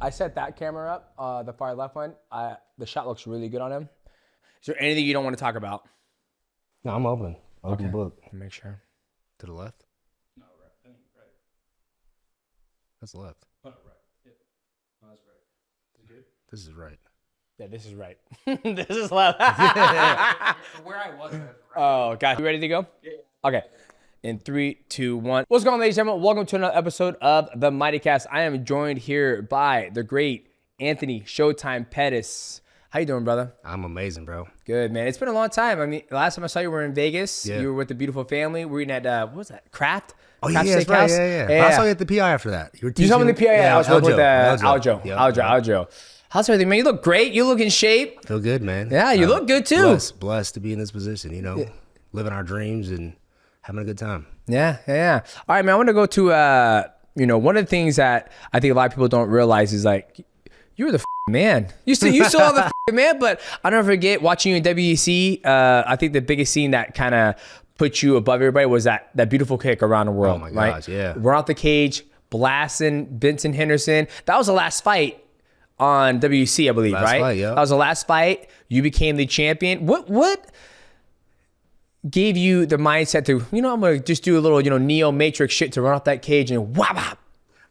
I set that camera up, the far left one. The shot looks really good on him. Is there anything you don't want to talk about? No, I'm open. Open book. Make sure. To the left? No, right. I think right. That's the left. Oh, right. Yeah. No, that's right. Is it good? This is right. Yeah, this is right. This is left. Where I was. Right. Oh, guys, you ready to go? Yeah. Okay. In 3, 2, 1. What's going on, ladies and gentlemen? Welcome to another episode of the MIGHTYcast. I am joined here by the great Anthony Showtime Pettis. How you doing, brother? I'm amazing, bro. Good, man. It's been a long time. I mean, last time I saw you, we were in Vegas. Yeah. You were with the beautiful family. We were eating at, what was that? Kraft? Oh, Kraft yeah, that's right. Steakhouse? Yeah. I saw you at the PI after that. You saw me at the PI? Yeah, I was working with Aljo. Yep. Aljo. How's everything, man? You look great. You look in shape. Feel good, man. Yeah, you look good, too. Blessed to be in this position, you know, living our dreams and having a good time. Yeah. All right, man. I want to go to, one of the things that I think a lot of people don't realize is like, you were the man. You still are the man, but I'll never forget watching you in WEC. I think the biggest scene that kind of put you above everybody was that beautiful kick around the world. Oh my right? gosh, yeah. We're out the cage, blasting Benson Henderson. That was the last fight on WEC, I believe, right? Fight, yeah. That was the last fight. You became the champion. What gave you the mindset to, I'm going to just do a little, Neo Matrix shit to run off that cage and whap.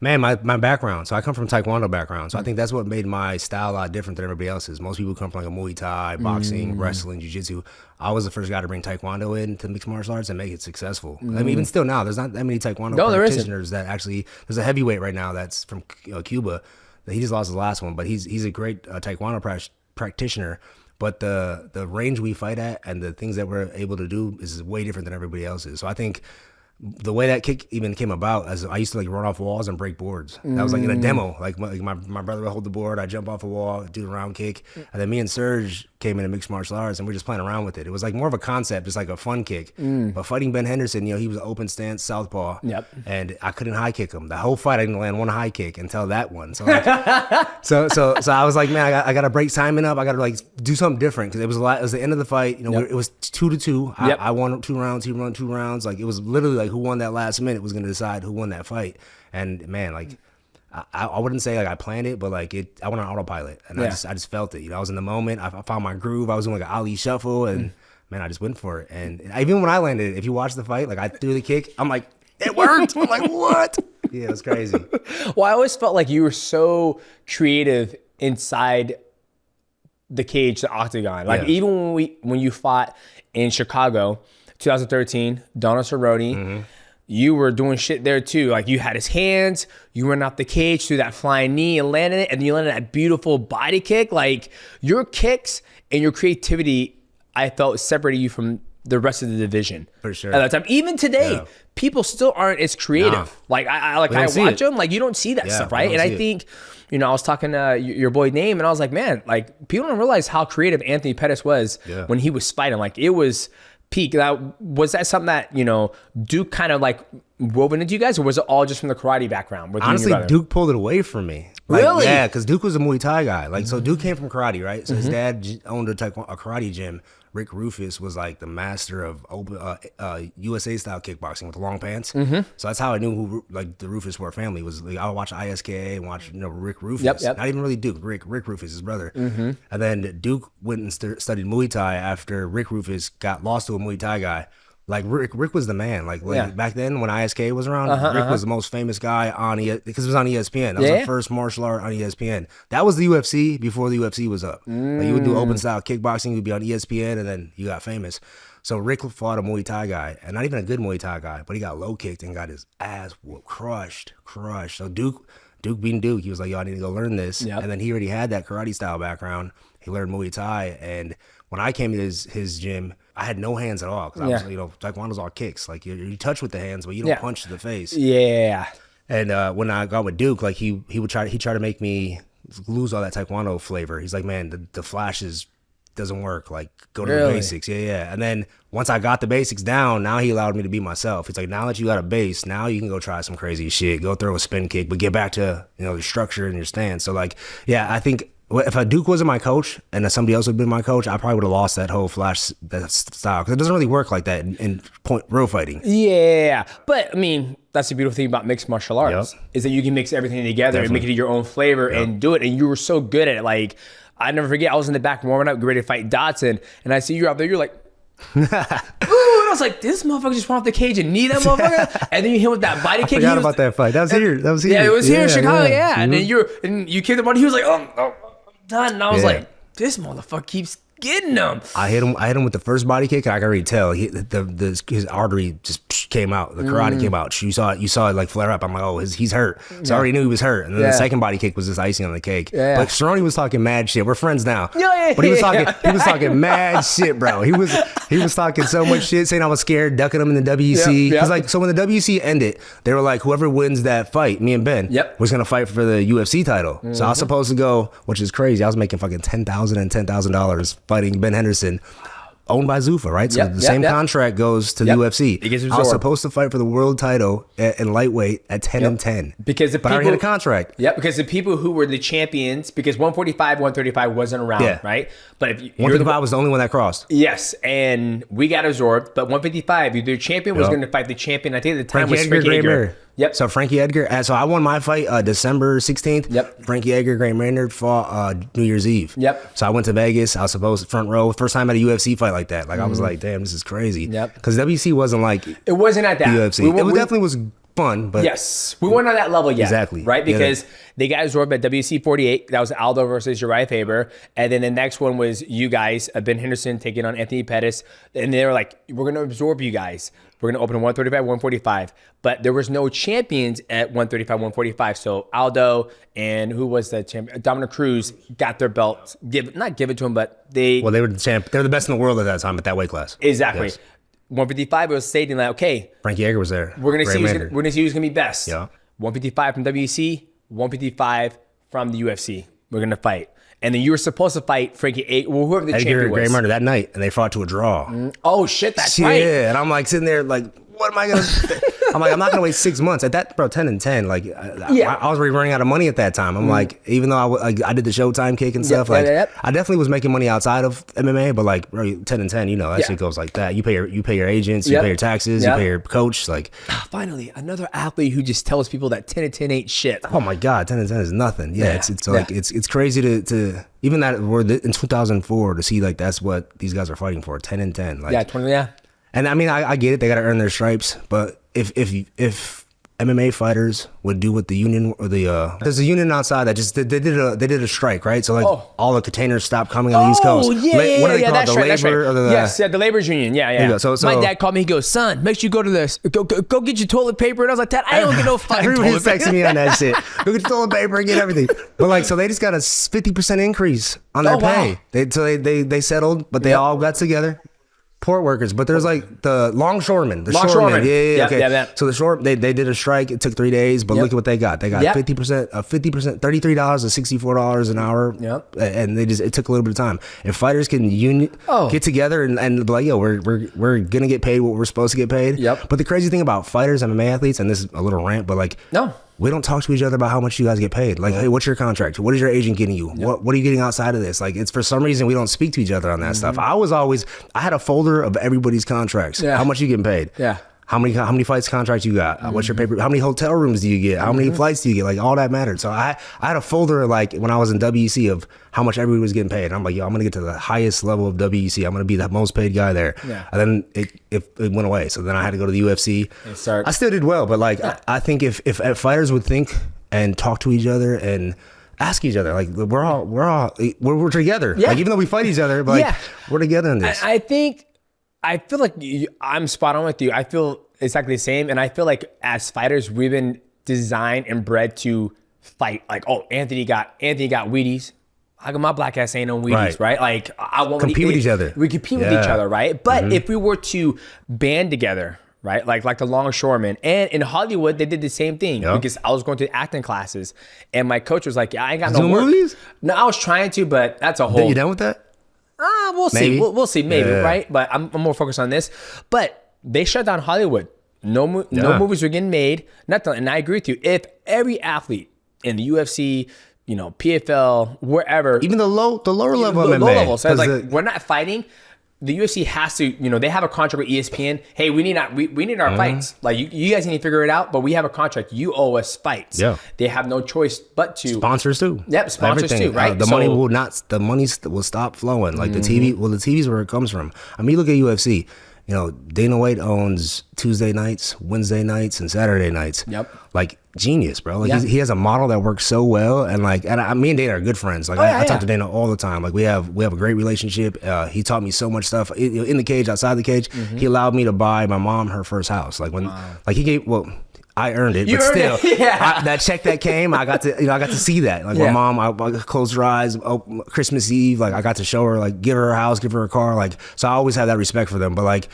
Man, my background. So I come from Taekwondo background. So I think that's what made my style a lot different than everybody else's. Most people come from like a Muay Thai, boxing, wrestling, jiu-jitsu. I was the first guy to bring Taekwondo into mixed martial arts and make it successful. I mean, even still now, there's not that many Taekwondo practitioners that actually, there's a heavyweight right now that's from Cuba. He just lost his last one, but he's a great Taekwondo practitioner. But the range we fight at and the things that we're able to do is way different than everybody else's. So I think the way that kick even came about, as I used to like run off walls and break boards. That was like in a demo. Like my brother would hold the board, I jump off a wall, do the round kick, and then me and Serge came into mixed martial arts and we're just playing around with it. It was like more of a concept, just like a fun kick. But fighting Ben Henderson, he was an open stance southpaw, and I couldn't high kick him. The whole fight I didn't land one high kick until that one. So like, so I was like, man, I got to break Simon up. I got to like do something different because it was the end of the fight. It was 2-2. I won 2 rounds. He won 2 rounds. Like it was literally like who won that last minute was going to decide who won that fight. And man, like I wouldn't say like I planned it, but like I went on autopilot and I just felt it. I was in the moment. I found my groove. I was doing like an Ali shuffle and man, I just went for it. And even when I landed, if you watch the fight, like I threw the kick, I'm like, it worked. I'm like, what? Yeah, it was crazy. Well, I always felt like you were so creative inside the cage, the octagon. Like even when you fought in Chicago, 2013, Donald Cerrone, you were doing shit there too. Like you had his hands, you went off the cage through that flying knee and landed it, and you landed that beautiful body kick. Like your kicks and your creativity, I felt separated you from the rest of the division. For sure. At that time, even today, people still aren't as creative. No. Like I watch them, like you don't see that stuff, right? And I think, I was talking to your boy Name, and I was like, man, like people don't realize how creative Anthony Pettis was when he was fighting. Like it was peak. Was that something that Duke kind of like woven into you guys, or was it all just from the karate background? Honestly, Duke pulled it away from me. Like, really? Yeah, because Duke was a Muay Thai guy. Like so, Duke came from karate, right? So his dad owned a karate gym. Rick Rufus was like the master of USA style kickboxing with the long pants. So that's how I knew who like the Rufus were family was. Like, I would watch ISKA and watch Rick Rufus. Not even really Duke. Rick Rufus, his brother. And then Duke went and studied Muay Thai after Rick Rufus got lost to a Muay Thai guy. Like Rick was the man. Like back then when ISK was around, Rick was the most famous guy on because it was on ESPN. That was the first martial art on ESPN. That was the UFC before the UFC was up. Like you would do open style kickboxing, you'd be on ESPN, and then you got famous. So Rick fought a Muay Thai guy, and not even a good Muay Thai guy, but he got low kicked and got his ass crushed. So Duke being Duke, he was like, yo, I need to go learn this. And then he already had that karate style background. He learned Muay Thai, and when I came to his gym, I had no hands at all because I was, Taekwondo's all kicks. Like you touch with the hands, but you don't punch to the face. Yeah. And when I got with Duke, like he tried to make me lose all that Taekwondo flavor. He's like, man, the flashes doesn't work. Like go to the basics. Yeah. And then once I got the basics down, now he allowed me to be myself. He's like, now that you got a base, now you can go try some crazy shit. Go throw a spin kick, but get back to your structure and your stance. So like, yeah, I think if a Duke wasn't my coach and somebody else would have been my coach, I probably would have lost that whole that style because it doesn't really work like that in real fighting. Yeah, but I mean, that's the beautiful thing about mixed martial arts is that you can mix everything together and make it your own flavor and do it. And you were so good at it. Like, I never forget, I was in the back warming up, ready to fight Dotson, and I see you out there. You're like, ooh, and I was like, this motherfucker just went off the cage and knee that motherfucker, and then you hit him with that body kick. I forgot about that fight. That was here. Yeah, it was here in Chicago. Yeah, and then you kicked him on. He was like, oh, I'm done. And I was like, this motherfucker keeps getting him. I hit him with the first body kick, and I could already tell his artery just came out. The karate came out. You saw it like flare up. I'm like, oh, he's hurt. So I already knew he was hurt. And then the second body kick was just icing on the cake. Yeah. But Cerrone was talking mad shit. We're friends now. But he was talking mad shit, bro. He was talking so much shit, saying I was scared, ducking him in the WC. Because like, so when the WC ended, they were like, whoever wins that fight, me and Ben, was gonna fight for the UFC title. So I was supposed to go, which is crazy. I was making fucking $10,000 and $10,000 fighting Ben Henderson. Owned by Zuffa, right? So the same contract goes to the UFC. I was supposed to fight for the world title in lightweight at 10 and 10. But I already had a contract. Yeah, because the people who were the champions, because 145, 135 wasn't around, right? But if 135 was the only one that crossed. Yes, and we got absorbed. But 155, the champion was going to fight the champion. I think at the time was Frankie Edgar. Yep. So Frankie Edgar. So I won my fight December 16th. Yep. Frankie Edgar, Gray Maynard fought New Year's Eve. Yep. So I went to Vegas. I was supposed front row. First time at a UFC fight like that. Like I was like, damn, this is crazy. Yep. Because WC wasn't like it wasn't at that UFC. It definitely was fun, but yes, we weren't on that level yet. Exactly. Right? Because they got absorbed at WC 48. That was Aldo versus Uriah Faber. And then the next one was you guys, Ben Henderson taking on Anthony Pettis. And they were like, we're going to absorb you guys. We're going to open 135, 145. But there was no champions at 135, 145. So Aldo and who was the champion? Dominic Cruz got their belts. Not give it to him, but they were the champ. They were the best in the world at that time at that weight class. Exactly. Yes. 155, it was stating like, okay, Frankie Edgar was there. We're gonna see who's gonna be best. Yeah. 155 from WC, 155 from the UFC. We're gonna fight. And then you were supposed to fight Frankie Edgar, whoever the champion was. Gray Maynard that night, and they fought to a draw. Oh shit, that's right. Yeah, and I'm like sitting there like, what am I gonna? I'm like, I'm not gonna wait 6 months at that, bro. 10 and 10, like, I was already running out of money at that time. I'm like, even though I did the Showtime kick and stuff, I definitely was making money outside of MMA, but like, bro, 10 and 10, that shit goes like that. You pay your agents, you pay your taxes, you pay your coach, like. Finally, another athlete who just tells people that 10 and 10 ain't shit. Oh my god, 10 and 10 is nothing. Yeah, it's like it's crazy to even that we're in 2004 to see like that's what these guys are fighting for, 10 and 10. Like, 20. And I mean, I get it. They got to earn their stripes. But if MMA fighters would do what the union or there's a union outside that just they did a strike, right? So like all the containers stopped coming on the East Coast. What are they called? The labor? Or the labor's union. Yeah. So my dad called me. He goes, son, make sure you go to this. Go get your toilet paper. And I was like, Dad, I don't get no fucking toilet paper. Everybody's texting me on that shit. Go get your toilet paper and get everything. But like, so they just got a 50% increase on their pay. They settled, but they all got together. Port workers, but there's like the longshoremen, shoremen. Yeah. So they did a strike. It took 3 days, but look at what they got. They got 50%, $33 to $64 an hour. Yep. And it took a little bit of time. If fighters can get together and be like, yo, we're gonna get paid what we're supposed to get paid. Yep. But the crazy thing about fighters and MMA athletes, and this is a little rant, but like we don't talk to each other about how much you guys get paid. Like, hey, what's your contract? What is your agent getting you? What are you getting outside of this? Like, it's for some reason we don't speak to each other on that stuff. I had a folder of everybody's contracts. How much you getting paid? Yeah. How many fights contracts you got? What's your paper? How many hotel rooms do you get? How many flights do you get? Like, all that mattered. So I had a folder like when I was in WEC of how much everybody was getting paid. And I'm like, yo, I'm gonna get to the highest level of WEC. I'm gonna be the most paid guy there. Yeah. And then it went away. So then I had to go to the UFC. I still did well, but like I think if fighters would think and talk to each other and ask each other, like we're together. Like even though we fight each other, but like we're together in this. I feel like I'm spot on with you. I feel exactly the same. And I feel like as fighters, we've been designed and bred to fight. Like, oh, Anthony got Wheaties. How come my black ass ain't on Wheaties, right? Like, I won't compete with each other. We compete with each other, right? But if we were to band together, right? Like the longshoremen. And in Hollywood, they did the same thing because I was going to acting classes. And my coach was like, yeah, I ain't got no work. Movies? No, I was trying to, but that's a whole... You done with that? We'll see. We'll see, maybe, right? But I'm more focused on this. But they shut down Hollywood. No movies were getting made. Nothing. And I agree with you. If every athlete in the UFC, PFL, wherever. Even the lower level low MMA. level. So it's like, 'cause we're not fighting. The UFC has to, they have a contract with ESPN. Hey, we need our fights. Like you guys need to figure it out, but we have a contract. You owe us fights. Yeah. They have no choice but to sponsors too. Yep, sponsors Everything. too, right? The money will stop flowing. Like the TV's where it comes from. I mean, you look at UFC. Dana White owns Tuesday nights, Wednesday nights, and Saturday nights. Yep. Like genius, bro. Like he has a model that works so well, and me and Dana are good friends. Like I talk to Dana all the time. Like we have a great relationship. He taught me so much stuff in the cage, outside the cage. He allowed me to buy my mom her first house. Like when, like he gave I earned it, but still, that check that came, I got to see that. Like my mom, I closed her eyes, Christmas Eve, like I got to show her, like give her a house, give her a car, like so. I always have that respect for them. But like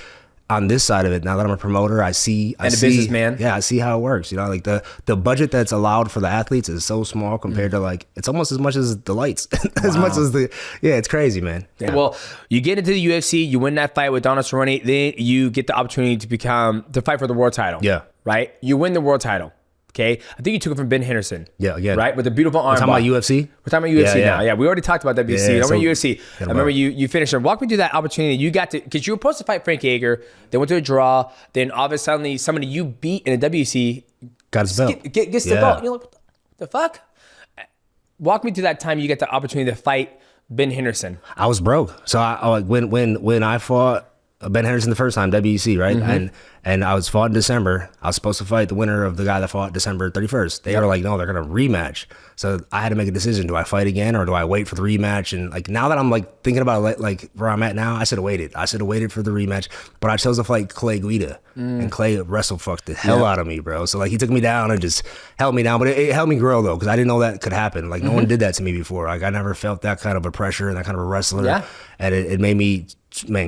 on this side of it, now that I'm a promoter, I see a businessman. Yeah, I see how it works. Like the budget that's allowed for the athletes is so small compared to like it's almost as much as the lights, as much as it's crazy, man. Yeah. Well, you get into the UFC, you win that fight with Donald Cerrone, then you get the opportunity to fight for the world title. Yeah. Right? You win the world title. Okay? I think you took it from Ben Henderson. Yeah, again. Right? With the beautiful arm. We're talking about UFC? We're talking about UFC now. Yeah, we already talked about WC. I remember UFC. I remember you finished it. Walk me through that opportunity. You got to, because you were supposed to fight Frank Yeager, then went to a draw, then all of a sudden somebody you beat in a WC got his belt. Gets the belt. You're like, what the fuck? Walk me through that time you get the opportunity to fight Ben Henderson. I was broke. So when I fought Ben Henderson the first time, WEC, right? And I was fought in December. I was supposed to fight the winner of the guy that fought December 31st. They were like, no, they're going to rematch. So I had to make a decision. Do I fight again or do I wait for the rematch? And like now that I'm like thinking about like where I'm at now, I should have waited. I should have waited for the rematch. But I chose to fight Clay Guida. And Clay fucked the hell out of me, bro. So like he took me down and just held me down. But it helped me grow though, because I didn't know that could happen. Like no one did that to me before. Like I never felt that kind of a pressure and that kind of a wrestler. Yeah. And it made me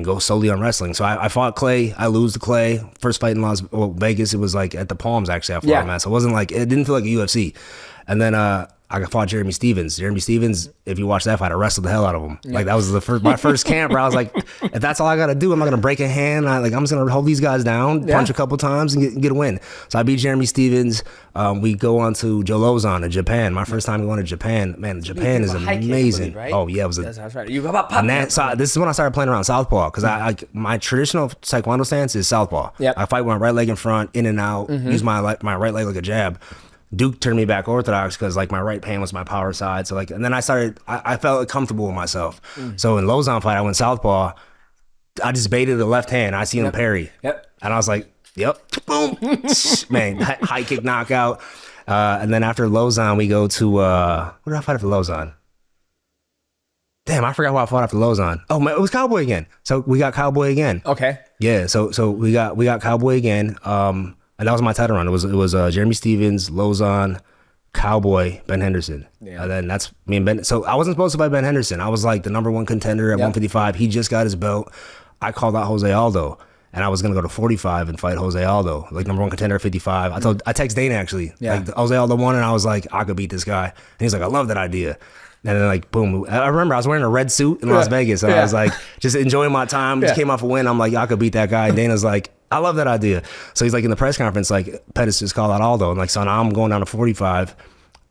go solely on wrestling. So I fought Clay. I lose to Clay. First fight in Vegas. It was like at the Palms actually. I fought him at. So it wasn't like, it didn't feel like a UFC. And then I fought Jeremy Stevens. Jeremy Stevens, if you watch that fight, I wrestled the hell out of him. Like that was my first camp where I was like, if that's all I got to do, I'm not going to break a hand. I'm just going to hold these guys down, punch a couple times and get a win. So I beat Jeremy Stevens. We go on to Joe Lozon in Japan. My first time going to Japan. Man, Japan is amazing. Right? Oh yeah, it was that's right. This is when I started playing around southpaw, because my traditional taekwondo stance is southpaw. Yep. I fight with my right leg in front, in and out, use my right leg like a jab. Duke turned me back orthodox because like my right hand was my power side. So like, and then I felt comfortable with myself. So in Lozon fight, I went southpaw. I just baited the left hand. I seen him parry. Yep. And I was like, yep, boom, man, high kick knockout. And then after Lozon, we go to, what did I fight after Lozon? Damn, I forgot what I fought after Lozon. Oh man, it was Cowboy again. So we got Cowboy again. Okay. Yeah. So we got Cowboy again. And that was my title run. It was Jeremy Stevens, Lozon, Cowboy, Ben Henderson. Yeah. And then that's me and Ben. So I wasn't supposed to fight Ben Henderson. I was like the number one contender at 155. He just got his belt. I called out Jose Aldo, and I was gonna go to 45 and fight Jose Aldo, like number one contender at 55. I text Dana actually. Yeah. Like Jose Aldo won, and I was like, I could beat this guy. And he's like, I love that idea. And then like boom, I remember I was wearing a red suit in Las Vegas. So I was like just enjoying my time. Just came off a win. I'm like, I could beat that guy. And Dana's like, I love that idea. So he's like in the press conference, like Pettis just called out Aldo, and like so now I'm going down to 45.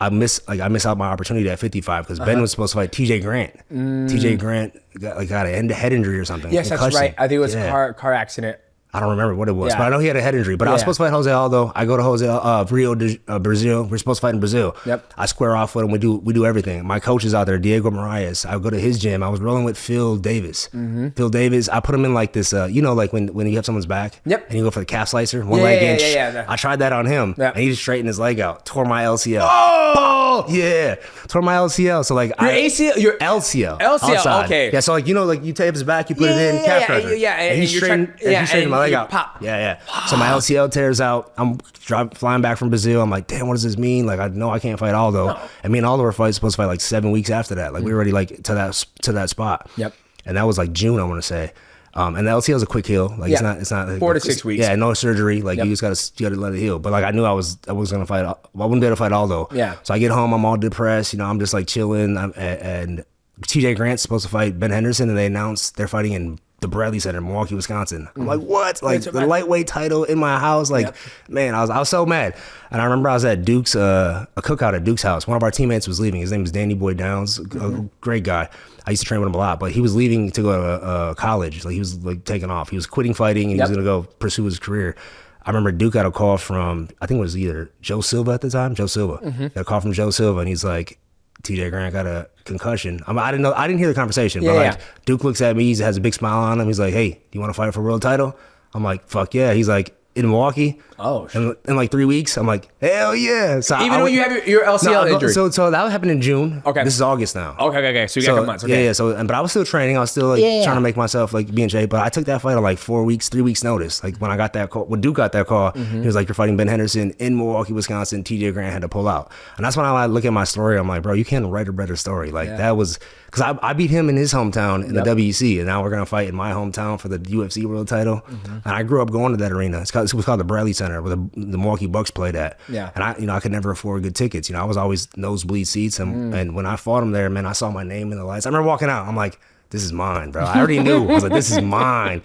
I miss out my opportunity at 55 because Ben was supposed to fight TJ Grant. TJ Grant got a head injury or something. Yes, that's right. I think it was a car accident. I don't remember what it was, but I know he had a head injury. But I was supposed to fight Jose Aldo. I go to Rio de Brazil. We're supposed to fight in Brazil. Yep. I square off with him. We do everything. My coach is out there, Diego Moraes. I go to his gym. I was rolling with Phil Davis. Phil Davis. I put him in like this, like when you have someone's back. Yep. And you go for the calf slicer, one leg in. Yeah. I tried that on him, and he just straightened his leg out, tore my LCL. Oh, yeah, tore my LCL. So like your ACL, your LCL. LCL. Okay. Yeah. So like like you tape his back, you put it in calf pressure. Yeah. And he straightened my leg out. Pop. Yeah. So my LCL tears out. I'm flying back from Brazil. I'm like, damn, what does this mean? Like, I know I can't fight Aldo. No. And me and Aldo were supposed to fight like 7 weeks after that. Like we were already like to that spot. Yep. And that was like June, I want to say. And the LCL is a quick heal. Like it's not like, 4 to 6 weeks. Yeah, no surgery. Like you just gotta let it heal. But like I knew I was gonna fight. I wouldn't be able to fight Aldo. Yeah. So I get home. I'm all depressed. I'm just like chilling. And TJ Grant's supposed to fight Ben Henderson, and they announced they're fighting in the Bradley Center in Milwaukee, Wisconsin. I'm like, what? Like the lightweight title in my house. Like, man, I was so mad. And I remember I was at Duke's, a cookout at Duke's house. One of our teammates was leaving. His name is Danny Boy Downs, a great guy. I used to train with him a lot, but he was leaving to go to college. Like he was like taking off. He was quitting fighting and he was gonna go pursue his career. I remember Duke got a call from, I think it was either Joe Silva at the time. Joe Silva. Got a call from Joe Silva and he's like, TJ Grant got a concussion. I didn't hear the conversation, but like Duke looks at me, he has a big smile on him. He's like, hey, do you want to fight for a world title? I'm like, fuck yeah. He's like, in Milwaukee. Oh, shit. In like 3 weeks, I'm like, hell yeah. So even when you have your LCL injury. So that happened in June. Okay. This is August now. Okay. So you got a couple months. Okay. Yeah. So, but I was still training. I was still like trying to make myself like be in shape. But I took that fight on like 4 weeks, 3 weeks notice. Like when I got that call, when Duke got that call, he was like, you're fighting Ben Henderson in Milwaukee, Wisconsin. TJ Grant had to pull out. And that's when I look at my story. I'm like, bro, you can't write a better story. Like that was, because I beat him in his hometown in the WEC. And now we're going to fight in my hometown for the UFC world title. And I grew up going to that arena. It was called the Bradley Center where the Milwaukee Bucks played at. Yeah. And I could never afford good tickets. I was always nosebleed seats. And when I fought him there, man, I saw my name in the lights. I remember walking out. I'm like, this is mine, bro. I already knew. I was like, this is mine.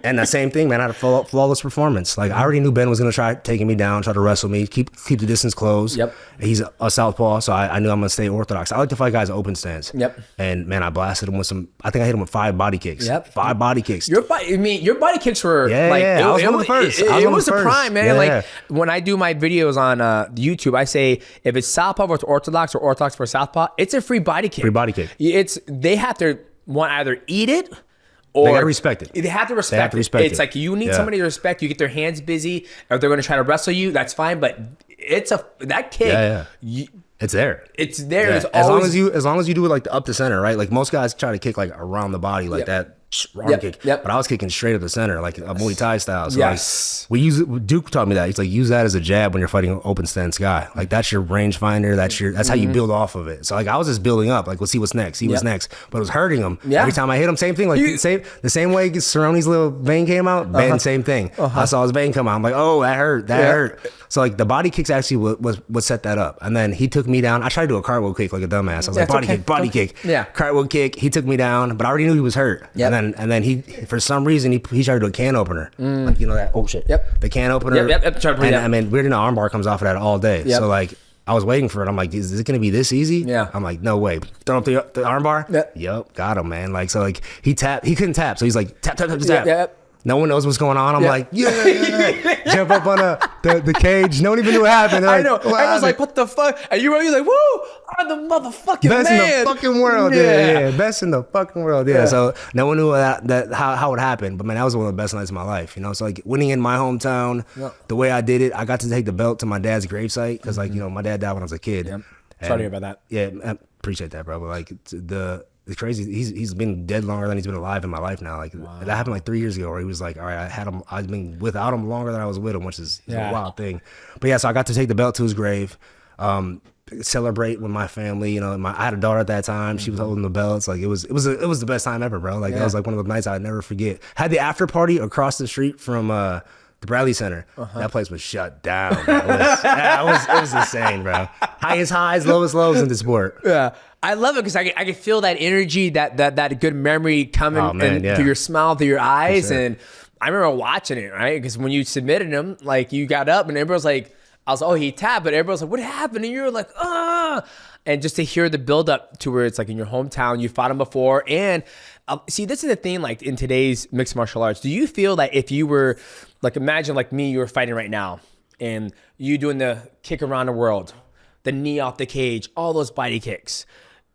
And the same thing, man. I had a flawless performance. Like I already knew Ben was gonna try taking me down, try to wrestle me, keep the distance closed. Yep. He's a southpaw, so I knew I'm gonna stay orthodox. I like to fight guys open stance. Yep. And man, I blasted him with some. I think I hit him with 5 body kicks. Yep. 5 body kicks. Your body kicks were like I was one of the first. It was a prime, man. Like when I do my videos on YouTube, I say if it's southpaw versus orthodox or orthodox versus southpaw, it's a free body kick. Free body kick. They have to either eat it or they gotta respect it. They have to respect it. It's like you need somebody to respect. You get their hands busy. If they're going to try to wrestle you, that's fine. But that kick. It's there. It's there. Yeah. It's always, as long as you do it like up the center, right? Like most guys try to kick like around the body like that. Kick. But I was kicking straight up the center, like a Muay Thai style. So like, Duke taught me that. He's like, use that as a jab when you're fighting an open stance guy. Like that's your range finder. That's how you build off of it. So like I was just building up. Like let's see what's next. What's next. But it was hurting him. Every time I hit him, same thing. Like the same way Cerrone's little vein came out. Ben, same thing. I saw his vein come out. I'm like, oh, that hurt. That hurt. So like the body kicks actually was set that up. And then he took me down. I tried to do a cartwheel kick like a dumbass. I was like, body kick. Yeah. Cartwheel kick. He took me down, but I already knew he was hurt. And then he, for some reason, he tried to do a can opener. Like, that, oh shit. The can opener. And I mean, weird enough, armbar comes off of that all day. So like, I was waiting for it. I'm like, is it going to be this easy? Yeah. I'm like, no way. Throw up the armbar. Yep. Got him, man. Like, so like, he couldn't tap. So he's like, tap. No one knows what's going on. I'm like, jump up on the cage. No one even knew what happened. I know. Everyone's like, what the fuck? And you're like, woo, I'm the motherfucking best man. in the fucking world. Yeah. Best in the fucking world. Yeah. So no one knew how it happened. But man, that was one of the best nights of my life. So like winning in my hometown, the way I did it, I got to take the belt to my dad's gravesite because like, my dad died when I was a kid. Sorry to hear about that. Yeah, I appreciate that, bro. But like the crazy, he's been dead longer than he's been alive in my life now. Like that happened like 3 years ago where he was like, all right, I've been without him longer than I was with him, which is a wild thing. But so I got to take the belt to his grave, celebrate with my family. I had a daughter at that time. She was holding the belts. Like it was the best time ever, bro. Like that was like one of the nights I'd never forget. Had the after party across the street from the Bradley Center. That place was shut down. It was insane, bro. Highest highs, lowest lows in the sport. Yeah. I love it because I can feel that energy, that good memory coming through your smile, through your eyes. Sure. And I remember watching it, right? Because when you submitted him, like you got up and everybody was like, he tapped, but everybody was like, what happened? And you were like, ah. And just to hear the build up to where it's like in your hometown, you fought him before. And see, this is the thing, like in today's mixed martial arts, do you feel that if you were, like imagine like me, you were fighting right now and you doing the kick around the world, the knee off the cage, all those body kicks,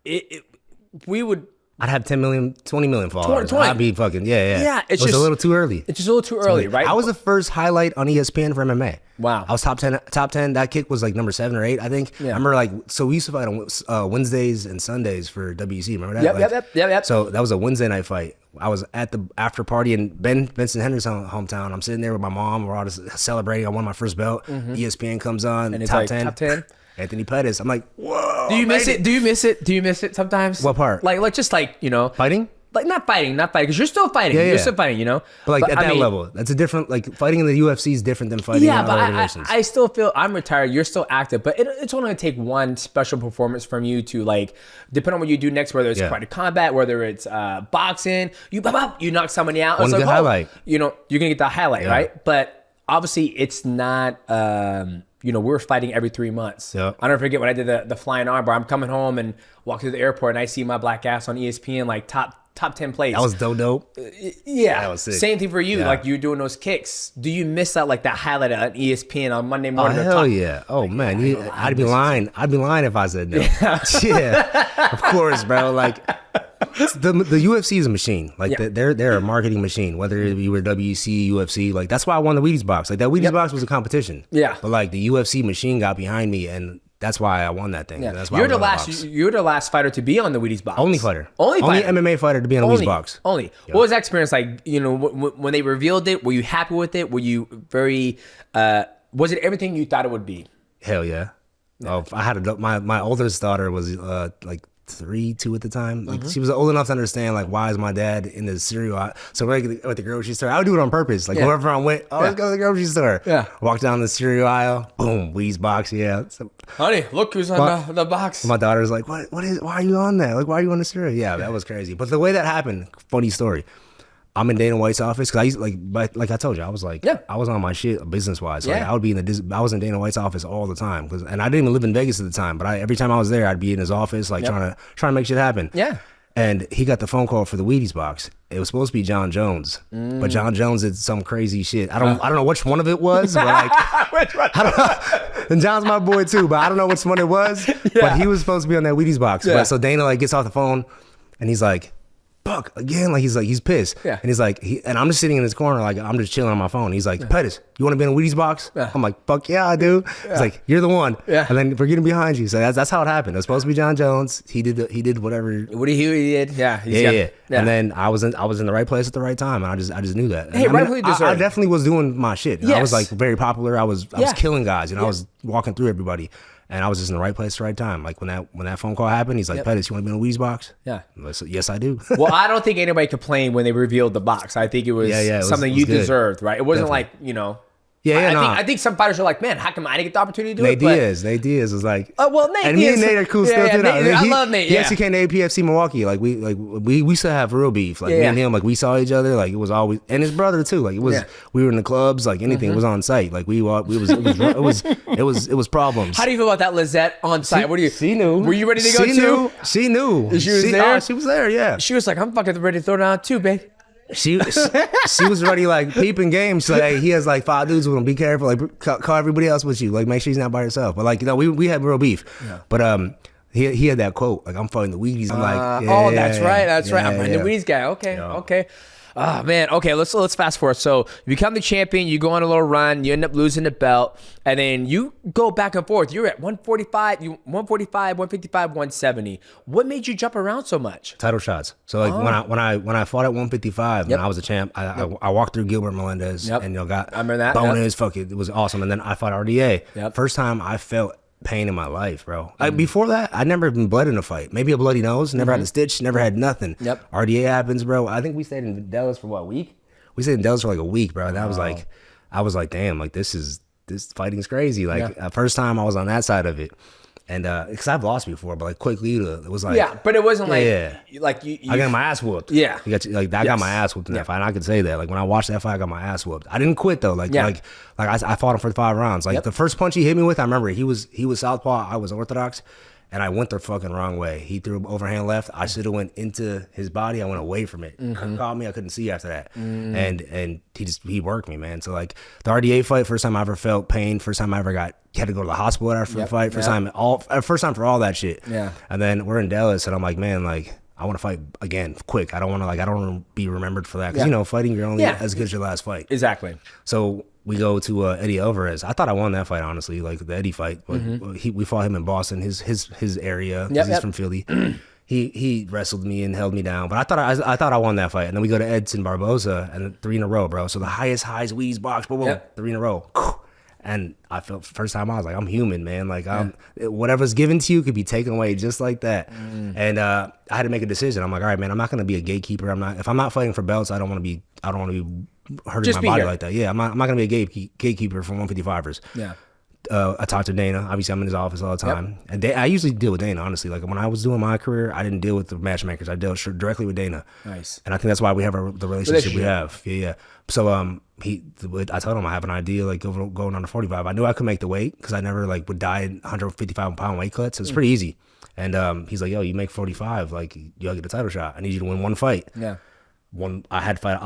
I'd have 10 million, 20 million followers. I'd be fucking, yeah. It's just a little too early. It's just a little too early, right? I was the first highlight on ESPN for MMA. Wow. I was top 10. That kick was like number 7 or 8, I think. Yeah. I remember so we used to fight on Wednesdays and Sundays for WEC. Remember that? Yep. So that was a Wednesday night fight. I was at the after party in Benson Henderson's hometown. I'm sitting there with my mom. We're all just celebrating. I won my first belt. ESPN comes on. And it's top like 10. Top 10. Anthony Pettis. I'm like, whoa. Do you miss it? Do you miss it sometimes? What part? Like just like, fighting? like not fighting, because you're still fighting. You're still fighting, you know. But like at that level, that's a different. Like fighting in the UFC is different than fighting in other organizations. I still feel I'm retired. You're still active, but it's only gonna take one special performance from you to like, depending on what you do next, whether it's fighting combat, whether it's boxing, you knock somebody out. One good highlight. You know, you're gonna get the highlight, right? But obviously, it's not. You know, we're fighting every 3 months. Yep. I'll never forget when I did the flying arm bar. I'm coming home and walk to the airport and I see my black ass on ESPN, like top 10 plays. That was dope. Yeah. That was sick. Same thing for you. Yeah. Like you're doing those kicks. Do you miss out like that highlight on ESPN on Monday morning? Oh, hell yeah. Oh, man. I'd be lying. I'd be lying if I said no. Yeah. Of course, bro. Like, the UFC is a machine. Like they're a marketing machine. Whether you were WC, UFC, like that's why I won the Wheaties box. Like that Wheaties box was a competition. Yeah. But like the UFC machine got behind me, and that's why I won that thing. Yeah. That's why You're the last fighter to be on the Wheaties box. Only fighter. Only MMA fighter to be on the Wheaties box. Only. What was that experience like? You know, when they revealed it, were you happy with it? Were you very? Was it everything you thought it would be? Hell yeah. Oh, I had my oldest daughter was like 2 at the time. Like she was old enough to understand like why is my dad in the cereal aisle? So like at the grocery store, I would do it on purpose. Like wherever I went, let's go to the grocery store. Yeah. Walk down the cereal aisle, boom, Wheaties box. Yeah. So, honey, look who's on the box. My daughter's like, why are you on that? Like why are you on the cereal? Yeah, that was crazy. But the way that happened, funny story. I'm in Dana White's office because I used like I told you, I was like, I was on my shit business wise. So like, I would be I was in Dana White's office all the time and I didn't even live in Vegas at the time. But every time I was there, I'd be in his office like trying to make shit happen. Yeah. And he got the phone call for the Wheaties box. It was supposed to be John Jones, but John Jones did some crazy shit. I don't know which one of it was, but like, I don't know. And John's my boy too, but I don't know which one it was. But he was supposed to be on that Wheaties box. But so Dana like gets off the phone, and he's like, Buck again, like he's pissed, and he's like, and I'm just sitting in his corner, like I'm just chilling on my phone. He's like, Pettis, you want to be in a Wheaties box? I'm like, fuck yeah, I do. He's like, you're the one, and then we're getting behind you. So that's how it happened. It was supposed to be John Jones. He did whatever. What he did, yeah. And then I was in the right place at the right time, and I just knew that. Hey, rightfully deserved. I definitely was doing my shit. I was like very popular. I was killing guys, and I was walking through everybody. And I was just in the right place at the right time. Like when that phone call happened, he's like, Pettis, you want to be in a Wheaties box? Yeah. Said, yes, I do. Well, I don't think anybody complained when they revealed the box. I think it was something you deserved, right? It wasn't like, you know. I think some fighters are like, man, how come I didn't get the opportunity to do it? Nate Diaz was like, Nate and me and Nate are cool still too. I love Nate. He actually came to APFC Milwaukee. Like we still have real beef. Like me and him, like we saw each other. Like it was always, and his brother too. Like it was, we were in the clubs. Like anything was on site. Like it was problems. How do you feel about that Lizette on site? She knew. Were you ready to go too? She knew. She was there. She was there. Yeah. She was like, I'm fucking ready to throw down too, babe. She was already like peeping games. So like, he has like 5 dudes with him. Be careful. Like call everybody else with you. Like make sure he's not by yourself. But like we had real beef. Yeah. But he had that quote like I'm fighting the Wheaties. I'm like that's right. I'm fighting the Wheaties guy. Okay. Oh man. Okay. Let's fast forward. So you become the champion. You go on a little run. You end up losing the belt, and then you go back and forth. You're at 145, 155, 170. What made you jump around so much? Title shots. So like when I fought at 155, when I was a champ, I walked through Gilbert Melendez and got I remember that. bonus. Fuck it was awesome. And then I fought RDA. First time I felt pain in my life, bro. Before that, I never even bled in a fight. Maybe a bloody nose, never had a stitch, never had nothing. RDA happens, bro. I think we stayed in Dallas for what, a week? We stayed in Dallas for like a week, bro. And I was like, damn, like this fighting's crazy. Like first time I was on that side of it. And because I've lost before, but like quickly it was like but it wasn't like you I got my ass whooped. Yeah, I got my ass whooped in that fight. And I could say that like when I watched that fight, I got my ass whooped. I didn't quit though. I fought him for 5 rounds. Like the first punch he hit me with, I remember he was southpaw, I was orthodox, and I went the fucking wrong way. He threw overhand left. I should have went into his body. I went away from it. Caught me. I couldn't see after that. And he worked me, man. So like the RDA fight, first time I ever felt pain. First time I ever had to go to the hospital after the fight. First time for all that shit. Yeah. And then we're in Dallas, and I'm like, man, like I want to fight again, quick. I don't want to be remembered for that because fighting you're only as good as your last fight. Exactly. So we go to Eddie Alvarez. I thought I won that fight, honestly, like the Eddie fight. But we fought him in Boston, his area. He's from Philly. He wrestled me and held me down, but I thought I won that fight. And then we go to Edson Barboza, and 3 in a row, bro. So the highest Wheaties box, boom, 3 in a row. And I felt first time I was like, I'm human, man. Like whatever's given to you could be taken away just like that. And I had to make a decision. I'm like, all right, man, I'm not gonna be a gatekeeper. If I'm not fighting for belts, I don't want to be hurting Just my body here. like that. Yeah, I'm not gonna be a gatekeeper for 155ers. Yeah. I talked to Dana. Obviously, I'm in his office all the time. And I usually deal with Dana, honestly. Like when I was doing my career, I didn't deal with the matchmakers. I dealt directly with Dana. Nice. And I think that's why we have the relationship we have. Yeah. So I told him I have an idea, like going on to 45. I knew I could make the weight because I never like would die in 155-pound weight cuts. So it's pretty easy. And he's like, yo, you make 45, like you'll get a title shot. I need you to win one fight. Yeah. I had to fight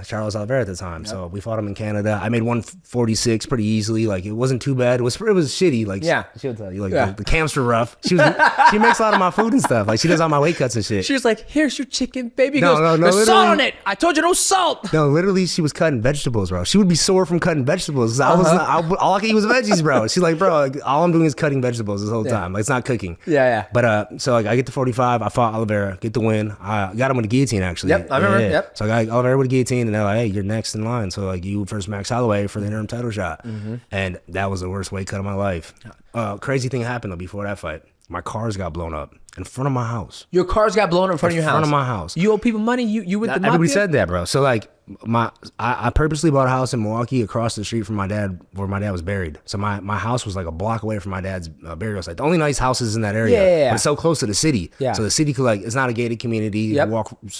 Charles Oliveira at the time. Yep. So we fought him in Canada. I made 146 pretty easily. Like it wasn't too bad. It was shitty. Like she'll tell you, like the camps were rough. She makes a lot of my food and stuff. Like she does all my weight cuts and shit. She was like, here's your chicken, baby. No, There's salt on it. I told you no salt. No, literally she was cutting vegetables, bro. She would be sore from cutting vegetables. All I could eat was veggies, bro. She's like, bro, like, all I'm doing is cutting vegetables this whole time. Like it's not cooking. Yeah. But so like I get to 45. I fought Oliveira, get the win. I got him with a guillotine actually. Yep, I remember. Yeah. Yep. So I got Oliveira with a guillotine, and they're like, hey, you're next in line. So like you first Max Holloway for the interim title shot. And that was the worst weight cut of my life. Crazy thing happened though before that fight. My cars got blown up in front of my house. Your cars got blown up in front of your house. In front of my house. You owe people money. You with the mafia? Everybody said that, bro. So like I purposely bought a house in Milwaukee across the street from my dad, where my dad was buried. So my house was like a block away from my dad's burial site. The only nice houses in that area. Yeah. But it's so close to the city. Yeah. So the city could it's not a gated community. Yep.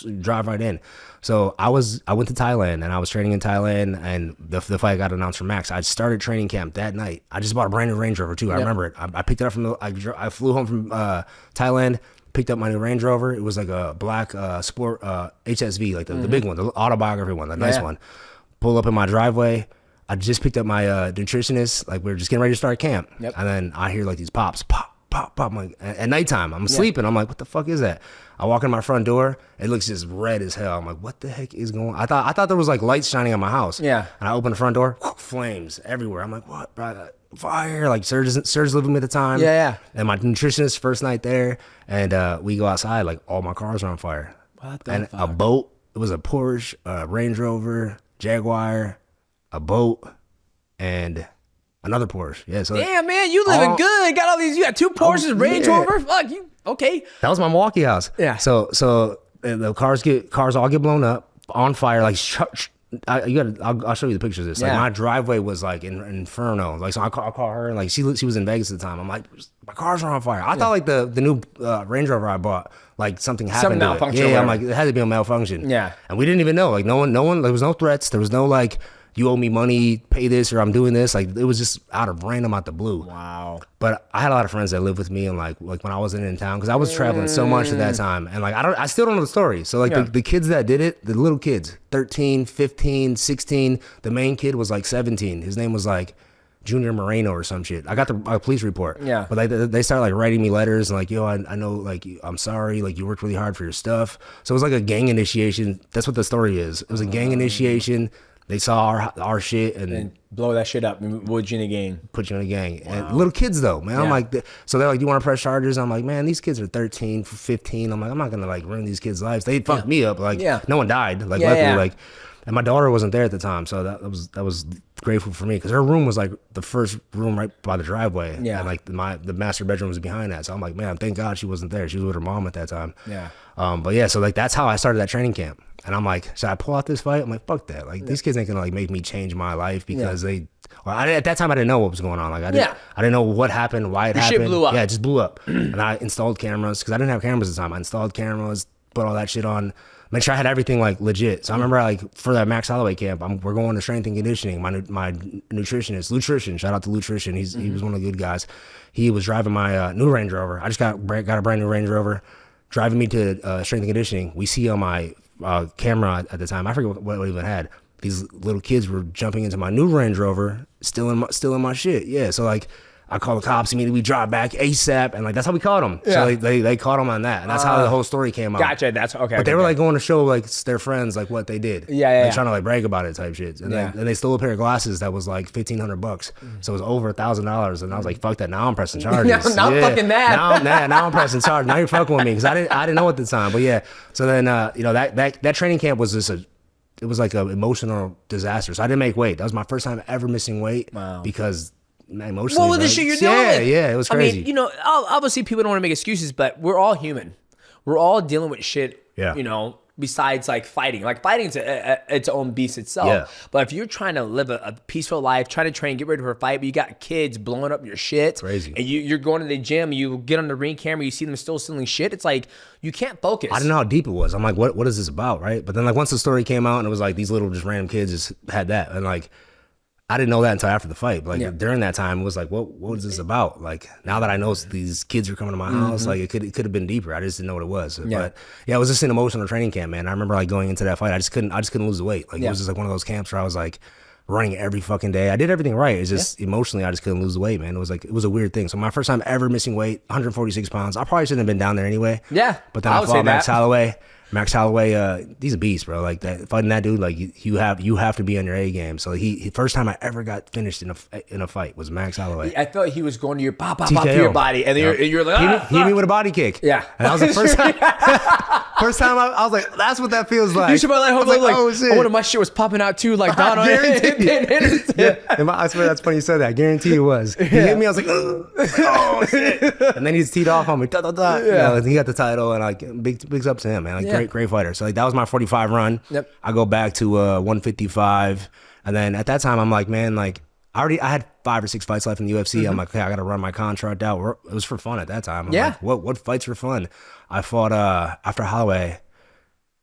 You drive right in. So I went to Thailand and I was training in Thailand, and the fight got announced for Max. I started training camp that night. I just bought a brand new Range Rover too. I remember it. I picked it up I flew home from Thailand. Picked up my new Range Rover. It was like a black sport HSV, like the big one, the autobiography one, the nice one. Pull up in my driveway. I just picked up my nutritionist. Like we were just getting ready to start camp. Yep. And then I hear like these pops, pop. I'm like, at nighttime, I'm sleeping. I'm like, what the fuck is that? I walk in my front door. It looks just red as hell. I'm like, what the heck is going on? I thought there was like lights shining on my house. Yeah. And I open the front door, flames everywhere. I'm like, what, bro? Fire. Like Serge lived with me at the time. Yeah. And my nutritionist first night there. And we go outside, like all my cars are on fire. What the fuck? A boat. It was a Porsche, a Range Rover, Jaguar, a boat, and another Porsche. Yeah. So damn, man, you living good. Got all these. You got two Porsches, Range Rover. Fuck you. Okay. That was my Milwaukee house. Yeah. So the cars all get blown up, on fire. Like I'll show you the pictures of this. Like my driveway was like in inferno. Like so I call her, and like she was in Vegas at the time. I'm like, my cars are on fire. I thought like the new Range Rover I bought, like something happened to it. Yeah, I'm like, it had to be a malfunction. Yeah. And we didn't even know. Like no one. There was no threats. There was no like, you owe me money, pay this, or I'm doing this. Like it was just out the blue. Wow. But I had a lot of friends that lived with me, and like when I wasn't in town, because I was traveling so much at that time, and like I still don't know the story. So like the kids that did it, the little kids, 13, 15, 16. The main kid was like 17. His name was like Junior Moreno or some shit. I got the police report. Yeah. But they started like writing me letters and like, yo, I know, like, I'm sorry, like you worked really hard for your stuff. So it was like a gang initiation. That's what the story is. It was a gang initiation. They saw our shit and blow that shit up and put you in a gang. Put you in a gang. Wow. And little kids though, man. Yeah. I'm like, so they're like, do you want to press charges? I'm like, man, these kids are 13, 15. I'm like, I'm not gonna like ruin these kids' lives. They fucked me up. Like, no one died. Like, luckily, like, and my daughter wasn't there at the time, so that was grateful for me because her room was like the first room right by the driveway. Yeah. And like the master bedroom was behind that, so I'm like, man, thank God she wasn't there. She was with her mom at that time. Yeah. But yeah, so like that's how I started that training camp. And I'm like, should I pull out this fight? I'm like, fuck that. Like these kids ain't gonna like make me change my life because at that time I didn't know what was going on. Like I didn't know what happened, why it happened. Shit blew up. Yeah, it just blew up. And I installed cameras because I didn't have cameras at the time. I installed cameras, put all that shit on, make sure I had everything like legit. So I remember like for that Max Holloway camp, we're going to strength and conditioning. My nutritionist, Lutrition, shout out to Lutrition. He was one of the good guys. He was driving my new Range Rover. I just got a brand new Range Rover, driving me to strength and conditioning. We see on my camera at the time, I forget what we even had. These little kids were jumping into my new Range Rover, stealing my shit. Yeah, so like I call the cops immediately. We drive back ASAP, and like that's how we caught them. Yeah. So they caught them on that, and that's how the whole story came out. Gotcha. That's okay. But they were like going to show like their friends like what they did. Yeah. Trying to like brag about it type shit. And then they stole a pair of glasses that was like $1,500, so it was over $1,000. And I was like, fuck that. Now I'm pressing charges. now I'm fucking mad. Now I'm pressing charges. Now you're fucking with me because I didn't know at the time. But yeah. So then that training camp was just it was like an emotional disaster. So I didn't make weight. That was my first time ever missing weight. Wow. Because emotionally. What was the shit you're doing? Yeah, it was crazy. I mean, you know, obviously people don't want to make excuses, but we're all human. We're all dealing with shit, you know, besides like fighting. Like fighting's its own beast itself. Yeah. But if you're trying to live a peaceful life, trying to train, get ready for a fight, but you got kids blowing up your shit. Crazy. And you're going to the gym, you get on the ring camera, you see them still stealing shit. It's like, you can't focus. I didn't know how deep it was. I'm like, what is this about, right? But then like once the story came out and it was like these little just random kids just had that. And like, I didn't know that until after the fight. But like during that time, it was like, what is this about? Like now that I know these kids are coming to my house, like it could have been deeper. I just didn't know what it was. But yeah, it was just an emotional training camp, man. I remember like going into that fight, I just couldn't lose the weight. Like it was just like one of those camps where I was like running every fucking day. I did everything right. It's just emotionally, I just couldn't lose the weight, man. It was a weird thing. So my first time ever missing weight, 146 pounds. I probably shouldn't have been down there anyway. Yeah. But then I fought Max Holloway. Max Holloway, he's a beast, bro. Like that, fighting that dude, like you have to be on your A game. So he first time I ever got finished in a fight was Max Holloway. I felt like he was going to your pop to your body, and you're like, he hit me with a body kick. Yeah, and that was the first time. First time I was like, that's what that feels like. You should be like, oh shit. I wonder my shit was popping out too, like Don. I swear that's funny you said that. I guarantee it was. He hit me, I was like, oh shit. And then he's teed off on me. You know, he got the title, and like bigs up to him, man. Like great fighter. So like that was my 45 run. Yep. I go back to 155, and then at that time I'm like, man, like I had 5 or 6 fights left in the UFC. I'm like, okay, I got to run my contract out. It was for fun at that time. I'm like, what fights were fun? I fought after Holloway.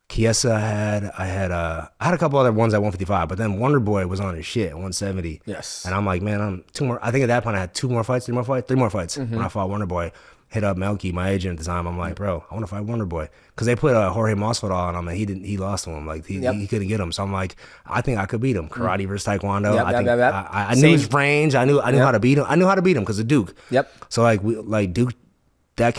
Chiesa I had a couple other ones at 155, but then Wonder Boy was on his shit at 170. Yes. And I'm like, man, I'm 2 more. I think at that point I had 3 more fights when I fought Wonder Boy. Hit up Melky, my agent at the time. I'm like, bro, I want to fight Wonder Boy, because they put Jorge Masvidal on him, and he lost to him. Like he couldn't get him. So I'm like, I think I could beat him. Karate versus Taekwondo. I knew his range. I knew how to beat him. I knew how to beat him because of Duke. Yep. So like Duke. That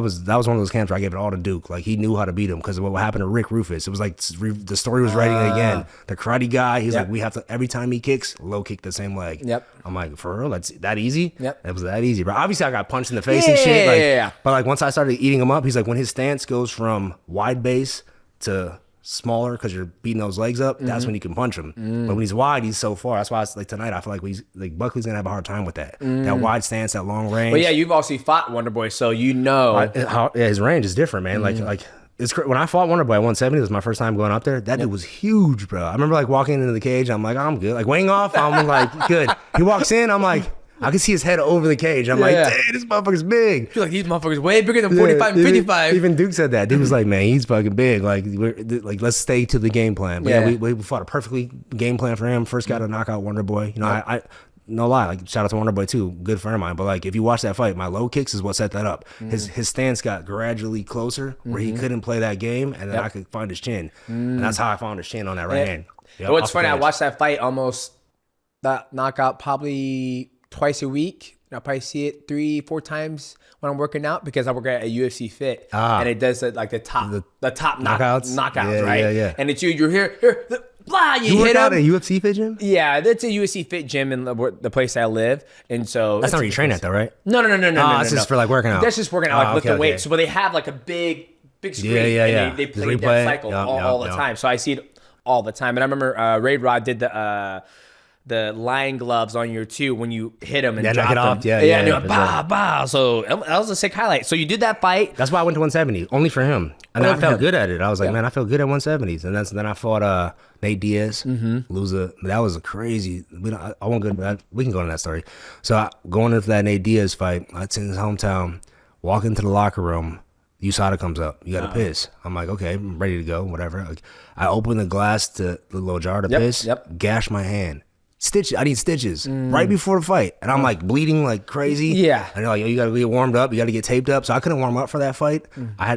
was one of those camps where I gave it all to Duke. Like he knew how to beat him because of what happened to Rick Rufus. It was like the story was writing again. The karate guy, he's like, we have to, every time he kicks, low kick the same leg. Yep. I'm like, for real? That's that easy? Yep. It was that easy. But obviously I got punched in the face and shit. But like once I started eating him up, he's like, when his stance goes from wide base to smaller because you're beating those legs up, that's when you can punch him. But when he's wide, he's so far. That's why it's like tonight I feel like Buckley's gonna have a hard time with that. That wide stance, that long range. But yeah, you've also fought Wonder Boy, so you know his range is different, man. Like it's when I fought Wonder Boy at 170, it was my first time going up there. That dude was huge, bro. I remember like walking into the cage, I'm like, I'm good. Like weighing off, I'm like, good. He walks in, I'm like, I can see his head over the cage. I'm like, damn, this motherfucker's big. I feel like these motherfuckers way bigger than 45 and 55. Even Duke said that. Duke was like, man, he's fucking big. Like, let's stay to the game plan. But we fought a perfectly game plan for him. First got to knock out Wonder Boy. You know, I no lie, like shout out to Wonder Boy too, good friend of mine. But like, if you watch that fight, my low kicks is what set that up. His stance got gradually closer where he couldn't play that game, and then I could find his chin, and that's how I found his chin on that right hand. What's funny, I watched that fight almost that knockout probably twice a week. I probably see it 3-4 times when I'm working out because I work at a UFC Fit, and it does like the top knockouts, right? Yeah. And it's you're here, blah, you hit out at a UFC Fit gym? Yeah, that's a UFC Fit gym in the place I live, and so that's not where you train at, though, right? No. That's just for like working out. That's just working out, like lifting weights. So, but they have like a big screen, and they play that cycle all the time. So I see it all the time. And I remember Ray Rod did the lion gloves on your too when you hit him and drop off. them. Yeah. So that was a sick highlight. So you did that fight. That's why I went to 170, only for him. And then I felt good at it. I was like, man, I feel good at 170s. And then I fought Nate Diaz, loser. That was a crazy. I won't go into that. We can go into that story. So going into that Nate Diaz fight, that's in his hometown. Walk into the locker room. USADA comes up. You got to piss. I'm like, okay, I'm ready to go. Whatever. Like, I open the glass to the little jar to piss. Gash my hand. I need stitches right before the fight, and I'm like bleeding like crazy. Yeah, and they're like, you gotta get warmed up, you gotta get taped up. So I couldn't warm up for that fight.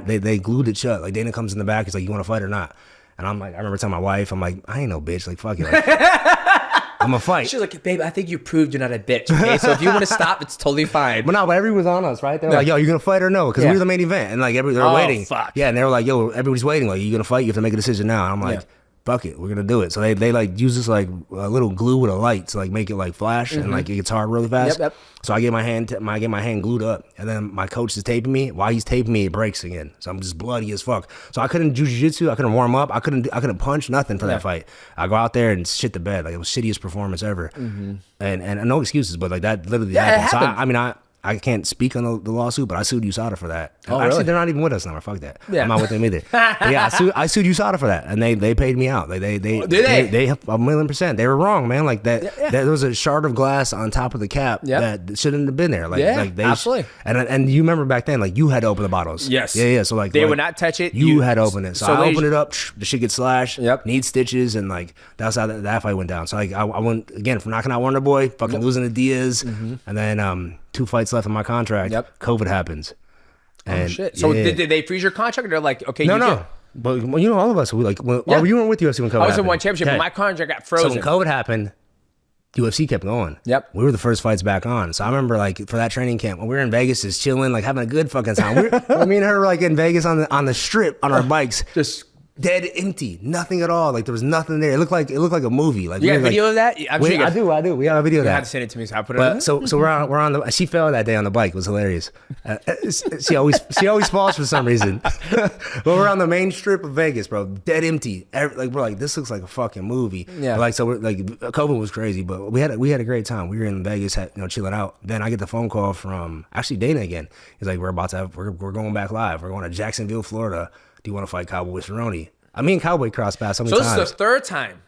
They glued it shut. Like Dana comes in the back, he's like, you want to fight or not? And I'm like, I remember telling my wife, I'm like, I ain't no bitch. Like fuck it, like, I'm gonna fight. She's like, babe, I think you proved you're not a bitch. Okay, so if you want to stop, it's totally fine. But everyone was on us, right? They're like, yo, you gonna fight or no? Because we were the main event, and like they're waiting. Fuck. Yeah, and they were like, yo, everybody's waiting. Like, you gonna fight? You have to make a decision now. And I'm like. fuck it, we're gonna do it. So they like use this like a little glue with a light to like make it like flash and like it gets hard really fast. Yep. So I get my hand glued up, and then my coach is taping me. While he's taping me, it breaks again. So I'm just bloody as fuck. So I couldn't do jiu-jitsu. I couldn't warm up. I couldn't punch nothing for that fight. I go out there and shit the bed. Like it was shittiest performance ever. And no excuses, but like that literally happened. So I mean I can't speak on the lawsuit, but I sued USADA for that. Oh, Actually, really? they're not even with us now. Fuck that. Yeah. I'm not with them either. But yeah, I sued USADA for that, and they paid me out. Like they Did they? They 1,000,000%. They were wrong, man. Like that there was a shard of glass on top of the cap that shouldn't have been there. Like absolutely. And you remember back then, like you had to open the bottles. Yes. Yeah. So like they would not touch it. You had to open it. So I opened it up. The shit gets slashed. Yep. Need stitches, and like that's how that fight went down. So like I went again from knocking out Wonder Boy, fucking losing to Diaz, and then 2 fights left in my contract. Yep. COVID happens. And, Oh shit! So did they freeze your contract? Or they're like, okay, No. But well, you know, all of us, we like, you weren't with UFC when COVID I was happened. in one championship, but my contract got frozen. So when COVID happened, UFC kept going. Yep. We were the first fights back on. So I remember like for that training camp, when we were in Vegas just chilling, like having a good fucking time. Me and her were like in Vegas on the strip on our bikes. Just dead empty. Nothing at all. Like there was nothing there. It looked like a movie. Like you got a we were, video of that? I'm sure you I got- do. We have a video of You that. had to send it to me, so I put it on. But so we're on the. She fell that day on the bike. It was hilarious. She always falls for some reason. But we're on the main strip of Vegas, bro. Dead empty. Like we're like, this looks like a fucking movie. Yeah. Like so we're like, COVID was crazy, but we had a great time. We were in Vegas, chilling out. Then I get the phone call from actually Dana again. He's like, we're going back live. We're going to Jacksonville, Florida. Do you want to fight Cowboy Cerrone? I mean, Cowboy crossed paths so many times. So this is the third time.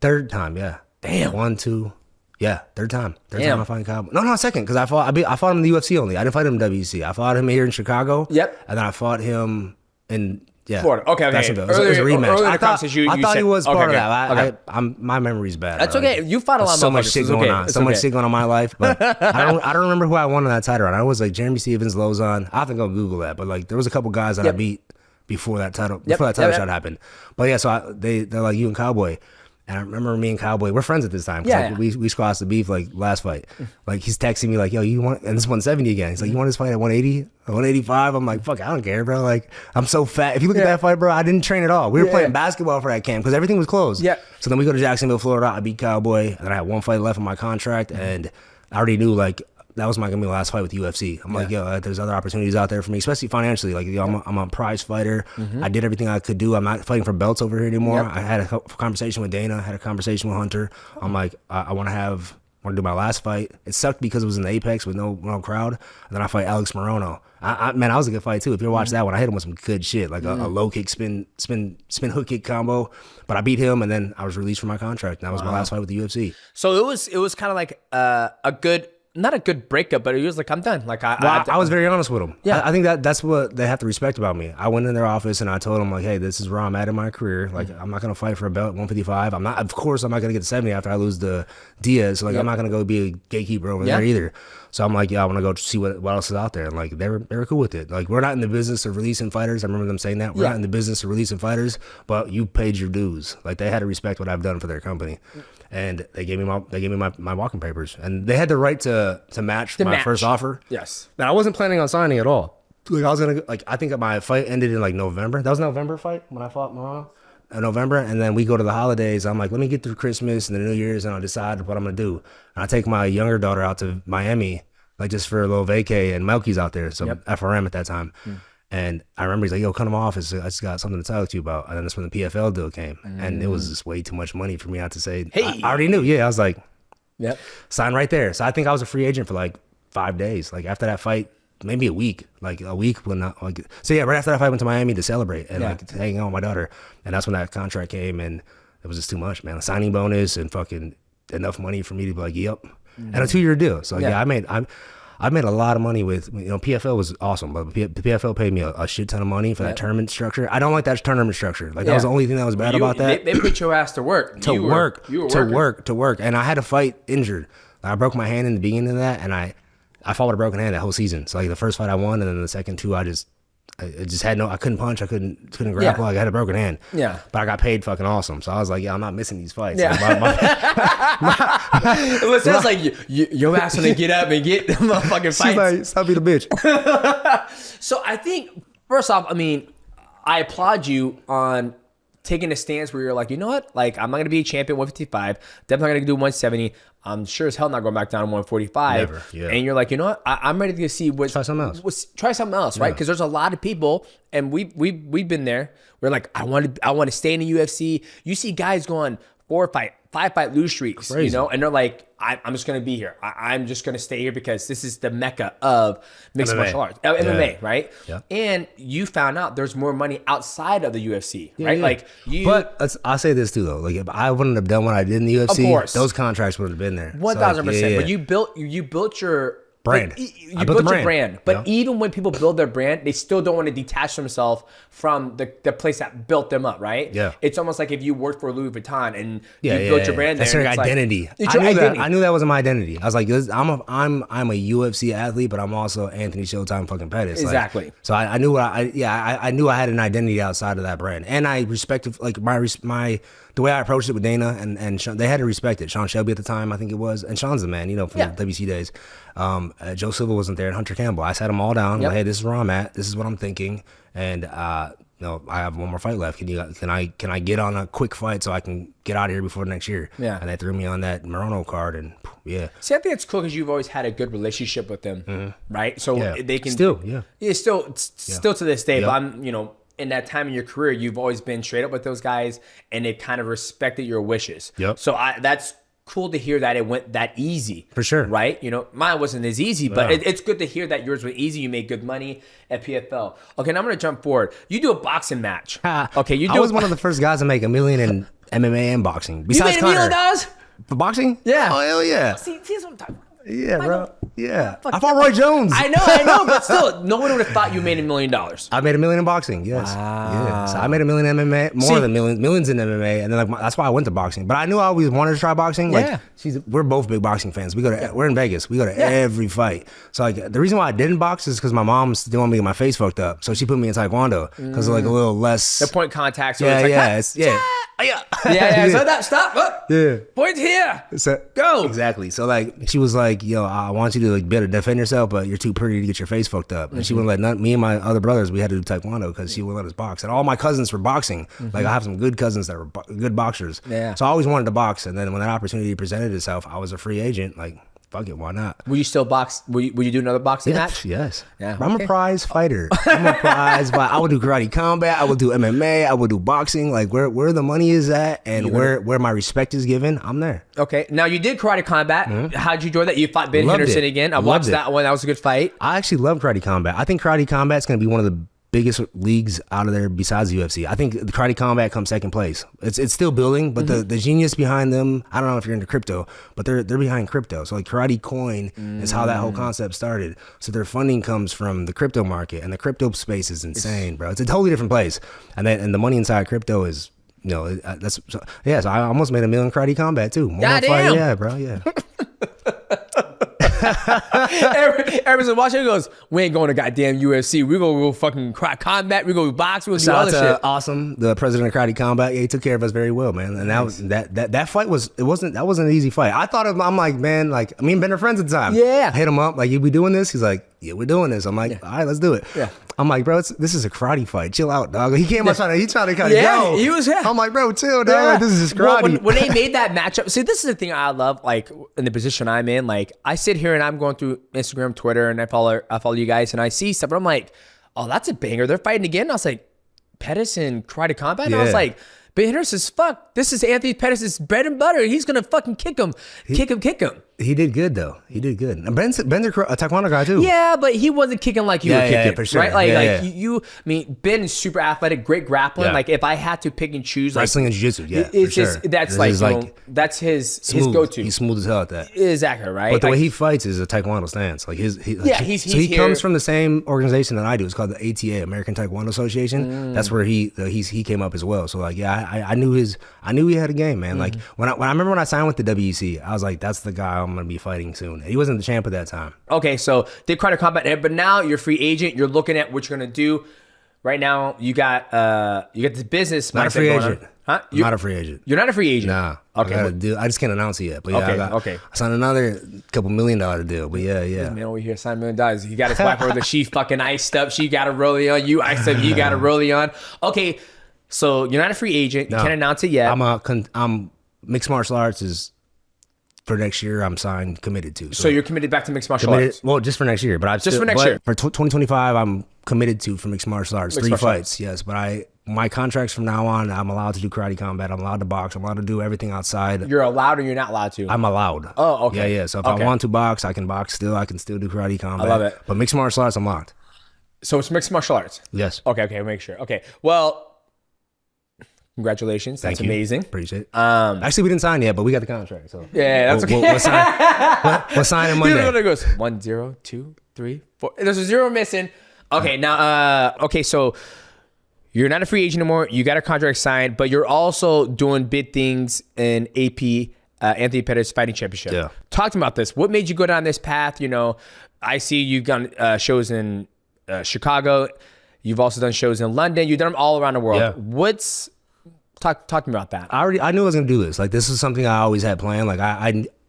Third time, yeah. Damn. 1, 2. Yeah, third time. Third Damn. time I fight Cowboy. No, second, because I fought him in the UFC only. I didn't fight him in WEC. I fought him here in Chicago. Yep. And then I fought him in Florida. Okay. Jacksonville. It was a rematch. Earlier I thought said- he was okay, part of okay, that. okay. My memory's bad. That's bro. okay. You fought a lot of So much motherfuckers. shit It's going okay. on. It's So much okay. shit going on in my life. But I don't remember who I won in that title run. I was like Jeremy Stevens, Lozon. I have to go Google that. But like there was a couple guys that I beat before that title shot happened. But yeah, so they're like, you and Cowboy. And I remember me and Cowboy, we're friends at this time. Like, we squashed the beef like last fight. Like he's texting me like, yo, you want, and it's 170 again. He's like, you want this fight at 180, 185? I'm like, fuck, I don't care, bro. Like I'm so fat. If you look at that fight, bro, I didn't train at all. We were playing basketball for that camp because everything was closed. Yeah. So then we go to Jacksonville, Florida. I beat Cowboy, and then I had one fight left on my contract, and I already knew like that was gonna be my last fight with UFC. I'm like, yo, there's other opportunities out there for me, especially financially. Like, yo, I'm a prize fighter. I did everything I could do. I'm not fighting for belts over here anymore. I had a conversation with Dana. I had a conversation with Hunter. I'm like, I want to do my last fight. It sucked because it was in the Apex with no crowd. And then I fight Alex Morono. Man, that was a good fight too. If you watch that one, I hit him with some good shit, like a low kick, spin hook kick combo. But I beat him, and then I was released from my contract. And that was my last fight with the UFC. So it was kind of like a good. Not a good breakup, but it was like, I'm done. Like I was very honest with them. Yeah. I think that's what they have to respect about me. I went in their office and I told them like, hey, this is where I'm at in my career. Like, I'm not gonna fight for a belt at 155. I'm not gonna get to 70 after I lose to Diaz. So, like, I'm not gonna go be a gatekeeper over there either. So I'm like, yeah, I want to go see what else is out there. And like, they were cool with it. Like, we're not in the business of releasing fighters. I remember them saying that. We're not in the business of releasing fighters, but you paid your dues. Like, they had to respect what I've done for their company. And they gave me my walking papers, and they had the right to match my first offer. Yes. Now I wasn't planning on signing at all. Like I was gonna I think my fight ended in like November. That was November fight when I fought Morano. November, and then we go to the holidays. I'm like, let me get through Christmas and the New Year's, and I'll decide what I'm gonna do. And I take my younger daughter out to Miami, like just for a little vacay, and Melky's out there, so FRM at that time. And I remember he's like, yo, come to my office. I just got something to talk to you about. And then that's when the PFL deal came. And it was just way too much money for me not to say. Hey. I already knew. Yeah, I was like, Yep. sign right there. So I think I was a free agent for like 5 days. Like after that fight, maybe a week. Like a week. When not, like, so yeah, right after that fight, I went to Miami to celebrate and like to hang out with my daughter. And that's when that contract came. And it was just too much, man. A signing bonus and fucking enough money for me to be like, yep. And a 2-year deal. So yeah, I made a lot of money with, PFL was awesome, but the PFL paid me a shit ton of money for that tournament structure. I don't like that tournament structure. Like that was the only thing that was bad about that. They put your ass to work. To work. And I had a fight injured. Like, I broke my hand in the beginning of that, and I fought with a broken hand that whole season. So like the first fight I won, and then the second two I just had I couldn't punch, I couldn't grapple. Like I had a broken hand. Yeah. But I got paid fucking awesome. So I was like, yeah, I'm not missing these fights. Yeah. Like, It sounds like your ass gonna get up and get motherfucking fights. she's like, stop being a bitch. So I think first off, I mean, I applaud you on taking a stance where you're like, you know what? Like, I'm not going to be a champion 155. Definitely not going to do 170. I'm sure as hell not going back down to 145. Never, yeah. And you're like, you know what? I'm ready to see what. Try something else. Try something else, right? Because there's a lot of people, and we've been there. We're like, I want to stay in the UFC. You see guys going 5-fight lose streaks, Crazy. you know, and they're like, I'm just going to be here. I'm just going to stay here because this is the mecca of mixed MMA. martial arts, MMA, right? Yeah. And you found out there's more money outside of the UFC, right? Yeah. Like you, But I'll say this too though, like if I wouldn't have done what I did in the UFC, course. those contracts would have been there. 1,000%. But you built your brand. Like, I you built built the your brand. But Yeah. even when people build their brand, they still don't want to detach themselves from the place that built them up, right? Yeah. It's almost like if you worked for Louis Vuitton and you Yeah, built your brand That's there. your and it's identity. Like, it's your I knew identity. that. I knew that was my identity. I was like, I'm a UFC athlete, but I'm also Anthony Showtime fucking Pettis. Like, Exactly. so I knew I knew I had an identity outside of that brand, and I respected like my the way I approached it with Dana and Sean, they had to respect it. Sean Shelby at the time, I think it was, and Sean's the man, you know, from the WC days. Joe Silva wasn't there, and Hunter Campbell. I sat them all down. Yep. Like, hey, this is where I'm at. This is what I'm thinking, and no, I have one more fight left. Can I get on a quick fight so I can get out of here before next year? Yeah. And they threw me on that Morono card, and yeah. See, I think it's cool because you've always had a good relationship with them, right? So Yeah. they can Still, yeah. still to this day. Yep. But I'm, you know, in that time in your career, you've always been straight up with those guys, and they kind of respected your wishes. Yep. So that's cool to hear that it went that easy. For sure. Right? You know, mine wasn't as easy, but it's good to hear that yours was easy. You made good money at PFL. Okay, now I'm gonna jump forward. You do a boxing match. Okay, I was one of the first guys to make $1 million in MMA and boxing. You Besides made $1 million, Conor. guys? For boxing? Yeah. Oh hell yeah. See, that's what I'm talking about. Yeah, bro. Yeah. I fought Roy Jones. I know, but still, no one would have thought you made $1 million. I made $1 million in boxing. Yes. Wow. Yeah. So I made $1 million in MMA, more than millions in MMA, and then like that's why I went to boxing. But I knew I always wanted to try boxing. Like, Yeah. we're both big boxing fans. We're in Vegas. We go to every fight. So like the reason why I didn't box is because my mom didn't want me to get my face fucked up, so she put me in Taekwondo because like a little less. The point contact. So Yeah, it's like, yeah, yeah. yeah. So that stop. Up. Yeah. Point here. So, Go. Exactly. So like she was like, yo, I want you to like be able to defend yourself, but you're too pretty to get your face fucked up. And she wouldn't let me and my other brothers, we had to do Taekwondo because she wouldn't let us box. And all my cousins were boxing. Like I have some good cousins that were good boxers. Yeah. So I always wanted to box. And then when that opportunity presented itself, I was a free agent. Like, fuck it, why not? Will you still box? Will you do another boxing match? Yes. Yeah, I'm okay. a prize fighter. I'm a prize fighter. I would do karate combat. I would do MMA. I would do boxing. Like where the money is at and where my respect is given, I'm there. Okay. Now you did karate combat. How'd you enjoy that? You fought Ben Loved Henderson it. again. I Loved watched it. that one. That was a good fight. I actually love karate combat. I think karate combat is going to be one of the biggest leagues out of there besides the UFC. I think the karate combat comes second place. It's still building, but the genius behind them, I don't know if you're into crypto, but they're behind crypto. So like Karate Coin is how that whole concept started. So their funding comes from the crypto market, and the crypto space is insane, bro. It's a totally different place. And the money inside crypto is, you know, so I almost made $1 million in karate combat too. More Goddamn. yeah, bro, yeah. Everyone's watching it goes, we ain't going to goddamn UFC. We go fucking combat. We go box. We go do Shout other out to shit. Awesome, the president of Karate Combat. Yeah, he took care of us very well, man. And that fight wasn't an easy fight. I thought I'm like, man, like me and Ben are friends at the time. Yeah. I hit him up, like, you be doing this? He's like, yeah, we're doing this. I'm like, all right, let's do it. Yeah. I'm like, bro, this is a karate fight. Chill out, dog. He came up trying to kind of Yeah, go. he was, yeah. I'm like, bro, chill, dog. Yeah. This is just Well, karate. when they made that matchup, see, this is the thing I love, like in the position I'm in. Like I sit here and I'm going through Instagram, Twitter, and I follow you guys, and I see stuff, and I'm like, oh, that's a banger. They're fighting again. And I was like, Pettis and Karate Combat. And I was Yeah. like, Ben Henderson says, fuck, this is Anthony Pettis' bread and butter. He's gonna fucking kick him. He did good, though. He did good. And Ben's a Taekwondo guy, too. Yeah, but he wasn't kicking like you were kicking, for sure. right? Like, Yeah, like yeah. you. I mean, Ben is super athletic, great grappling. Yeah. Like, if I had to pick and choose, like, Wrestling and jiu-jitsu, yeah, it's for just sure. that's This like, is you know, that's his smooth. go-to. He's smooth as hell at that. Exactly right. But the way Like, he fights is a Taekwondo stance. Like he's he here. comes from the same organization that I do. It's called the ATA, American Taekwondo Association. That's where he came up as well. So like, yeah, I knew he had a game, man. Like when I remember when I signed with the WEC, I was like, that's the guy I'm gonna be fighting soon. And he wasn't the champ at that time. Okay, so did Karate Combat, but now you're a free agent. You're looking at what you're gonna do. Right now, you got this business. Not a mindset free going on. agent. Huh? I'm not a free agent. You're not a free agent. Nah. Okay. I just can't announce it yet. But yeah, Okay. I signed another couple $1 million deal. But yeah. Man over here signed $1 million. You got his wife over there. She fucking iced up. She got a rollie on. You iced up. You got a rollie on. Okay. So you're not a free agent. You can't announce it yet. I'm mixed martial arts is for next year. I'm signed, committed to. So you're committed back to mixed martial arts. Well, just for next year, but Just for next year. For 2025, I'm committed to for mixed martial arts. Mixed 3 martial fights, yes. But my contracts from now on, I'm allowed to do karate combat. I'm allowed to box. I'm allowed to do everything outside. You're allowed or you're not allowed to? I'm allowed. Oh, okay. Yeah. So if I want to box, I can box still. I can still do karate combat. I love it. But mixed martial arts, I'm locked. So it's mixed martial arts? Yes. Okay, make sure. Okay, well, congratulations. That's amazing. Appreciate it. Actually, we didn't sign yet, but we got the contract. So yeah, that's okay. We'll sign it Monday. It goes 1, 0, 2, 3, 4. There's a 0 missing. Okay, now, so you're not a free agent anymore. You got a contract signed, but you're also doing big things in AP, Anthony Pettis Fighting Championship. Yeah. Talk to me about this. What made you go down this path? You know, I see you've done shows in Chicago. You've also done shows in London. You've done them all around the world. Yeah. Talk to me about that. I knew I was gonna do this. Like, this is something I always had planned. Like,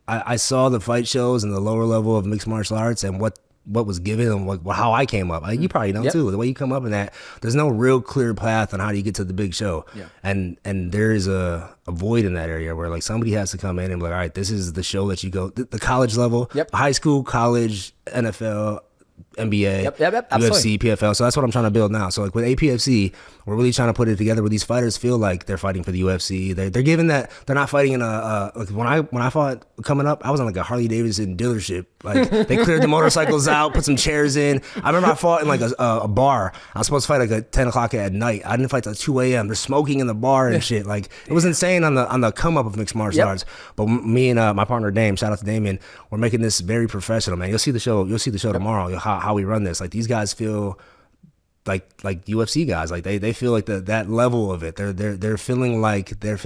I saw the fight shows and the lower level of mixed martial arts and what was given and how I came up. Like, you probably know too. The way you come up in that, there's no real clear path on how do you get to the big show. Yeah. And there is a void in that area where like somebody has to come in and be like, all right, this is the show that you go the college level, high school, college, NFL, NBA, UFC, PFL. So that's what I'm trying to build now. So like with APFC, we're really trying to put it together where these fighters feel like they're fighting for the UFC. They're given that they're not fighting in like when I fought coming up, I was on like a Harley Davidson dealership. Like they cleared the motorcycles out, put some chairs in. I remember I fought in like a bar. I was supposed to fight like at 10 o'clock at night. I didn't fight till 2 a.m. They're smoking in the bar and shit. Like it was insane on the come up of mixed martial arts. But me and my partner Dame, shout out to Damien, we're making this very professional, man. You'll see the show tomorrow. How we run this. Like these guys feel like UFC guys. Like they feel like that level of it. They're feeling like they're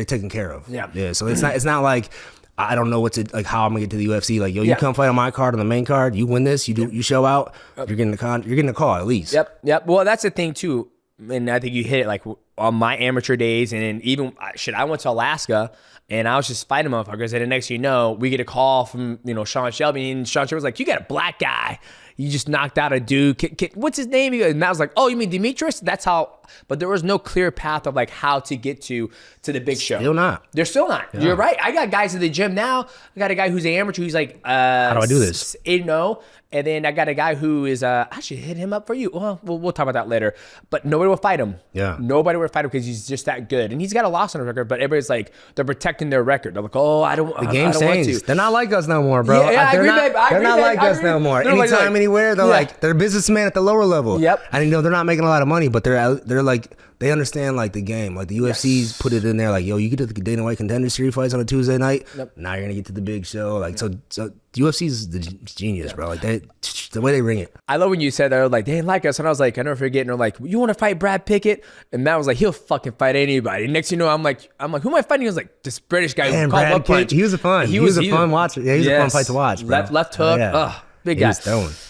taken care of. Yeah. So it's not like I don't know how I'm gonna get to the UFC. Like, yo, you come fight on my card, on the main card, you win this, you show out, you're getting a call at least. Yep. Well, that's the thing too, and I think you hit it like on my amateur days, and then even I went to Alaska and I was just fighting motherfuckers, and the next thing you know, we get a call from Sean Shelby, and Sean Shelby was like, "You got a black guy. You just knocked out a dude. What's his name?" And Matt was like, "Oh, you mean Demetrius?" That's how. But there was no clear path of like how to get to the big show. Still not. They're still not. Yeah. You're right. I got guys at the gym now. I got a guy who's an amateur. He's like, how do I do this? 8-0. And then I got a guy who is, I should hit him up for you. Well, we'll talk about that later. But nobody will fight him. Yeah. Nobody will fight him because he's just that good. And he's got a loss on the record, but everybody's like, they're protecting their record. They're like, oh, I don't changed. Want to. They're not like us no more, bro. Yeah, I agree, babe. They're not like us no more. Anytime, anywhere, they're like, they're businessmen at the lower level. Yep. And they're not making a lot of money, but they're like, they understand like the game. Like the UFC's put it in there. Like, yo, you get to the Dana White Contender Series fights on a Tuesday night. Yep. Now you're gonna get to the big show. Like so UFC's the genius, bro. Like the way they ring it. I love when you said that. Like they didn't like us, and I was like, I never forget. And they're like, you want to fight Brad Pickett? And Matt was like, he'll fucking fight anybody. Next thing you know, I'm like, who am I fighting? He was like, this British guy who called One Punch. He was a fun. He was a fun watcher. Yeah, he was a fun fight to watch. Bro. Left hook. Big guy.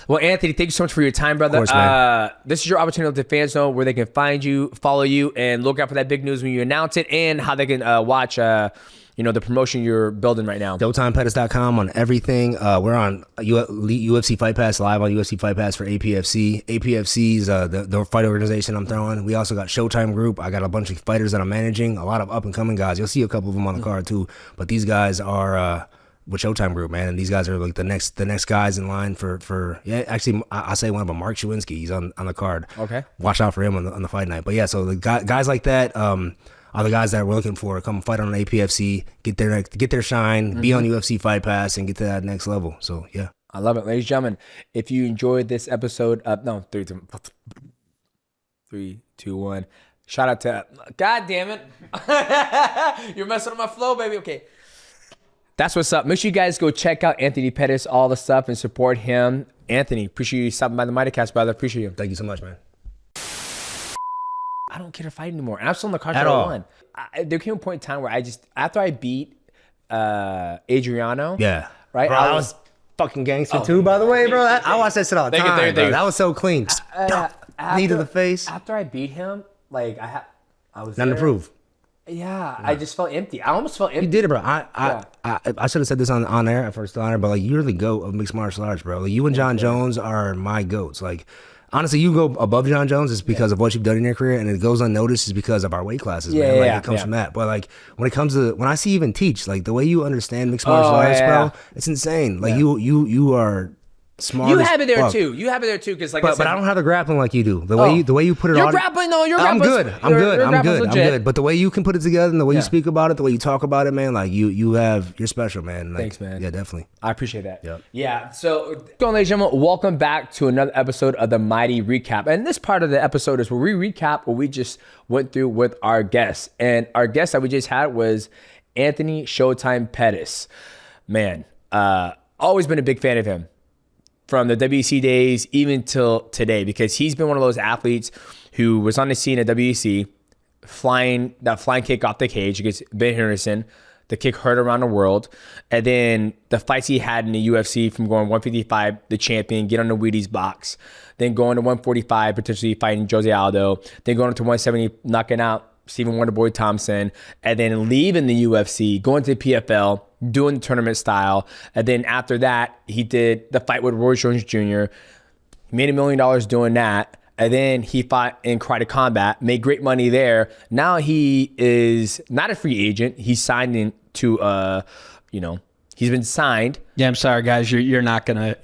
Well, Anthony, thank you so much for your time, brother. Of course, man. This is your opportunity to let the fans know where they can find you, follow you, and look out for that big news when you announce it, and how they can watch the promotion you're building right now. ShowtimePettis.com on everything. We're on UFC Fight Pass, live on UFC Fight Pass for APFC. APFC is the fight organization I'm throwing. We also got Showtime Group. I got a bunch of fighters that I'm managing, a lot of up-and-coming guys. You'll see a couple of them on the card, too. But these guys are... with Showtime Group, man, and these guys are like the next guys in line for actually I say one of them, Mark Shawinski, he's on the card. Okay, watch out for him on the fight night. But yeah, so the guys like that are the guys that we're looking for. Come fight on an APFC, get their shine, be on UFC Fight Pass, and get to that next level. So yeah, I love it, ladies and gentlemen. If you enjoyed this episode, 3, 2, 1. Shout out to God damn it, you're messing up my flow, baby. Okay. That's what's up. Make sure you guys go check out Anthony Pettis, all the stuff, and support him. Anthony, appreciate you stopping by the MIGHTYcast, brother. Appreciate you. Thank you so much, man. I don't care to fight anymore. And I'm still in the card at all. There came a point in time where after I beat Adriano. Yeah. Right? Bro, I was fucking gangster too, by the way, bro. I watch that shit all the time. That was so clean. Knee to the face. After I beat him, like I was nothing to prove. Yeah, I just felt empty. I almost felt empty. You did it, bro. I should have said this on air at first, but like you're the GOAT of mixed martial arts, bro. Like you and John Jones are my GOATs. Like honestly, you go above John Jones is because of what you've done in your career, and it goes unnoticed is because of our weight classes, man. Like, it comes from that. But like when it comes to when I see you even teach, like the way you understand mixed martial arts, bro, it's insane. Like you are smart. You have it there too. You have it there too, because like, but I don't have the grappling like you do. The way you put it you're on. Grappling, no, you're I'm grappling. good. I'm good. But the way you can put it together and the way you speak about it, the way you talk about it, man, like you're special, man. Like, thanks, man. Yeah, definitely. I appreciate that. Yep. Yeah. So, ladies and gentlemen, welcome back to another episode of the Mighty Recap. And this part of the episode is where we recap what we just went through with our guests. And our guest that we just had was Anthony Showtime Pettis. Man, always been a big fan of him from the WEC days even till today, because he's been one of those athletes who was on the scene at WEC, flying kick off the cage against Ben Henderson. The kick hurt around the world. And then the fights he had in the UFC, from going 155, the champion, get on the Wheaties box, then going to 145, potentially fighting Jose Aldo, then going to 170, knocking out Stephen Wonderboy Thompson, and then leaving the UFC, going to the PFL, doing the tournament style. And then after that, he did the fight with Roy Jones Jr., he made $1 million doing that. And then he fought in Karate Combat, made great money there. Now he is not a free agent. He's signed into, he's been signed. Yeah, I'm sorry, guys. You're not gonna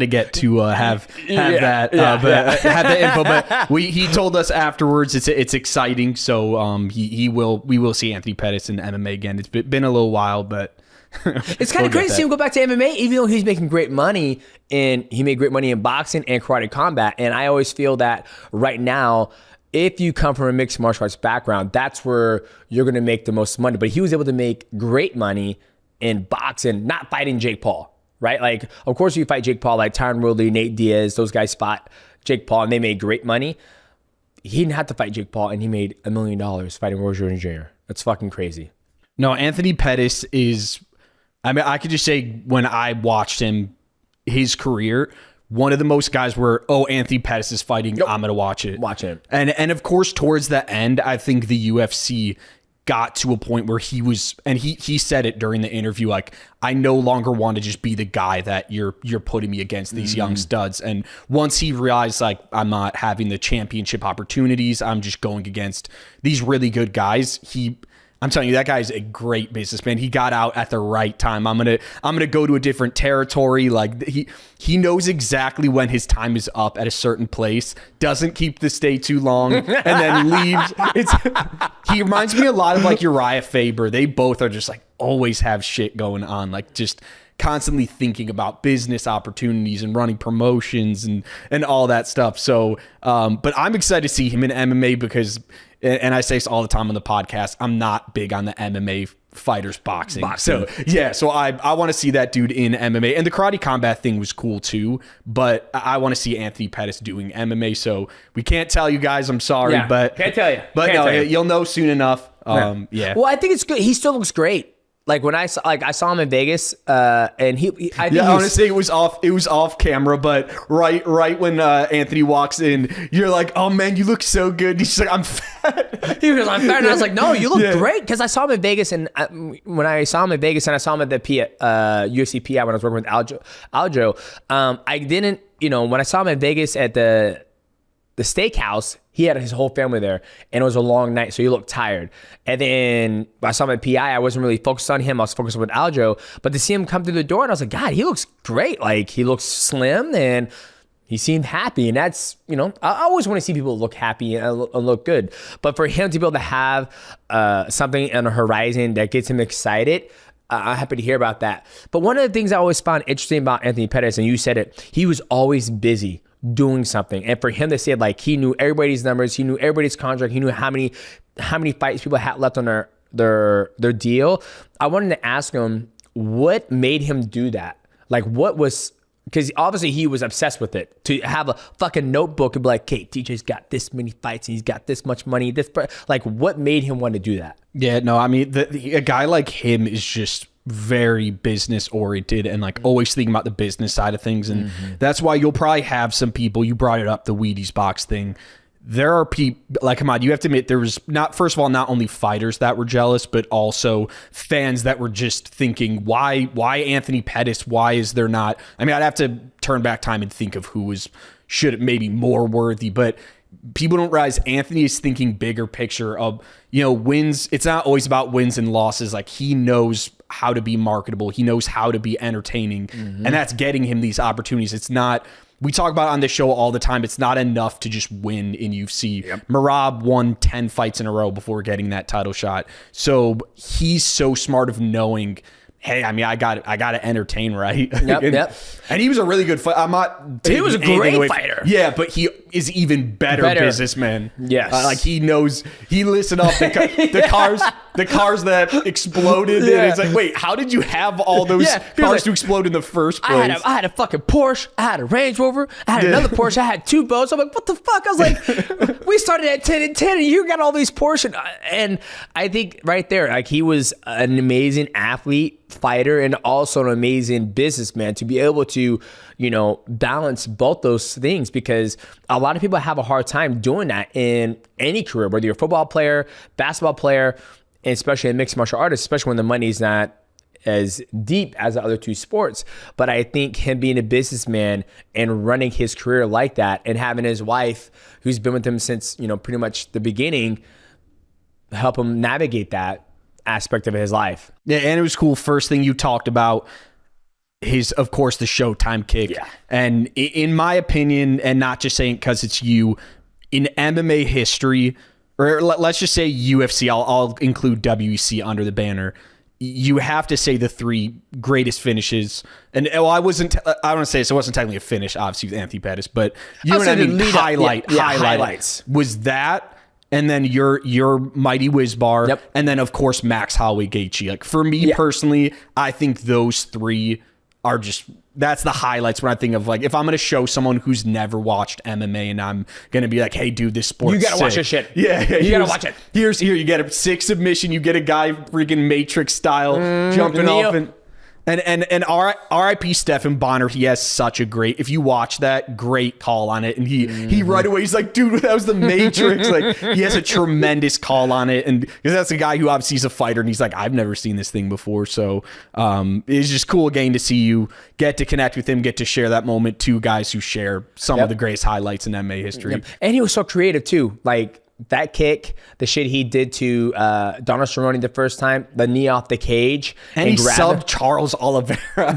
get to have the info. But he told us afterwards it's exciting. So we will see Anthony Pettis in MMA again. It's been a little while, but. It's kind of crazy to see him go back to MMA, even though he's making great money, and he made great money in boxing and Karate Combat. And I always feel that right now, if you come from a mixed martial arts background, that's where you're going to make the most money. But he was able to make great money in boxing, not fighting Jake Paul, right? Like, of course, you fight Jake Paul, like Tyron Woodley, Nate Diaz, those guys fought Jake Paul, and they made great money. He didn't have to fight Jake Paul, and he made $1 million fighting Roy Jones Jr. That's fucking crazy. No, Anthony Pettis is... I mean, I could just say when I watched him, his career, one of the most guys where, Anthony Pettis is fighting, I'm going to watch it. Watch him. And of course, towards the end, I think the UFC got to a point where he was, and he said it during the interview, like, I no longer want to just be the guy that you're putting me against these young studs. And once he realized, like, I'm not having the championship opportunities, I'm just going against these really good guys, I'm telling you, that guy's a great businessman. He got out at the right time. I'm gonna go to a different territory. Like, he knows exactly when his time is up at a certain place. Doesn't keep to stay too long and then leaves. He reminds me a lot of like Uriah Faber. They both are just like always have shit going on. Like, just constantly thinking about business opportunities and running promotions and all that stuff. So, but I'm excited to see him in MMA because. And I say this all the time on the podcast, I'm not big on the MMA fighters boxing. So I want to see that dude in MMA. And the Karate Combat thing was cool too, but I want to see Anthony Pettis doing MMA. So we can't tell you guys, I'm sorry, but can't tell you. You'll know soon enough. Yeah. Well, I think it's good. He still looks great. Like when I saw him in Vegas, and I want to say it was off camera, but right when Anthony walks in, you're like, oh man, you look so good. He's like, I'm fat. He goes, I'm fat, and I was like, no, you look great, because I saw him in Vegas, and when I saw him in Vegas, and I saw him at the UFC PI when I was working with Aljo, I didn't, when I saw him in Vegas at the steakhouse, he had his whole family there, and it was a long night, so he looked tired. And then I saw him at PI. I wasn't really focused on him. I was focused with Aljo. But to see him come through the door, and I was like, God, he looks great. Like, he looks slim, and he seemed happy. And that's, I always want to see people look happy and look good. But for him to be able to have something on the horizon that gets him excited, I'm happy to hear about that. But one of the things I always found interesting about Anthony Pettis, and you said it, he was always busy doing something. And for him to say, like, he knew everybody's numbers, he knew everybody's contract, he knew how many fights people had left on their deal. I wanted to ask him what made him do that. Like, what was, because obviously he was obsessed with it, to have a fucking notebook and be like, okay, TJ's got this many fights and he's got this much money, like, what made him want to do that? Yeah, no, I mean, a guy like him is just very business oriented and like always thinking about the business side of things. And that's why you'll probably have some people, you brought it up, the Wheaties box thing. there are people like, come on, you have to admit there was not, first of all, not only fighters that were jealous, but also fans that were just thinking, why Anthony Pettis? Why is there not? I mean, I'd have to turn back time and think of who was should maybe more worthy, but people don't realize Anthony is thinking bigger picture of, wins. It's not always about wins and losses. Like, he knows how to be marketable. He knows how to be entertaining. And that's getting him these opportunities. It's not, we talk about on this show all the time, it's not enough to just win in UFC. Merab won 10 fights in a row before getting that title shot. So he's so smart of knowing, hey, I mean, I got to entertain, right? And he was a really good fighter. I'm not. He was a great fighter. Yeah, but he is even better businessman. Yes, like he knows. He listed off the cars that exploded. And it's like, wait, how did you have all those cars to explode in the first place? I had a fucking Porsche. I had a Range Rover. I had another Porsche. I had 2 boats. I'm like, what the fuck? I was like, we started at 10 and 10, and you got all these Porsche. And I think right there, like, he was an amazing athlete, fighter, and also an amazing businessman to be able to, balance both those things, because a lot of people have a hard time doing that in any career, whether you're a football player, basketball player, and especially a mixed martial artist, especially when the money's not as deep as the other 2 sports. But I think him being a businessman and running his career like that, and having his wife, who's been with him since, pretty much the beginning, help him navigate that aspect of his life. Yeah, and it was cool. First thing you talked about his, of course, the Showtime kick. Yeah. And in my opinion, and not just saying because it's you, in MMA history, or let's just say UFC, I'll include WEC under the banner, you have to say the 3 greatest finishes. And I want to say this, it wasn't technically a finish, obviously, with Anthony Pettis, but highlights was that. And then your Mighty Whiz Bar, and then of course Max Holloway Gaethje. Like, for me personally, I think those 3 are that's the highlights when I think of, like, if I'm going to show someone who's never watched MMA and I'm going to be like, hey, dude, this sport, you got to watch this shit. Yeah, you got to watch it. Here, you get a 6 submission, you get a guy freaking Matrix style jumping off and R.I.P. Stephen Bonner. He has such a great, if you watch that, great call on it. And he right away, he's like, dude, that was the Matrix. Like, he has a tremendous call on it. And because that's a guy who obviously is a fighter, and he's like, I've never seen this thing before. So it's just cool again to see you get to connect with him, get to share that moment. 2 guys who share some of the greatest highlights in MMA history. And he was so creative too. Like, that kick, the shit he did to Donald Cerrone the first time, the knee off the cage. And he subbed Charles Oliveira.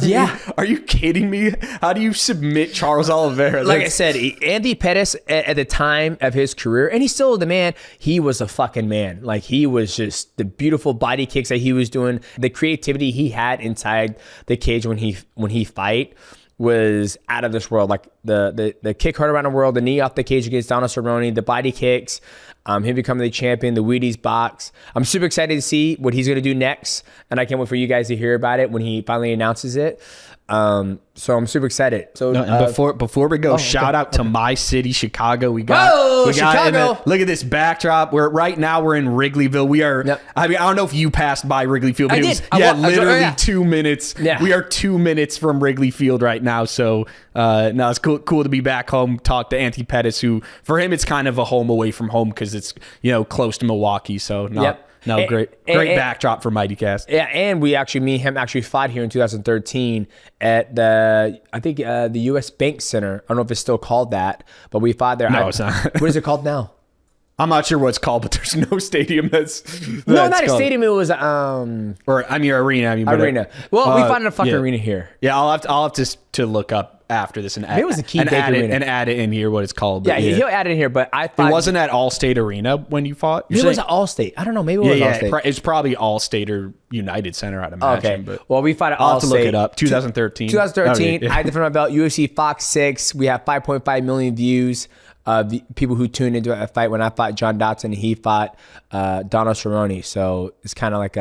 Are you kidding me? How do you submit Charles Oliveira? Like I said, Andy Pettis at the time of his career, and he's still the man, he was a fucking man. Like, he was just the beautiful body kicks that he was doing, the creativity he had inside the cage when he fight was out of this world. Like, the kick heard around the world, the knee off the cage against Donald Cerrone, the body kicks, him becoming the champion, the Wheaties box. I'm super excited to see what he's going to do next, and I can't wait for you guys to hear about it when he finally announces it. So I'm super excited. So before we go, shout out to my city, Chicago. We got Chicago. Look at this backdrop. Right now we're in Wrigleyville. We are. Yep. I mean, I don't know if you passed by Wrigley Field, but literally 2 minutes. Yeah. We are 2 minutes from Wrigley Field right now. So no, it's cool to be back home. Talk to Anthony Pettis, who for him it's kind of a home away from home because it's close to Milwaukee. So great backdrop for MIGHTYcast. Yeah, and me and him fought here in 2013 at the U.S. Bank Center. I don't know if it's still called that, but we fought there. No, it's not. What is it called now? I'm not sure what it's called, but there's no stadium that's no, not called. A stadium. It was arena. Arena. Well, we fought in a fucking arena here. Yeah, I'll have to look up after this and add it in here what it's called. Yeah, he'll add it in here. But I thought it wasn't at Allstate Arena when you fought. It was at Allstate. I don't know. Maybe it was Allstate. It's probably Allstate or United Center, I'd imagine. Okay. But well, we fought at Allstate. I'll have to look it up. 2013. 2013. I defended my belt. UFC Fox 6. We have 5.5 million views. The people who tuned into a fight when I fought John Dotson and he fought Donald Cerrone. So it's kind of like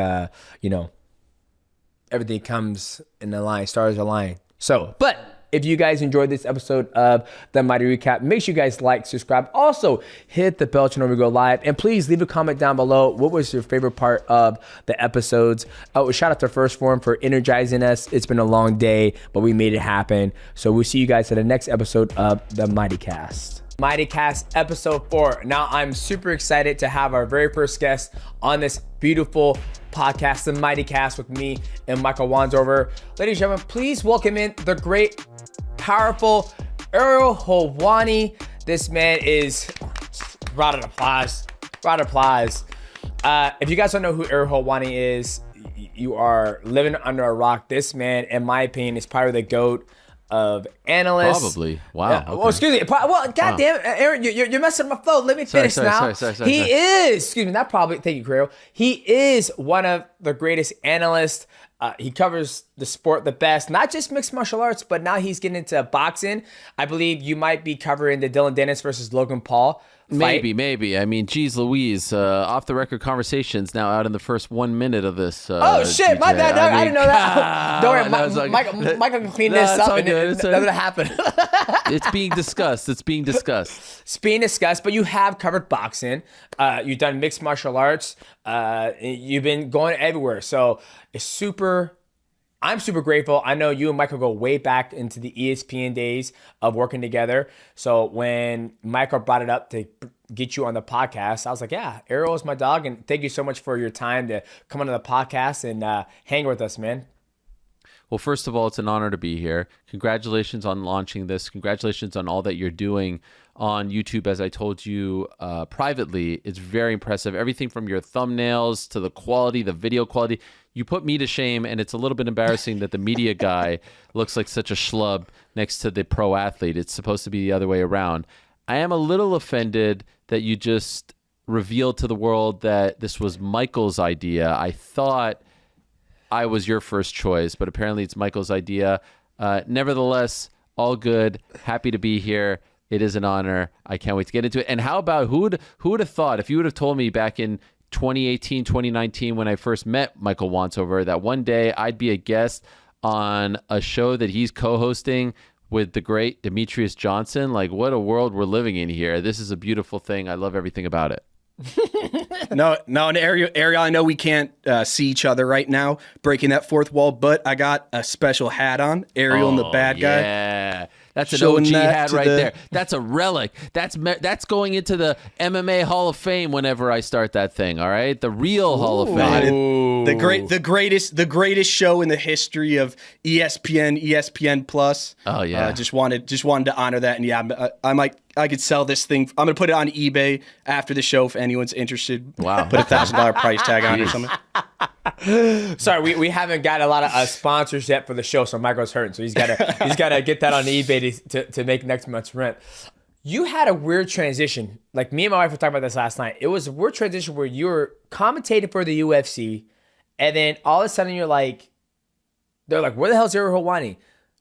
everything comes in the line, stars align. So, but if you guys enjoyed this episode of the Mighty Recap, make sure you guys like, subscribe. Also, hit the bell to when we go live. And please leave a comment down below. What was your favorite part of the episodes? Shout out to First Form for energizing us. It's been a long day, but we made it happen. So we'll see you guys at the next episode of the MIGHTYcast. MIGHTYcast episode 4. Now I'm super excited to have our very first guest on this beautiful podcast, the MIGHTYcast, with me and Michael Wandover. Ladies and gentlemen, please welcome in the great, powerful Ariel Helwani. This man is round of applause. Round of applause. If you guys don't know who Ariel Helwani is, you are living under a rock. This man, in my opinion, is probably the GOAT of analysts. Probably. Wow. Okay. Well, excuse me. Well, goddamn, Aaron, you're messing up my flow. Let me finish now. Sorry. He is, excuse me, not probably, thank you, Creo. He is one of the greatest analysts. He covers the sport the best, not just mixed martial arts, but now he's getting into boxing. I believe you might be covering the Dylan Dennis versus Logan Paul fight. Maybe. I mean, geez Louise, off the record conversations now out in the first 1 minute of this. Oh, shit, my bad. I didn't know that. Don't worry, Michael can clean this up and it doesn't happen. It's being discussed. It's being discussed, but you have covered boxing. You've done mixed martial arts. You've been going everywhere. So I'm super grateful. I know you and Michael go way back into the ESPN days of working together. So when Michael brought it up to get you on the podcast, I was like, yeah, Ariel is my dog. And thank you so much for your time to come on the podcast and hang with us, man. Well, first of all, it's an honor to be here. Congratulations on launching this. Congratulations on all that you're doing on YouTube. As I told you privately, it's very impressive. Everything from your thumbnails to the quality, the video quality. You put me to shame, and it's a little bit embarrassing that the media guy looks like such a schlub next to the pro athlete. It's supposed to be the other way around. I am a little offended that you just revealed to the world that this was Michael's idea. I thought I was your first choice, but apparently it's Michael's idea. Nevertheless, all good. Happy to be here. It is an honor. I can't wait to get into it. And how about who would have thought, if you would have told me back in 2018, 2019, when I first met Michael Wantover, that one day I'd be a guest on a show that he's co-hosting with the great Demetrius Johnson. Like, what a world we're living in here. This is a beautiful thing. I love everything about it. No, and Ariel, I know we can't see each other right now, breaking that fourth wall, but I got a special hat on, Ariel and the bad guy. Yeah, that's an Showing OG that hat to right the- there. That's a relic. That's going into the MMA Hall of Fame whenever I start that thing. All right, the real Hall of Fame. The greatest show in the history of ESPN Plus. Oh yeah. Just wanted to honor that, and yeah, I could sell this thing. I'm gonna put it on eBay after the show if anyone's interested. Wow. Put $1,000 price tag on it or something. Sorry, we haven't got a lot of sponsors yet for the show, so Michael's hurting. So he's got to get that on eBay to make next month's rent. You had a weird transition. Like, me and my wife were talking about this last night. It was a weird transition where you were commentating for the UFC, and then all of a sudden they're like, where the hell's Ariel Helwani?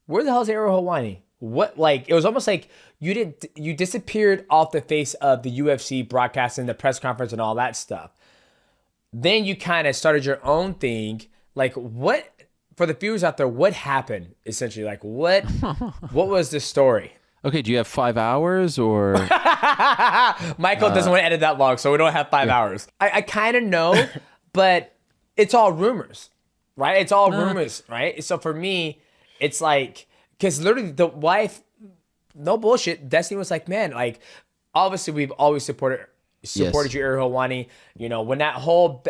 Where the hell's Ariel Helwani? What, like, it was almost like you disappeared off the face of the UFC broadcasting, the press conference and all that stuff. Then you kind of started your own thing. Like, what, for the viewers out there, what happened essentially? Like, what was the story? Okay, do you have 5 hours or? Michael doesn't want to edit that long, so we don't have 5 hours. I kind of know, but it's all rumors, right? It's all rumors, right? So for me, it's like, because literally the wife, no bullshit, Destiny was like, man, like, obviously we've always supported you, Ariel Helwani. You know, when that whole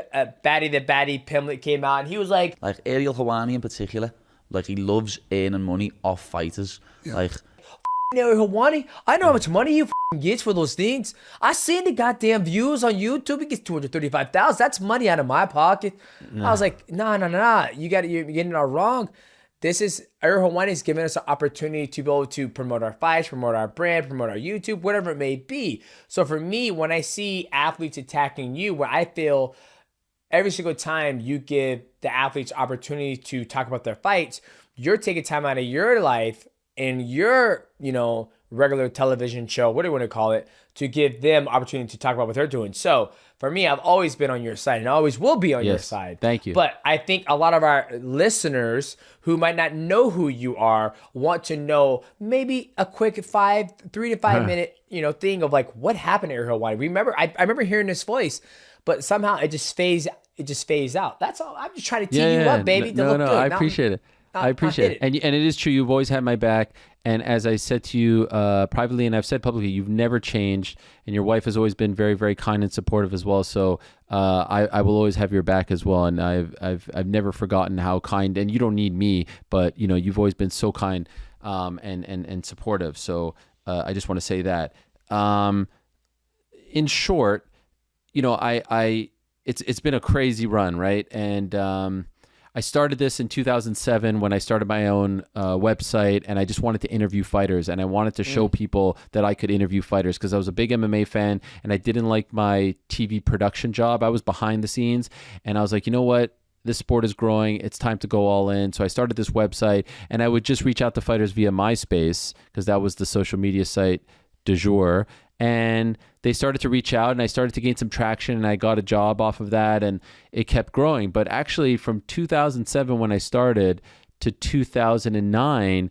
Baddie the Baddie pamphlet came out, and he was like Ariel Helwani in particular, like, he loves earning money off fighters. Yeah. Like, Ariel Helwani, I know how much money you gets for those things. I seen the goddamn views on YouTube. He gets 235,000. That's money out of my pocket. I was like, nah. You're getting it all wrong. This is Ariel Helwani is giving us an opportunity to be able to promote our fights, promote our brand, promote our YouTube, whatever it may be. So for me, when I see athletes attacking you, where I feel every single time you give the athletes opportunity to talk about their fights, you're taking time out of your life and your, regular television show, what do you want to call it, to give them opportunity to talk about what they're doing. So for me, I've always been on your side and I always will be on your side. Thank you. But I think a lot of our listeners who might not know who you are want to know maybe a quick 3 to 5 minute, thing of like, what happened to Ariel Helwani? I remember hearing his voice, but somehow it just phased out. That's all. I'm just trying to tee you up, baby. No, I appreciate it. not I appreciate it. hidden. And it is true. You've always had my back. And as I said to you privately, and I've said publicly, you've never changed. And your wife has always been very, very kind and supportive as well. So I will always have your back as well. And I've never forgotten how kind. And you don't need me, but you've always been so kind and supportive. So I just want to say that. In short, it's been a crazy run, right? And I started this in 2007 when I started my own website, and I just wanted to interview fighters, and I wanted to show people that I could interview fighters because I was a big MMA fan, and I didn't like my TV production job. I was behind the scenes, and I was like, you know what? This sport is growing. It's time to go all in. So I started this website, and I would just reach out to fighters via MySpace because that was the social media site du jour. And they started to reach out, and I started to gain some traction, and I got a job off of that, and it kept growing. But actually from 2007 when I started to 2009,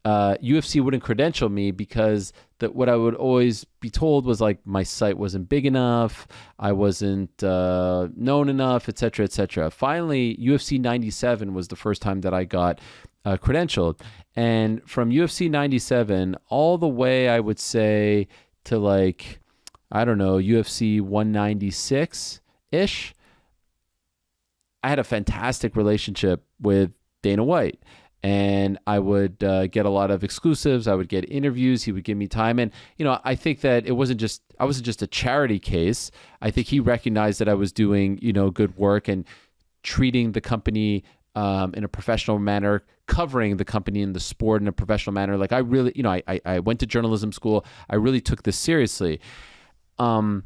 UFC wouldn't credential me because what I would always be told was like my site wasn't big enough, I wasn't known enough, et cetera, et cetera. Finally, UFC 97 was the first time that I got credentialed. And from UFC 97 all the way, I would say, to like, I don't know, UFC 196-ish, I had a fantastic relationship with Dana White. And I would get a lot of exclusives. I would get interviews. He would give me time. And, I think that I wasn't just a charity case. I think he recognized that I was doing, good work and treating the company in a professional manner, covering the company in the sport in a professional manner. Like I really, I went to journalism school. I really took this seriously. Where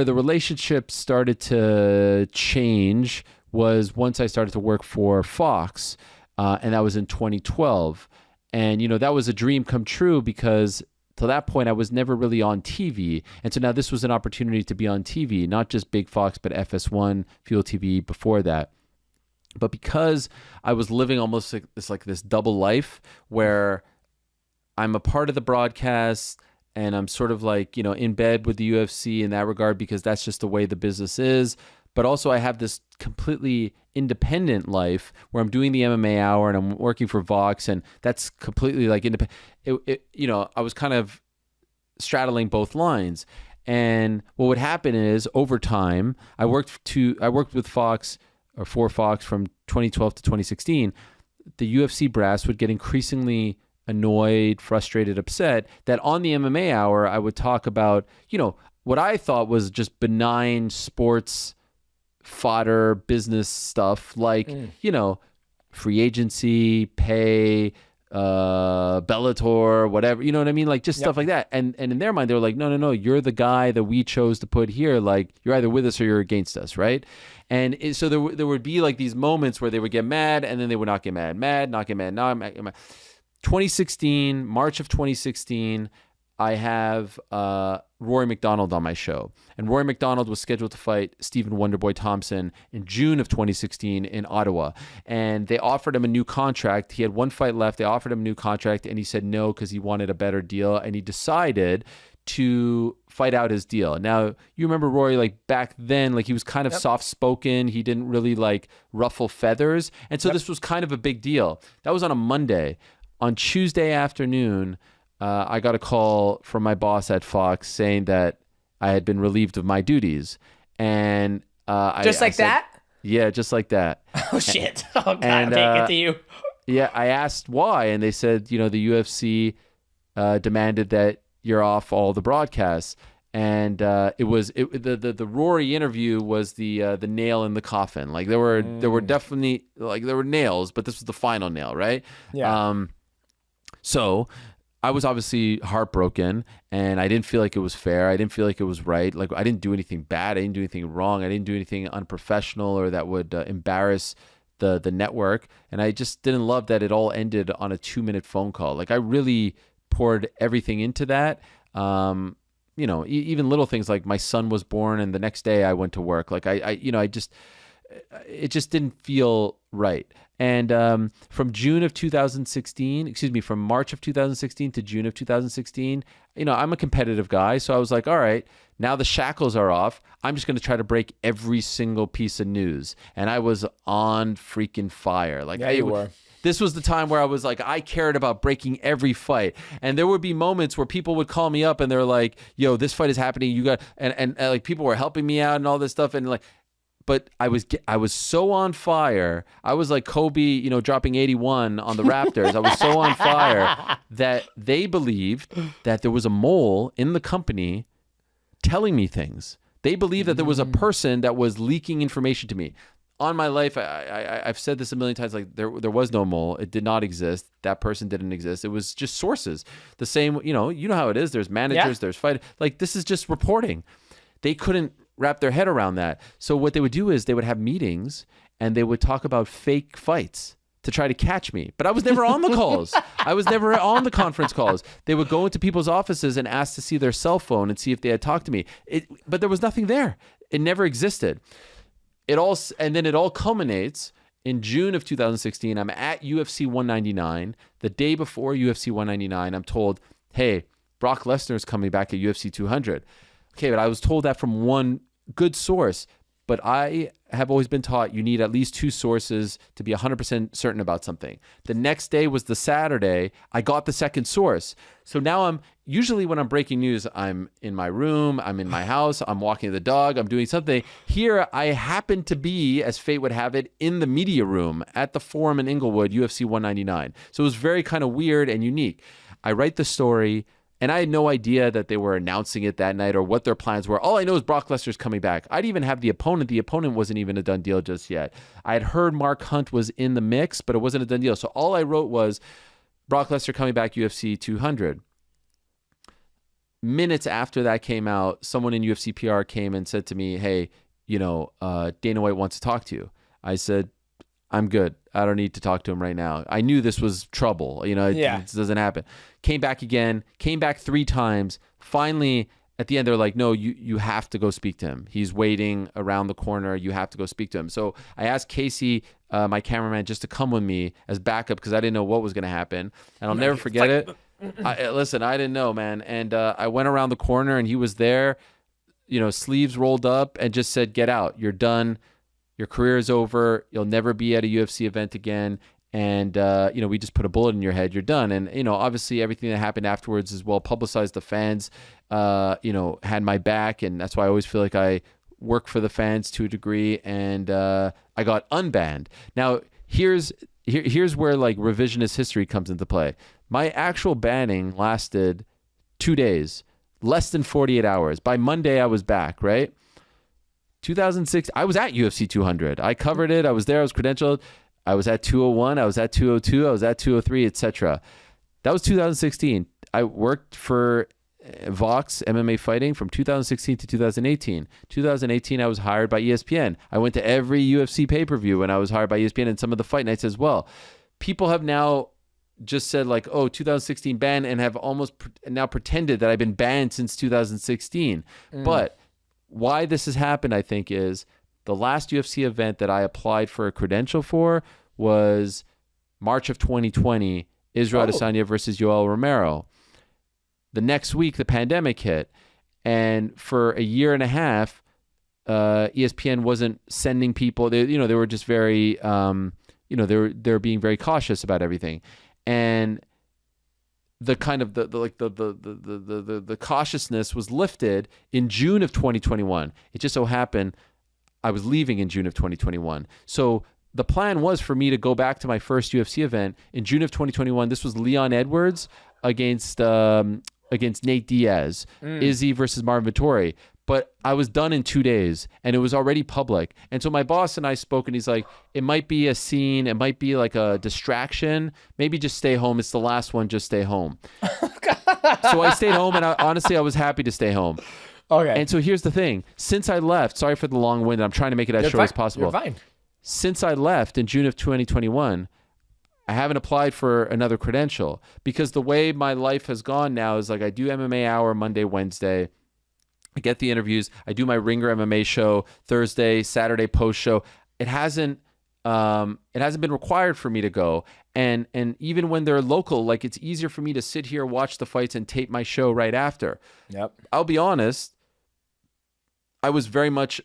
the relationship started to change was once I started to work for Fox, and that was in 2012. And, that was a dream come true because to that point, I was never really on TV. And so now this was an opportunity to be on TV, not just Big Fox, but FS1, Fuel TV before that. But because I was living almost like this double life where I'm a part of the broadcast and I'm sort of like, in bed with the UFC in that regard because that's just the way the business is. But also I have this completely independent life where I'm doing the MMA Hour and I'm working for Vox, and that's completely like independent. I was kind of straddling both lines. And what would happen is over time, I worked with Fox or for Fox from 2012 to 2016. The UFC brass would get increasingly annoyed, frustrated, upset that on the MMA Hour, I would talk about, what I thought was just benign sports fodder business stuff like, free agency, pay, Bellator, whatever, you know what I mean? Like just stuff like that. And in their mind, they were like, no, you're the guy that we chose to put here. Like you're either with us or you're against us, right? And so there would be like these moments where they would get mad and then they would not get mad, not get mad, not get mad. 2016, March of 2016, I have Rory McDonald on my show. And Rory McDonald was scheduled to fight Stephen Wonderboy Thompson in June of 2016 in Ottawa. And they offered him a new contract. He had one fight left. They offered him a new contract, and he said no because he wanted a better deal. And he decided to fight out his deal. Now, you remember Rory, like back then, like he was kind of soft-spoken. He didn't really like ruffle feathers. And so this was kind of a big deal. That was on a Monday. On Tuesday afternoon, I got a call from my boss at Fox saying that I had been relieved of my duties. And I said, that? Yeah, just like that. Oh, shit. Oh, God, and, okay, get to you. Yeah, I asked why, and they said, the UFC demanded that you're off all the broadcasts. And the Rory interview was the nail in the coffin. Like there were definitely, like there were nails, but this was the final nail, right? Yeah. So I was obviously heartbroken, and I didn't feel like it was fair. I didn't feel like it was right. Like I didn't do anything bad. I didn't do anything wrong. I didn't do anything unprofessional or that would embarrass the network. And I just didn't love that it all ended on a 2-minute phone call. Like I really poured everything into that. Even little things like my son was born and the next day I went to work. Like I it just didn't feel right. And from March of 2016 to June of 2016, I'm a competitive guy. So I was like, all right, now the shackles are off. I'm just going to try to break every single piece of news. And I was on freaking fire. Like, you were. This was the time where I was like, I cared about breaking every fight. And there would be moments where people would call me up and they're like, yo, this fight is happening. You got, and like people were helping me out and all this stuff. And like, but I was so on fire. I was like Kobe, dropping 81 on the Raptors. I was so on fire that they believed that there was a mole in the company telling me things. They believed that there was a person that was leaking information to me. On my life, I've said this a million times, like there was no mole. It did not exist. That person didn't exist. It was just sources. The same, you know how it is. There's managers, there's fight. Like this is just reporting. They couldn't wrap their head around that. So what they would do is they would have meetings and they would talk about fake fights to try to catch me. But I was never on the calls. I was never on the conference calls. They would go into people's offices and ask to see their cell phone and see if they had talked to me. But there was nothing there. It never existed. And then it all culminates in June of 2016. I'm at UFC 199. The day before UFC 199, I'm told, hey, Brock Lesnar is coming back at UFC 200. Okay, but I was told that from one good source, but I have always been taught you need at least two sources to be 100% certain about something. The next day was the Saturday. I got the second source. So now usually when I'm breaking news, I'm in my room, I'm in my house, I'm walking the dog, I'm doing something. Here, I happen to be, as fate would have it, in the media room at the Forum in Inglewood, UFC 199. So it was very kind of weird and unique. I write the story, and I had no idea that they were announcing it that night or what their plans were. All I know is Brock Lesnar's coming back. I'd even have the opponent. The opponent wasn't even a done deal just yet. I had heard Mark Hunt was in the mix, but it wasn't a done deal. So all I wrote was Brock Lesnar coming back UFC 200. Minutes after that came out, someone in UFC PR came and said to me, hey, Dana White wants to talk to you. I said, I'm good. I don't need to talk to him right now. I knew this was trouble. It doesn't happen. Came back again, came back 3 times. Finally, at the end, they're like, no, you have to go speak to him. He's waiting around the corner. You have to go speak to him. So I asked Casey, my cameraman, just to come with me as backup because I didn't know what was going to happen. And I'll never forget it. Listen, I didn't know, man. And I went around the corner and he was there, sleeves rolled up and just said, get out. You're done. Your career is over. You'll never be at a UFC event again. And, we just put a bullet in your head. You're done. And, obviously everything that happened afterwards is well publicized. The fans, had my back. And that's why I always feel like I work for the fans to a degree. And I got unbanned. Now, here's where like revisionist history comes into play. My actual banning lasted 2 days, less than 48 hours. By Monday, I was back, right? 2006, I was at UFC 200. I covered it. I was there. I was credentialed. I was at 201. I was at 202. I was at 203, etc. That was 2016. I worked for Vox MMA Fighting from 2016 to 2018. 2018, I was hired by ESPN. I went to every UFC pay-per-view when I was hired by ESPN and some of the fight nights as well. People have now just said like, oh, 2016 ban and have almost now pretended that I've been banned since 2016. But why this has happened, I think, is the last UFC event that I applied for a credential for was March of 2020, Israel Adesanya versus Yoel Romero. The next week, the pandemic hit. And for a year and a half, ESPN wasn't sending people. They were just very, they were being very cautious about everything. And the kind of the cautiousness was lifted in June of 2021. It just so happened I was leaving in June of 2021. So the plan was for me to go back to my first UFC event in June of 2021. This was Leon Edwards against Nate Diaz, Izzy versus Marvin Vettori. But I was done in 2 days and it was already public. And so my boss and I spoke and he's like, it might be a scene. It might be like a distraction. Maybe just stay home. It's the last one. Just stay home. So I stayed home and honestly, I was happy to stay home. Okay. And so here's the thing. Since I left, sorry for the long wind. I'm trying to make it as short as possible. You're fine. Since I left in June of 2021, I haven't applied for another credential because the way my life has gone now is like I do MMA Hour Monday, Wednesday. I get the interviews. I do my Ringer MMA show Thursday, Saturday post show. it hasn't been required for me to go. And even when they're local, like it's easier for me to sit here, watch the fights, and tape my show right after. Yep. I'll be honest, I was very much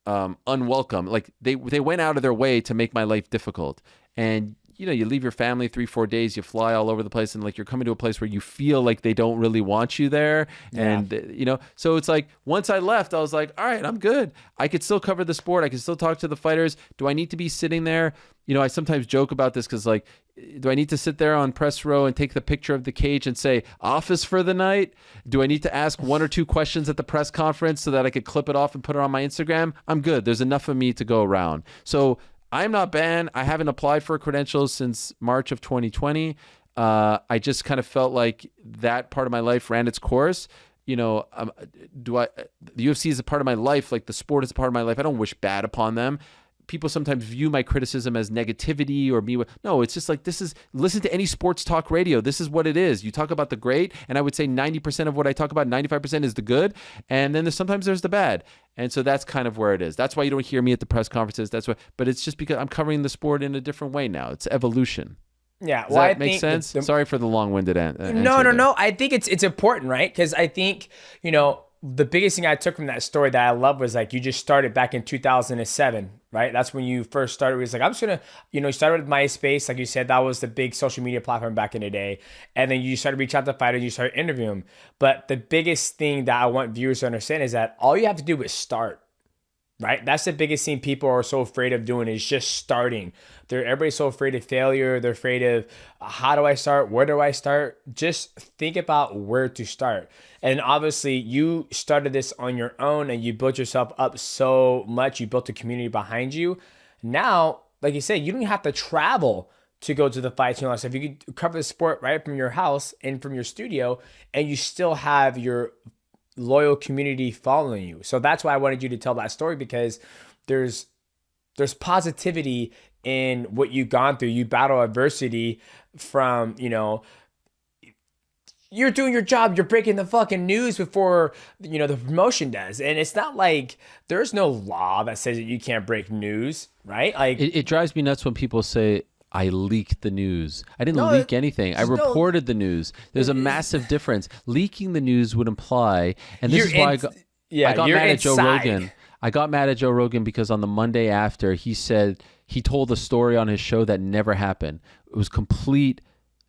unwelcome. Like they went out of their way to make my life difficult. And you know, you leave your family 3-4 days, you fly all over the place, and like you're coming to a place where you feel like they don't really want you there. And you know, so it's like once I left, I was like, all right, I'm good. I could still cover the sport. I can still talk to the fighters. Do I need to be sitting there? You know, I sometimes joke about this because like, do I need to sit there on press row and take the picture of the cage and say office for the night? Do I need to ask 1 or 2 questions at the press conference so that I could clip it off and put it on my Instagram? I'm good. There's enough of me to go around. So I'm not banned. I haven't applied for credentials since March of 2020. I just kind of felt like that part of my life ran its course. You know, the UFC is a part of my life. Like the sport is a part of my life. I don't wish bad upon them. People sometimes view my criticism as negativity or me. No, it's just like, listen to any sports talk radio. This is what it is. You talk about the great, and I would say 90% of what I talk about, 95% is the good. And then sometimes there's the bad. And so that's kind of where it is. That's why you don't hear me at the press conferences. But it's just because I'm covering the sport in a different way now. It's evolution. Yeah. Does that make sense? Sorry for the long-winded answer. No. I think it's important, right? Because I think, you know, the biggest thing I took from that story that I love was like, you just started back in 2007, right? That's when you first started. It was like, I'm just going to, you know, you started with MySpace. Like you said, that was the big social media platform back in the day. And then you started to reach out to fighters, you started interviewing them. But the biggest thing that I want viewers to understand is that all you have to do is start. Right? That's the biggest thing people are so afraid of doing is just starting. Everybody's so afraid of failure. They're afraid of how do I start? Where do I start? Just think about where to start. And obviously you started this on your own and you built yourself up so much. You built a community behind you. Now, like you said, you don't have to travel to go to the fights. You know, so if you could cover the sport right from your house and from your studio, and you still have your loyal community following you. So that's why I wanted you to tell that story, because there's positivity in what you've gone through. You battle adversity from, you know, you're doing your job, you're breaking the fucking news before, you know, the promotion does. And it's not like there's no law that says that you can't break news, right? Like it drives me nuts when people say, I leaked the news. I didn't leak anything. I reported the news. There's a massive difference. Leaking the news would imply, and this is why I got mad at Joe Rogan. I got mad at Joe Rogan because on the Monday after, he said he told a story on his show that never happened. It was complete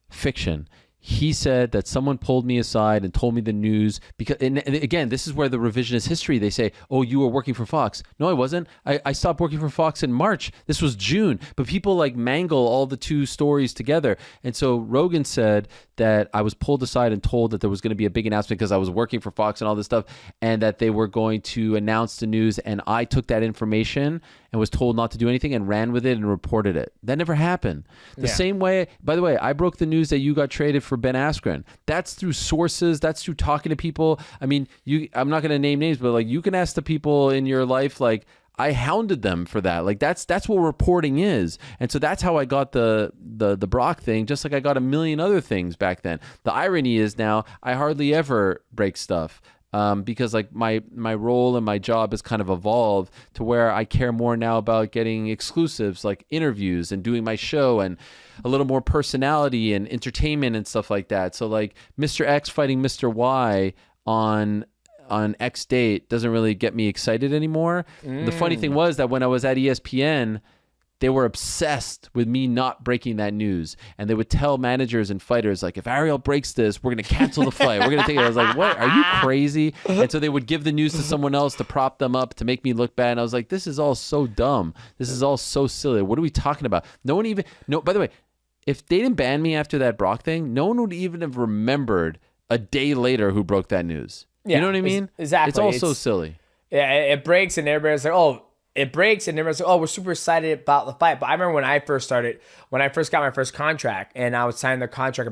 fiction. He said that someone pulled me aside and told me the news because, and again, this is where the revisionist history, they say, oh, you were working for Fox. No, I wasn't. I stopped working for Fox in March. This was June. But people like mangle all the two stories together. And so Rogan said that I was pulled aside and told that there was going to be a big announcement because I was working for Fox and all this stuff, and that they were going to announce the news. And I took that information and was told not to do anything and ran with it and reported it. That never happened. The same way, by the way, I broke the news that you got traded for Ben Askren. That's through sources. That's through talking to people. I mean, I'm not going to name names, but like you can ask the people in your life, like I hounded them for that. Like that's what reporting is. And so that's how I got the Brock thing, just like I got a million other things back then. The irony is now I hardly ever break stuff. Because like my role and my job has kind of evolved to where I care more now about getting exclusives like interviews and doing my show and a little more personality and entertainment and stuff like that. So like Mr. X fighting Mr. Y on X date doesn't really get me excited anymore. The funny thing was that when I was at ESPN, they were obsessed with me not breaking that news. And they would tell managers and fighters, like, if Ariel breaks this, we're going to cancel the fight. We're going to take it. I was like, what? Are you crazy? And so they would give the news to someone else to prop them up, to make me look bad. And I was like, this is all so dumb. This is all so silly. What are we talking about? By the way, if they didn't ban me after that Brock thing, no one would even have remembered a day later who broke that news. Yeah, you know what I mean? Exactly. It's all so silly. Yeah, it breaks and everybody's like, oh, it breaks and everyone's like, oh, we're super excited about the fight. But I remember when I first got my first contract and I would sign the contract,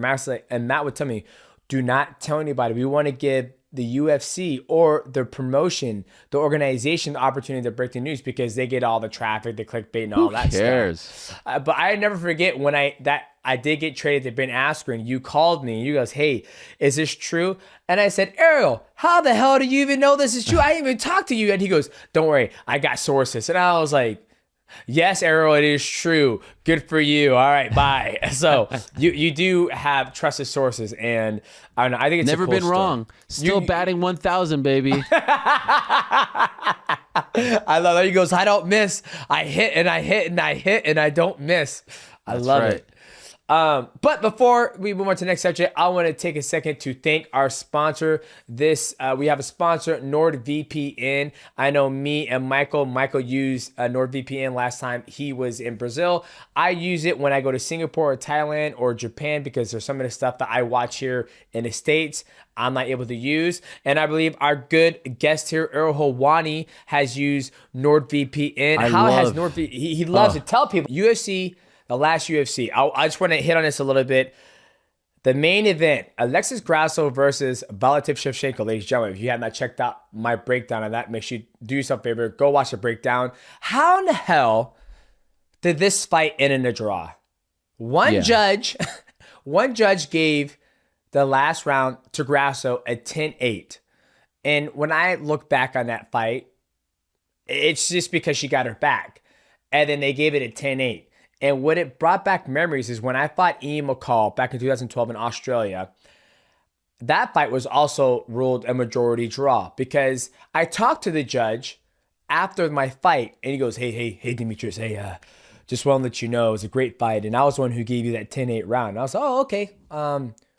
and Matt would tell me, do not tell anybody. We want to give the UFC or the promotion, the organization, the opportunity to break the news because they get all the traffic, the clickbait, and all that cares? Stuff. But I never forget when I did get traded to Ben Askren. You called me and you goes, hey, is this true? And I said, Ariel, how the hell do you even know this is true? I didn't even talk to you. And he goes, don't worry, I got sources. And I was like, Yes, Ariel, it is true. Good for you. All right, bye. So you do have trusted sources, and I don't know. I think it's Never a cool been story. wrong. Still batting 1,000, baby. I love that. He goes, I don't miss. I hit and I hit and I hit and I don't miss. I love right. it. But before we move on to the next subject, I want to take a second to thank our sponsor. We have a sponsor, NordVPN. I know me and Michael used NordVPN last time he was in Brazil. I use it when I go to Singapore or Thailand or Japan because there's some of the stuff that I watch here in the States I'm not able to use. And I believe our good guest here, Earl Hawani, has used NordVPN. He loves it. Tell people, UFC, the last UFC. I just want to hit on this a little bit. The main event, Alexis Grasso versus Valentin Shevchenko. Ladies and gentlemen, if you have not checked out my breakdown on that, make sure you do yourself a favor. Go watch the breakdown. How in the hell did this fight end in a draw? One judge gave the last round to Grasso a 10-8. And when I look back on that fight, it's just because she got her back. And then they gave it a 10-8. And what it brought back memories is when I fought Ian McCall back in 2012 in Australia, that fight was also ruled a majority draw because I talked to the judge after my fight and he goes, hey, Demetrius, just want to let you know it was a great fight. And I was the one who gave you that 10-8 round. And I was like, oh, okay.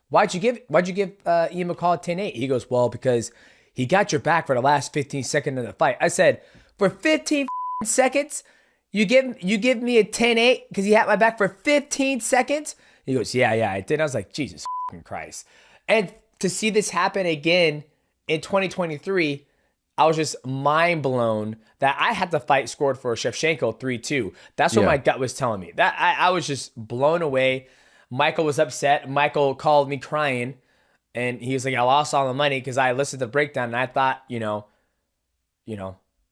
Why'd you give Ian McCall a 10-8? He goes, well, because he got your back for the last 15 seconds of the fight. I said, for 15 seconds? You give me a 10-8 because he had my back for 15 seconds? He goes, yeah, I did. I was like, Jesus Christ. And to see this happen again in 2023, I was just mind blown that I had the fight scored for Shevchenko 3-2. That's what my gut was telling me. That I was just blown away. Michael was upset. Michael called me crying. And he was like, I lost all the money because I listened to the breakdown and I thought, things were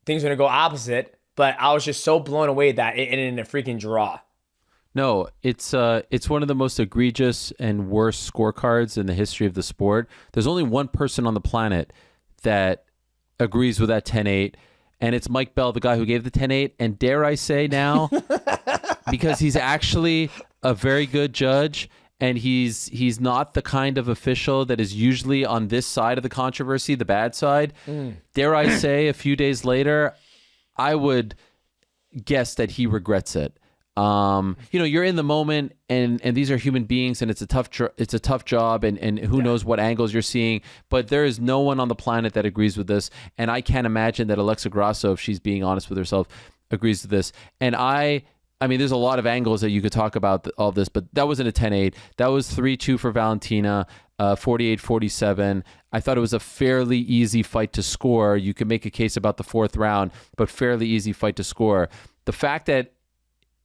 going to go opposite. But I was just so blown away that it ended in a freaking draw. No, it's one of the most egregious and worst scorecards in the history of the sport. There's only one person on the planet that agrees with that 10-8, and it's Mike Bell, the guy who gave the 10-8. And dare I say now, because he's actually a very good judge, and he's not the kind of official that is usually on this side of the controversy, the bad side. Dare I say, a few days later, I would guess that he regrets it. You're in the moment, and these are human beings, and it's a tough job, and who knows what angles you're seeing. But there is no one on the planet that agrees with this, and I can't imagine that Alexa Grasso, if she's being honest with herself, agrees with this. And I mean, there's a lot of angles that you could talk about all this, but that wasn't a 10-8. That was 3-2 for Valentina. 48-47. I thought it was a fairly easy fight to score. You could make a case about the fourth round, but fairly easy fight to score. The fact that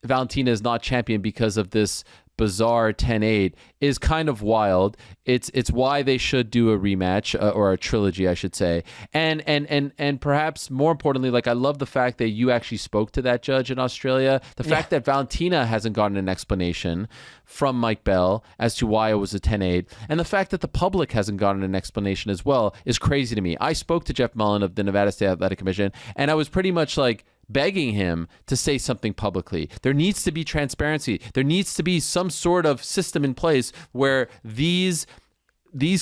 Valentina is not champion because of this bizarre 10-8 is kind of wild. It's why they should do a rematch or a trilogy, I should say. And perhaps more importantly, like, I love the fact that you actually spoke to that judge in Australia. The fact that Valentina hasn't gotten an explanation from Mike Bell as to why it was a 10-8, and the fact that the public hasn't gotten an explanation as well is crazy to me. I spoke to Jeff Mullen of the Nevada State Athletic Commission, and I was pretty much like begging him to say something publicly. There needs to be transparency. There needs to be some sort of system in place where these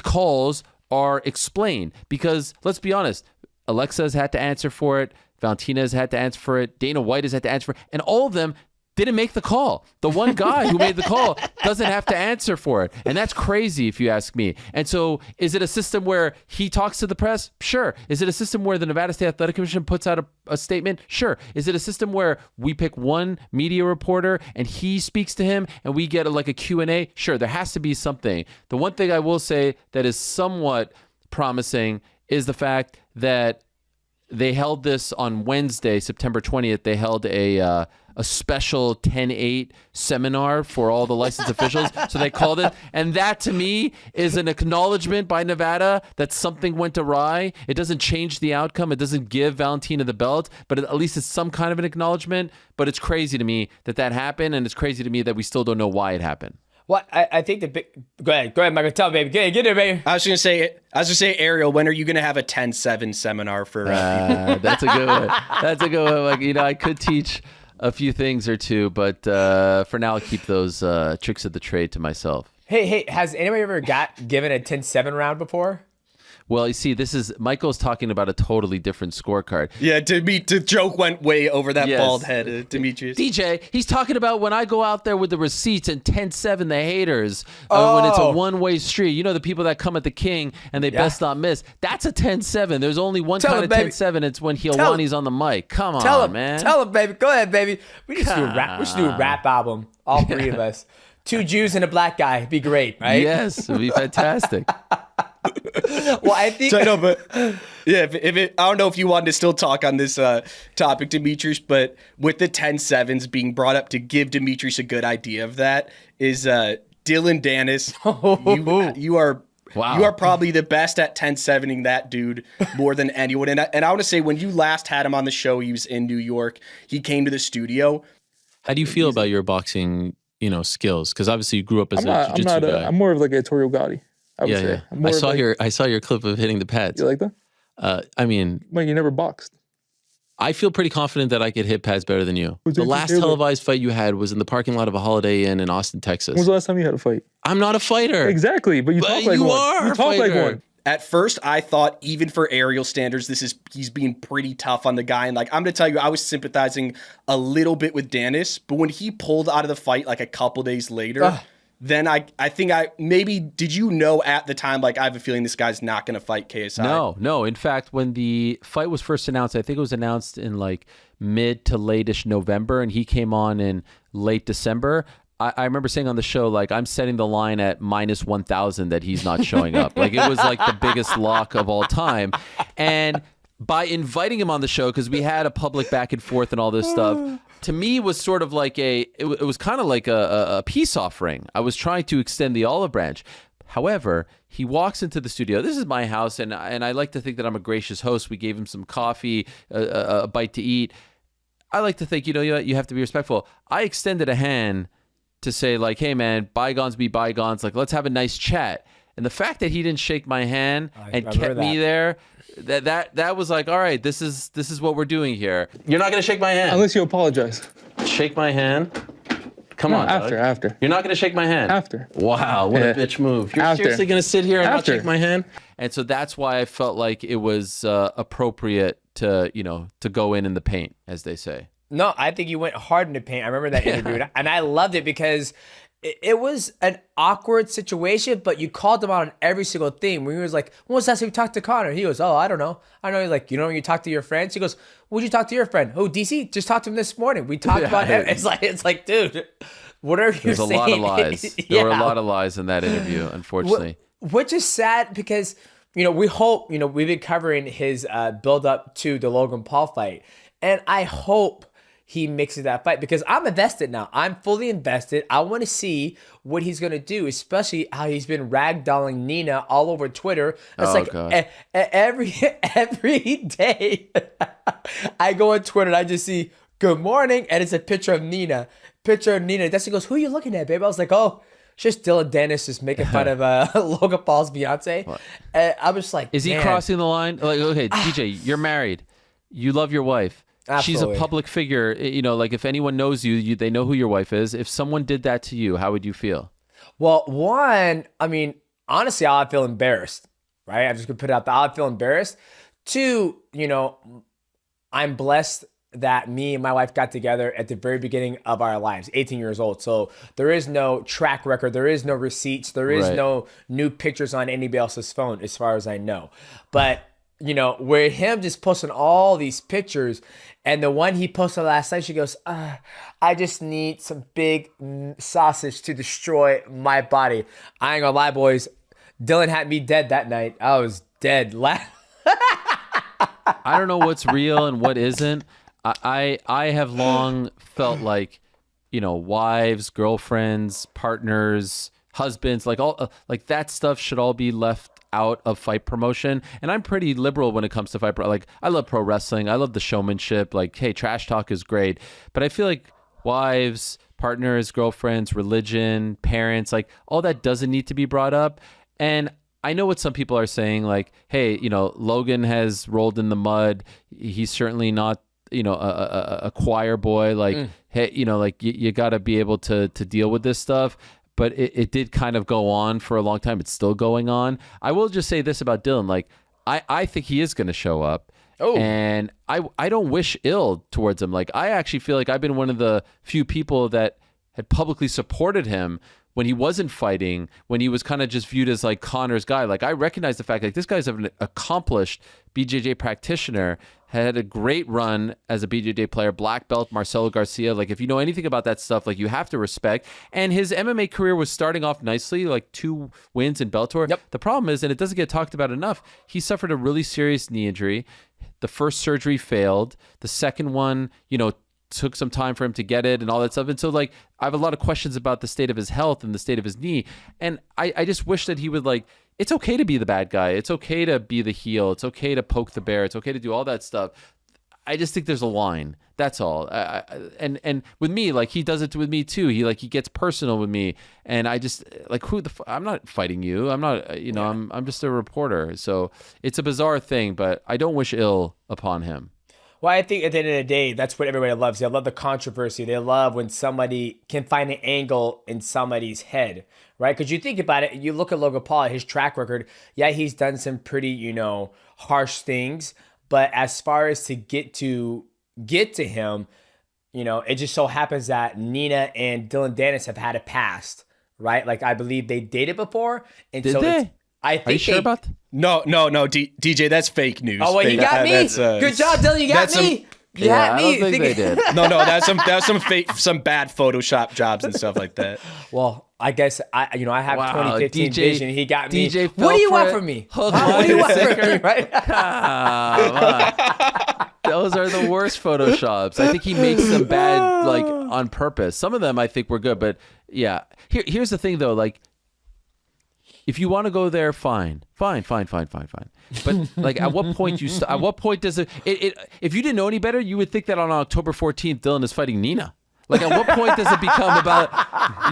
calls are explained. Because let's be honest, Alexa has had to answer for it. Valentina has had to answer for it. Dana White has had to answer for it. And all of them didn't make the call. The one guy who made the call doesn't have to answer for it. And that's crazy if you ask me. And so is it a system where he talks to the press? Sure. Is it a system where the Nevada State Athletic Commission puts out a statement? Sure. Is it a system where we pick one media reporter and he speaks to him and we get a Q&A? Sure. There has to be something. The one thing I will say that is somewhat promising is the fact that they held this on Wednesday, September 20th. They held a special 10-8 seminar for all the licensed officials. So they called it. And that, to me, is an acknowledgement by Nevada that something went awry. It doesn't change the outcome. It doesn't give Valentina the belt, but at least it's some kind of an acknowledgement. But it's crazy to me that happened, and it's crazy to me that we still don't know why it happened. Well, I think the big... Go ahead, Michael. Tell me, baby. Get it, baby. I was gonna say, Ariel, when are you gonna have a 10-7 seminar for people? That's a good one. That's a good one. I could teach a few things or two, but for now I'll keep those tricks of the trade to myself. Hey, has anybody ever given a 10-7 round before? Well, you see, Michael's talking about a totally different scorecard. Yeah, the joke went way over that Yes. bald head, Demetrius. DJ, he's talking about when I go out there with the receipts and 10-7 the haters when it's a one-way street. You know, the people that come at the king and they best not miss. That's a 10-7. There's only one kind of 10-7. It's when Hielwani's on the mic. Come on, man. Tell him, baby. Go ahead, baby. We should do a rap album. All three of us. 2 Jews and a black guy. It'd be great, right? Yes, it'd be fantastic. Well, I think. So, no, but yeah, I don't know if you wanted to still talk on this topic, Demetrius, but with the 10-7s being brought up to give Demetrius a good idea of that is Dylan Dennis. You are. Wow. You are probably the best at 10-7ing that dude more than anyone. And I want to say, when you last had him on the show, he was in New York. He came to the studio. How do you feel about your boxing, skills? Because obviously you grew up as a jiu-jitsu guy. I'm more of like a Torrio Gotti, I would say. I'm more I saw your clip of hitting the pads. You like that? Mike, you never boxed. I feel pretty confident that I could hit pads better than you. Who's The your last favorite? televised fight you had was in the parking lot of a Holiday Inn in Austin, Texas. When was the last time you had a fight? I'm not a fighter. Exactly, but you talk like you one. are You a talk like fighter. one. At first, I thought, even for Ariel standards, he's being pretty tough on the guy. And I'm gonna tell you, I was sympathizing a little bit with Dennis, but when he pulled out of the fight like a couple days later, then I think did you know at the time, I have a feeling this guy's not gonna fight KSI? No. In fact, when the fight was first announced, I think it was announced in mid to late-ish November, and he came on in late December. I remember saying on the show, I'm setting the line at minus 1,000 that he's not showing up. It was the biggest lock of all time. And by inviting him on the show, because we had a public back and forth and all this stuff, to me was sort of it was kind of like a peace offering. I was trying to extend the olive branch. However, he walks into the studio. This is my house, and I like to think that I'm a gracious host. We gave him some coffee, a bite to eat. I like to think, you have to be respectful. I extended a hand to say hey man, bygones be bygones. Let's have a nice chat. And the fact that he didn't shake my hand and kept me there, that was all right, this is what we're doing here. You're not going to shake my hand. Unless you apologize. Shake my hand. Come on, after. Doug. After. You're not going to shake my hand? After. Wow, what a bitch move. You're After. seriously going to sit here and not After. shake my hand? And so that's why I felt like it was appropriate to go in the paint, as they say. No, I think you went hard in the paint. I remember that interview, and I loved it because it was an awkward situation, but you called him out on every single thing. When he was like, when was the last time you talked to Connor? He goes, I don't know. He's like, when you talk to your friends? He goes, would you talk to your friend? Oh, DC? Just talked to him this morning. We talked about it. It's like, dude, whatever you're saying. There's a lot of lies. There were a lot of lies in that interview, unfortunately. Which is sad because, we hope, we've been covering his build up to the Logan Paul fight. And I hope he mixes that fight because I'm invested now. I'm fully invested. I want to see what he's going to do, especially how he's been ragdolling Nina all over Twitter. It's every day I go on Twitter and I just see good morning and it's a picture of Nina. Destiny goes, who are you looking at, babe? I was like, oh, it's just Dylan Dennis just making fun of Logan Paul's fiance. I was like, is he crossing the line? Okay, DJ, you're married. You love your wife. Absolutely. She's a public figure. If anyone knows you, they know who your wife is. If someone did that to you, how would you feel? Well, one, honestly, I'd feel embarrassed, right? I'm just going to put it out there. I'd feel embarrassed. Two, I'm blessed that me and my wife got together at the very beginning of our lives, 18 years old. So there is no track record. There is no receipts. There is no new pictures on anybody else's phone, as far as I know. But where him just posting all these pictures, and the one he posted last night, she goes, I just need some big sausage to destroy my body. I ain't gonna lie, boys. Dylan had me dead that night. I was dead. I don't know what's real and what isn't. I have long felt wives, girlfriends, partners, husbands, that stuff should all be left out of fight promotion. And I'm pretty liberal when it comes to fight I love pro wrestling. I love the showmanship. Hey, trash talk is great. But I feel like wives, partners, girlfriends, religion, parents, all that doesn't need to be brought up. And I know what some people are saying, hey, Logan has rolled in the mud. He's certainly not a choir boy. Like, hey, like you got to be able to deal with this stuff. But it did kind of go on for a long time. It's still going on. I will just say this about Dylan. Like, I think he is going to show up. Oh. And I don't wish ill towards him. Like, I actually feel like I've been one of the few people that had publicly supported him when he wasn't fighting, when he was kind of just viewed as like Conor's guy. Like, I recognize the fact like this guy's an accomplished BJJ practitioner, had a great run as a BJJ player, black belt, Marcelo Garcia. Like, if you know anything about that stuff, like, you have to respect. And his MMA career was starting off nicely, like 2 wins in Bellator. Yep. The problem is, and it doesn't get talked about enough, he suffered a really serious knee injury. The first surgery failed. The second one, took some time for him to get it and all that stuff. And so, like, I have a lot of questions about the state of his health and the state of his knee. And I just wish that he would, like, it's okay to be the bad guy. It's okay to be the heel. It's okay to poke the bear. It's okay to do all that stuff. I just think there's a line. That's all. And with me, like, he does it with me too. He gets personal with me, and I just like, I'm not fighting you. I'm not. I'm just a reporter. So it's a bizarre thing, but I don't wish ill upon him. Well, I think at the end of the day, that's what everybody loves. They love the controversy. They love when somebody can find an angle in somebody's head, right? Because you think about it, you look at Logan Paul, his track record. Yeah, he's done some pretty, harsh things. But as far as to get to him, it just so happens that Nina and Dylan Dennis have had a past, right? Like, I believe they dated before. And Did they? I think Are you sure about that? No, DJ, that's fake news. Oh, well, you got me. Good job, Dylan. You got me. I don't think they did. No, that's some fake, some bad Photoshop jobs and stuff like that. Well, I guess I have 2015 vision. He got me. DJ, what do you want from me? What do you want from me? Right? Those are the worst Photoshops. I think he makes them bad, like, on purpose. Some of them I think were good, but yeah. Here's the thing though, like, if you want to go there, fine. But like, at what point at what point does it if you didn't know any better, you would think that on October 14th, Dylan is fighting Nina. Like, at what point does it become about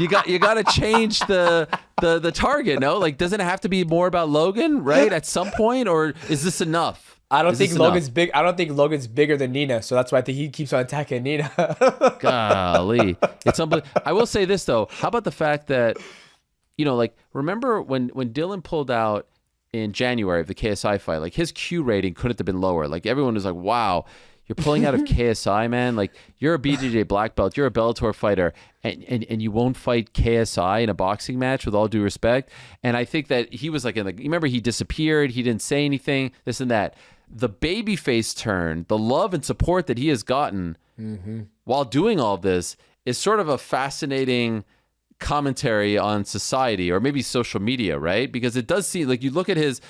you got to change the target? No, like, doesn't it have to be more about Logan, right? At some point, or is this enough? I don't think Logan's big. I don't think Logan's bigger than Nina, so that's why I think he keeps on attacking Nina. Golly, it's unbelievable. I will say this though. How about the fact that, like, remember when Dylan pulled out in January of the KSI fight, like, his Q rating couldn't have been lower. Like, everyone was like, wow, you're pulling out of KSI, man. Like, you're a BJJ black belt, you're a Bellator fighter, and you won't fight KSI in a boxing match, with all due respect. And I think that he was like, remember, he disappeared, he didn't say anything, this and that. The babyface turn, the love and support that he has gotten while doing all this is sort of a fascinating commentary on society, or maybe social media, right? Because it does seem like, you look at his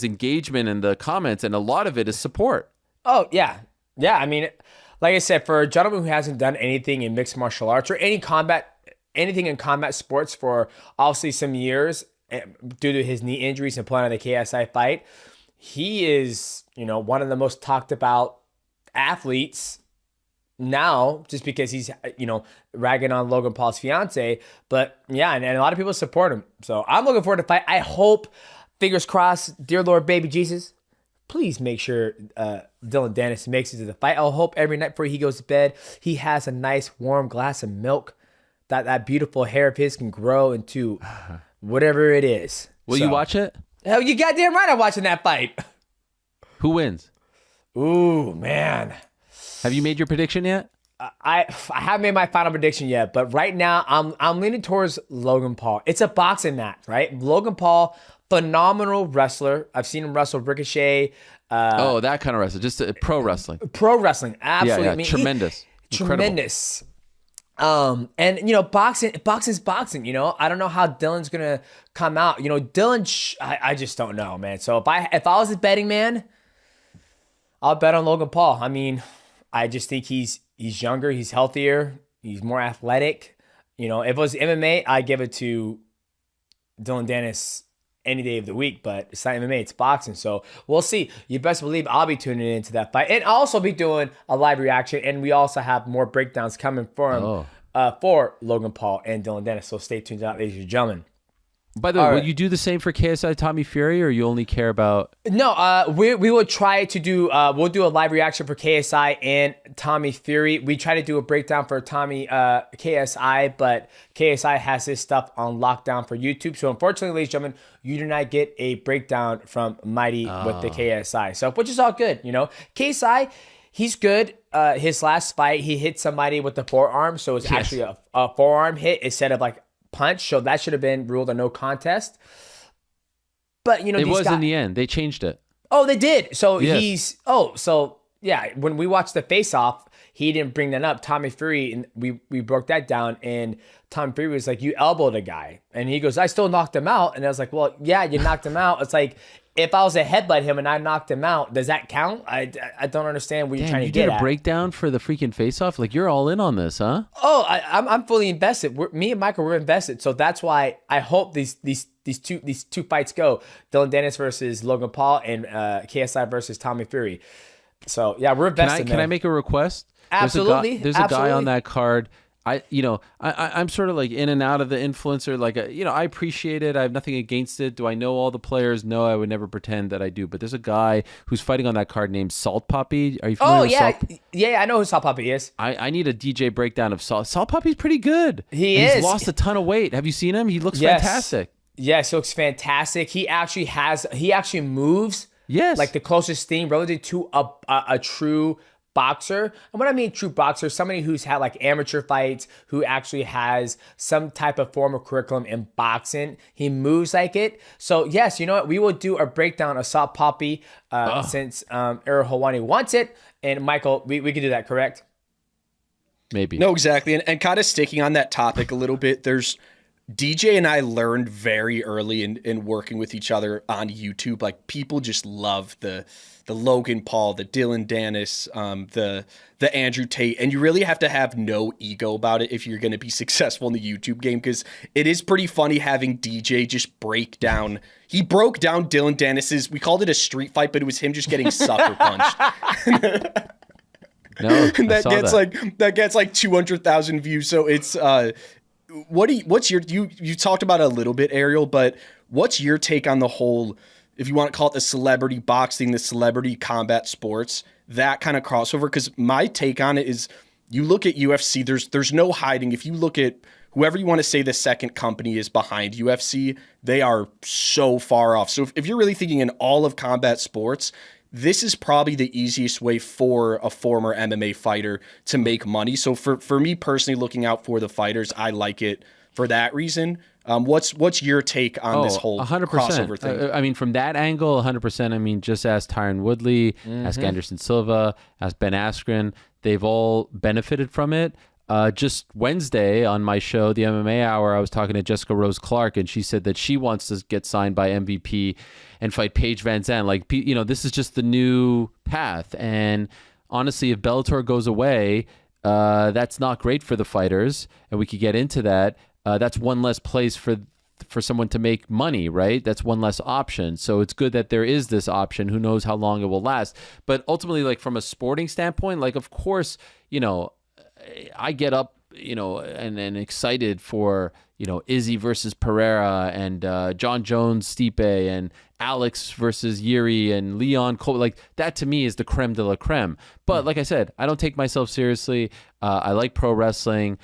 engagement in the comments, and a lot of it is support. Oh yeah. I mean, like I said, for a gentleman who hasn't done anything in mixed martial arts or anything in combat sports for obviously some years due to his knee injuries and playing on the KSI fight, he is, one of the most talked about athletes now, just because he's, ragging on Logan Paul's fiance. But yeah, and a lot of people support him. So I'm looking forward to the fight. I hope, fingers crossed, dear Lord, baby Jesus, please make sure Dylan Dennis makes it to the fight. I'll hope every night before he goes to bed, he has a nice warm glass of milk, that beautiful hair of his can grow into whatever it is. Will you watch it? Hell, you goddamn right I'm watching that fight. Who wins? Ooh, man. Have you made your prediction yet? I haven't made my final prediction yet, but right now I'm leaning towards Logan Paul. It's a boxing match, right? Logan Paul, phenomenal wrestler. I've seen him wrestle Ricochet. That kind of wrestling, just pro wrestling. Pro wrestling, absolutely. Yeah, I mean, tremendous. Tremendous. And boxing's boxing. I don't know how Dylan's gonna come out. Dylan, I just don't know, man. So if I was a betting man, I'll bet on Logan Paul. I mean, I just think he's younger, he's healthier, he's more athletic. If it was MMA, I'd give it to Dylan Dennis any day of the week, but it's not MMA, it's boxing. So we'll see. You best believe I'll be tuning into that fight. And I'll also be doing a live reaction, and we also have more breakdowns coming for Logan Paul and Dylan Dennis. So stay tuned out, ladies and gentlemen. By the way, will you do the same for KSI Tommy Fury, or you only care about? No, we will try to do. We'll do a live reaction for KSI and Tommy Fury. We try to do a breakdown for Tommy KSI, but KSI has his stuff on lockdown for YouTube. So unfortunately, ladies and gentlemen, you do not get a breakdown from Mighty with the KSI. So which is all good, you know. KSI, he's good. His last fight, he hit somebody with the forearm, so it's actually a forearm hit instead of like punch, so that should have been ruled a no contest. But you know, it was in the end. They changed it. Oh, they did. So Yes. when we watched the face off, he didn't bring that up. Tommy Fury, and we broke that down, and Tommy Fury was like, "You elbowed a guy," and he goes, "I still knocked him out," and I was like, "Well, yeah, you knocked him out." It's like, if I was to headbutt him and I knocked him out, does that count? I don't understand what you're trying to get at. You did a breakdown for the freaking face-off? Like, you're all in on this, huh? Oh, I'm fully invested. Me and Michael, we're invested. So that's why I hope these two fights go. Dylan Dennis versus Logan Paul, and KSI versus Tommy Fury. So yeah, we're invested. Can I make a request? Absolutely. There's a guy on that card. I'm sort of like in and out of the influencer. Like, I appreciate it. I have nothing against it. Do I know all the players? No, I would never pretend that I do. But there's a guy who's fighting on that card named Salt Poppy. Are you familiar with Salt? Yeah, I know who Salt Poppy is. I need a DJ breakdown of Salt. Salt Poppy's pretty good. He's lost a ton of weight. Have you seen him? He looks fantastic. Yes, he looks fantastic. He actually moves. Yes. Like the closest thing relative to a true boxer. And when I mean true boxer, somebody who's had like amateur fights, who actually has some type of formal curriculum in boxing. He moves like it. So yes, you know what? We will do a breakdown of Salt Poppy since Ariel Helwani wants it. And Michael, we can do that, correct? Maybe. No, exactly. And kind of sticking on that topic a little bit, there's DJ and I learned very early in working with each other on YouTube. Like, people just love the Logan Paul, the Dylan Dennis, the Andrew Tate, and you really have to have no ego about it if you're going to be successful in the YouTube game, because it is pretty funny having DJ just break down. He broke down Dylan Dennis's. We called it a street fight, but it was him just getting sucker punched. No, that gets like 200,000 views. So it's you talked about it a little bit, Ariel, but what's your take on the whole, if you want to call it the celebrity boxing, the celebrity combat sports, that kind of crossover? Because my take on it is, you look at UFC, there's no hiding. If you look at whoever you want to say the second company is behind UFC, they are so far off. So if you're really thinking in all of combat sports, this is probably the easiest way for a former MMA fighter to make money. So for me personally, looking out for the fighters, I like it for that reason. What's your take on this whole 100%. crossover thing? I mean, from that angle, 100%. I mean, just ask Tyron Woodley, ask Anderson Silva, ask Ben Askren. They've all benefited from it. Just Wednesday on my show, the MMA Hour, I was talking to Jessica Rose Clark, and she said that she wants to get signed by MVP and fight Paige Van Zandt. Like, this is just the new path. And honestly, if Bellator goes away, that's not great for the fighters, and we could get into that. That's one less place for someone to make money, right? That's one less option. So it's good that there is this option. Who knows how long it will last? But ultimately, like, from a sporting standpoint, like, of course, I get up, and excited for, Izzy versus Pereira, and John Jones, Stipe, and Alex versus Yuri, and Leon Cole. Like, that to me is the creme de la creme. But like I said, I don't take myself seriously. I like pro wrestling.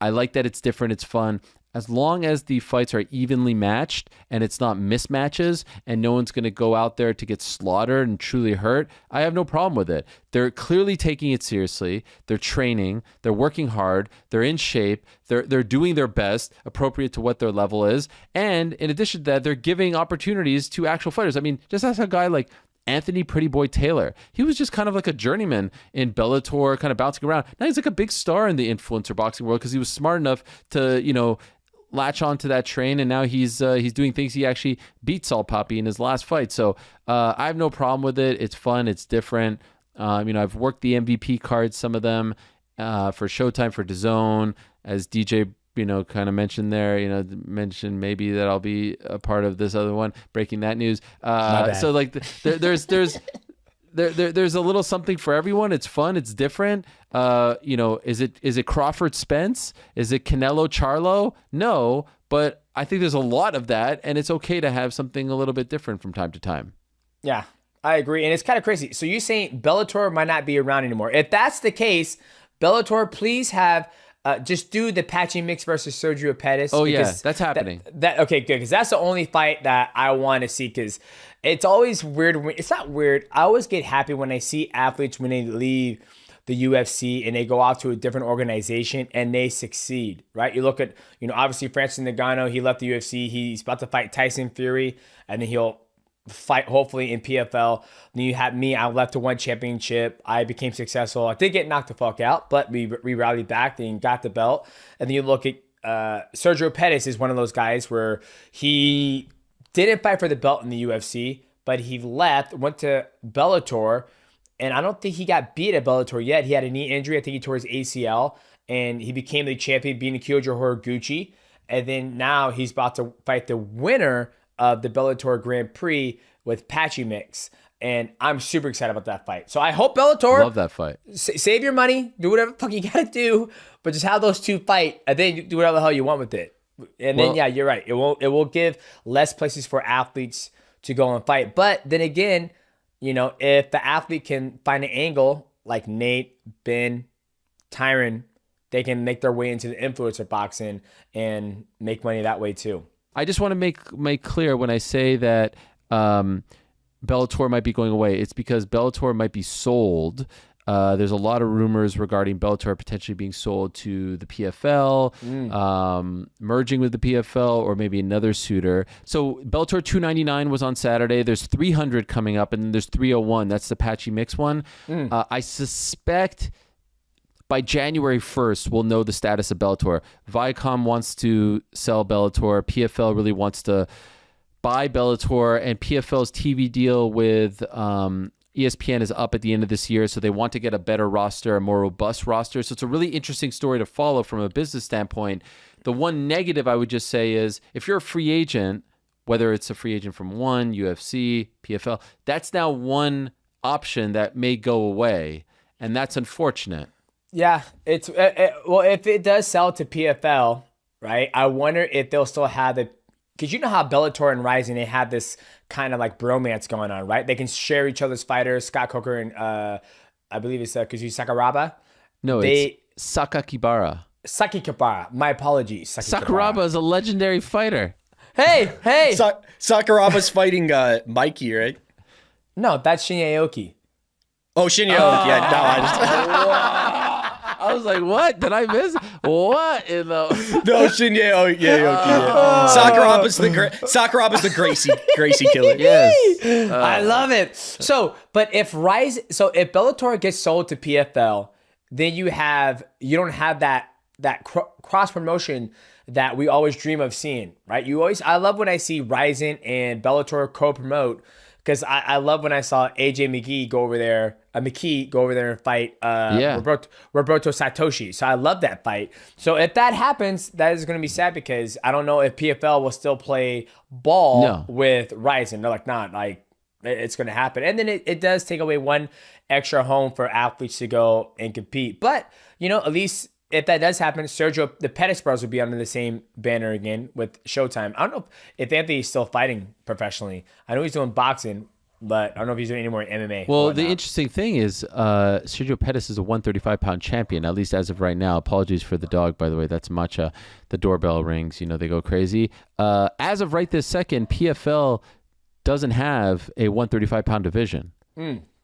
I like that it's different. It's fun. As long as the fights are evenly matched and it's not mismatches and no one's going to go out there to get slaughtered and truly hurt, I have no problem with it. They're clearly taking it seriously. They're training. They're working hard. They're in shape. They're doing their best, appropriate to what their level is. And in addition to that, they're giving opportunities to actual fighters. I mean, just ask a guy like Anthony Pretty Boy Taylor. He was just kind of like a journeyman in Bellator, kind of bouncing around. Now he's like a big star in the influencer boxing world because he was smart enough to, latch onto that train, and now he's doing things. He actually beat Salt Poppy in his last fight. So I have no problem with it. It's fun. It's different. I've worked the MVP cards, some of them, for Showtime, for DAZN, as DJ, kind of mentioned there, mentioned maybe that I'll be a part of this other one, breaking that news. So like there's there's a little something for everyone. It's fun. It's different. Is it Crawford Spence? Is it Canelo Charlo? No, but I think there's a lot of that, and it's okay to have something a little bit different from time to time. Yeah, I agree. And it's kind of crazy. So you're saying Bellator might not be around anymore. If that's the case, Bellator, please have just do the Patchy Mix versus Sergio Pettis. Oh, yeah, that's happening. Okay, good. Because that's the only fight that I want to see. Because it's always weird. It's not weird. I always get happy when I see athletes when they leave the UFC and they go off to a different organization and they succeed, right? You look at, obviously Francis Ngannou, he left the UFC. He's about to fight Tyson Fury, and then he'll fight hopefully in PFL. Then you have me. I left to one championship. I became successful. I did get knocked the fuck out, but we rallied back and got the belt. And then you look at Sergio Pettis is one of those guys where he didn't fight for the belt in the UFC, but he left, went to Bellator, and I don't think he got beat at Bellator yet. He had a knee injury. I think he tore his ACL, and he became the champion, beating Kyoji Horiguchi. And then now he's about to fight the winner of the Bellator Grand Prix with Patchy Mix. And I'm super excited about that fight. So I hope Bellator... Love that fight. Save your money. Do whatever the fuck you gotta do. But just have those two fight. And then you do whatever the hell you want with it. And then, yeah, you're right. It will give less places for athletes to go and fight. But then again, if the athlete can find an angle, like Nate, Ben, Tyron, they can make their way into the influencer boxing and make money that way too. I just want to make clear when I say that Bellator might be going away, it's because Bellator might be sold. There's a lot of rumors regarding Bellator potentially being sold to the PFL, merging with the PFL, or maybe another suitor. So Bellator 299 was on Saturday. There's 300 coming up, and then there's 301. That's the Patchy Mix one. I suspect by January 1st, we'll know the status of Bellator. Viacom wants to sell Bellator. PFL really wants to buy Bellator, and PFL's TV deal with ESPN is up at the end of this year, so they want to get a better roster, a more robust roster. So it's a really interesting story to follow from a business standpoint. The one negative I would just say is if you're a free agent, whether it's a free agent from ONE, UFC, PFL, that's now one option that may go away, and that's unfortunate. Yeah, it's well, if it does sell to PFL, right? I wonder if they'll still have the, because you know how Bellator and Rising, they have this kind of like bromance going on, right? They can share each other's fighters. Scott Coker and I believe it's Kazuya Sakuraba. No, it's Sakakibara. Sakakibara. My apologies. Sakuraba is a legendary fighter. Hey. Sakuraba's fighting Mikey, right? No, that's Shinya Aoki. Oh, Shinya Aoki. Yeah, no, I just... I was like, what? Did I miss? What in the... No, Shinya Aoki. Yeah. Sakuraba's the Gracie killer. Yes. I love it. So if Bellator gets sold to PFL, then you don't have that cross promotion that we always dream of seeing, right? I love when I see Ryzen and Bellator co-promote, because I love when I saw AJ McKee go over there and fight Roberto Satoshi. So I love that fight. So if that happens, that is going to be sad, because I don't know if PFL will still play ball with Ryzen. They're like, nah, like it's going to happen. And then it does take away one extra home for athletes to go and compete. But, at least if that does happen, the Pettis brothers will be under the same banner again with Showtime. I don't know if Anthony's still fighting professionally. I know he's doing boxing, but I don't know if he's doing any more MMA. Well, the interesting thing is Sergio Pettis is a 135-pound champion, at least as of right now. Apologies for the dog, by the way. That's Matcha. The doorbell rings. They go crazy. As of right this second, PFL doesn't have a 135-pound division.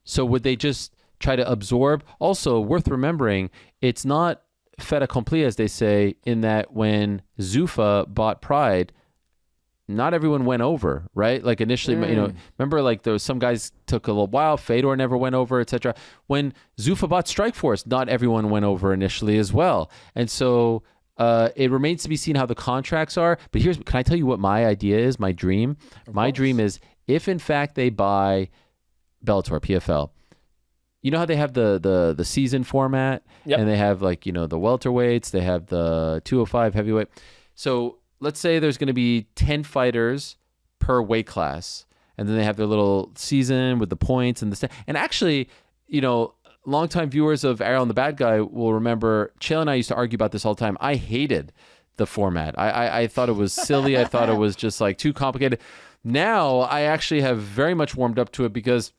So would they just try to absorb? Also, worth remembering, it's not fait accompli, as they say, in that when Zuffa bought Pride, not everyone went over, right? Like initially, remember, like there was some guys took a little while, Fedor never went over, etc. When Zuffa bought Strikeforce, not everyone went over initially as well. And so it remains to be seen how the contracts are. But can I tell you what my idea is, my dream? My dream is, if in fact they buy Bellator, PFL, you know how they have the season format, and they have like, the welterweights, they have the 205 heavyweight. So let's say there's going to be 10 fighters per weight class, and then they have their little season with the points and and actually, longtime viewers of Ariel and the Bad Guy will remember Chael and I used to argue about this all the time. I hated the format. I thought it was silly. I thought it was just like too complicated. Now I actually have very much warmed up to it because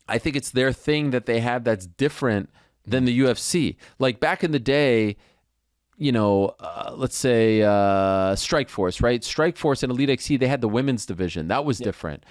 I think it's their thing that they have that's different than the UFC. Like back in the day, you know, let's say Strikeforce, right? Strikeforce and Elite XC, they had the women's division. That was different.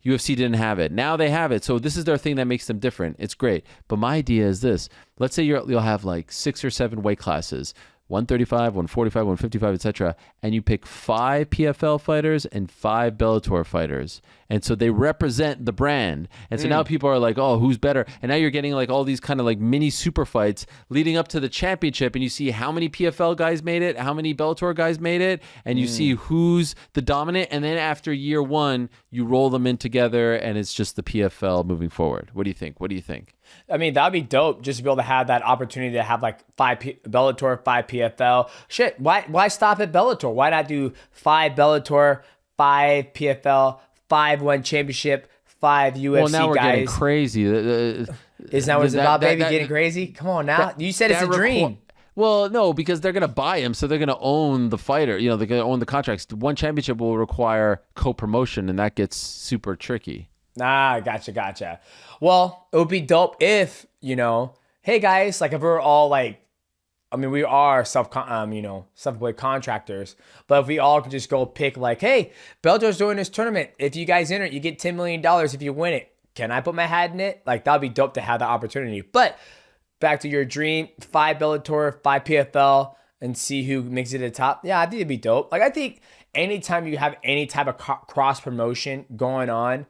UFC didn't have it. Now they have it. So this is their thing that makes them different. It's great. But my idea is this. Let's say you'll have like 6 or 7 weight classes, 135, 145, 155, etc. And you pick 5 PFL fighters and 5 Bellator fighters. And so they represent the brand. And so now people are like, oh, who's better? And now you're getting like all these kind of like mini super fights leading up to the championship. And you see how many PFL guys made it, how many Bellator guys made it. And you see who's the dominant. And then after year 1, you roll them in together and it's just the PFL moving forward. What do you think? What do you think? I mean, that'd be dope just to be able to have that opportunity to have like 5 Bellator, 5 PFL. Shit, why stop at Bellator? Why not do 5 Bellator, 5 PFL, 5 one championship, 5 UFC well, now we're guys? getting crazy. Isn't that what it's about, baby? Getting crazy? Come on now. You said it's a dream. Well, no, because they're going to buy him, so they're going to own the fighter. You know, they're going to own the contracts. One championship will require co-promotion, and that gets super tricky. Nah, gotcha. Well, it would be dope if, you know, hey guys, like if we're all like, I mean, we are self-employed contractors, but if we all could just go pick like, hey, Bellator's doing this tournament. If you guys enter it, you get $10 million if you win it. Can I put my hat in it? Like, that'd be dope to have the opportunity. But back to your dream, 5 Bellator, 5 PFL, and see who makes it to the top. Yeah, I think it'd be dope. Like, I think anytime you have any type of cross promotion going on,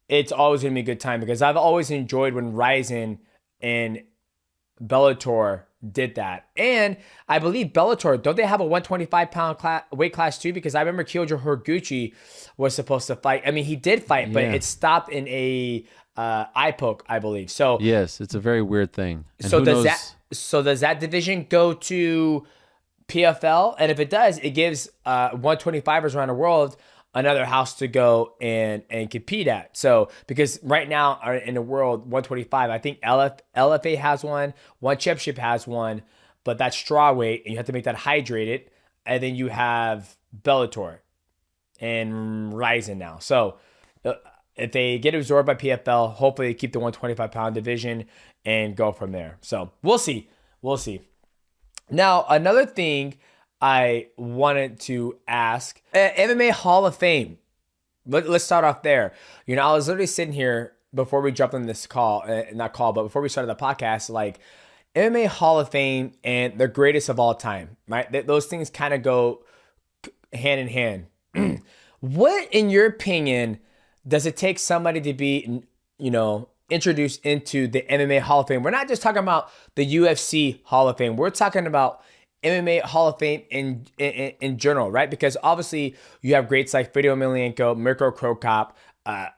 it's always going to be a good time because I've always enjoyed when Ryzen and Bellator did that. And I believe Bellator, don't they have a 125-pound weight class too? Because I remember Kyoji Horiguchi was supposed to fight. I mean, he did fight, but it stopped in a eye poke, I believe. So yes, it's a very weird thing. And so does that division go to PFL? And if it does, it gives 125ers around the world another house to go and compete at. So because right now in the world 125, I think LFA has one championship has one, but that's straw weight and you have to make that hydrated. And then you have Bellator and Ryzen now. So if they get absorbed by PFL, hopefully they keep the 125-pound division and go from there. So we'll see. Now, another thing I wanted to ask, MMA Hall of Fame. Let's start off there. You know, I was literally sitting here before we jumped on this call, but before we started the podcast, like MMA Hall of Fame and the greatest of all time, right? Those things kind of go hand in hand. What, in your opinion, does it take somebody to be, you know, introduced into the MMA Hall of Fame? We're not just talking about the UFC Hall of Fame. We're talking about MMA Hall of Fame in general, right? Because obviously you have greats like Fedor Emelianenko, Mirko Cro Cop, the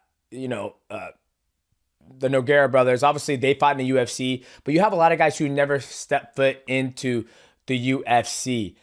Nogueira brothers. Obviously they fought in the UFC, but you have a lot of guys who never stepped foot into the UFC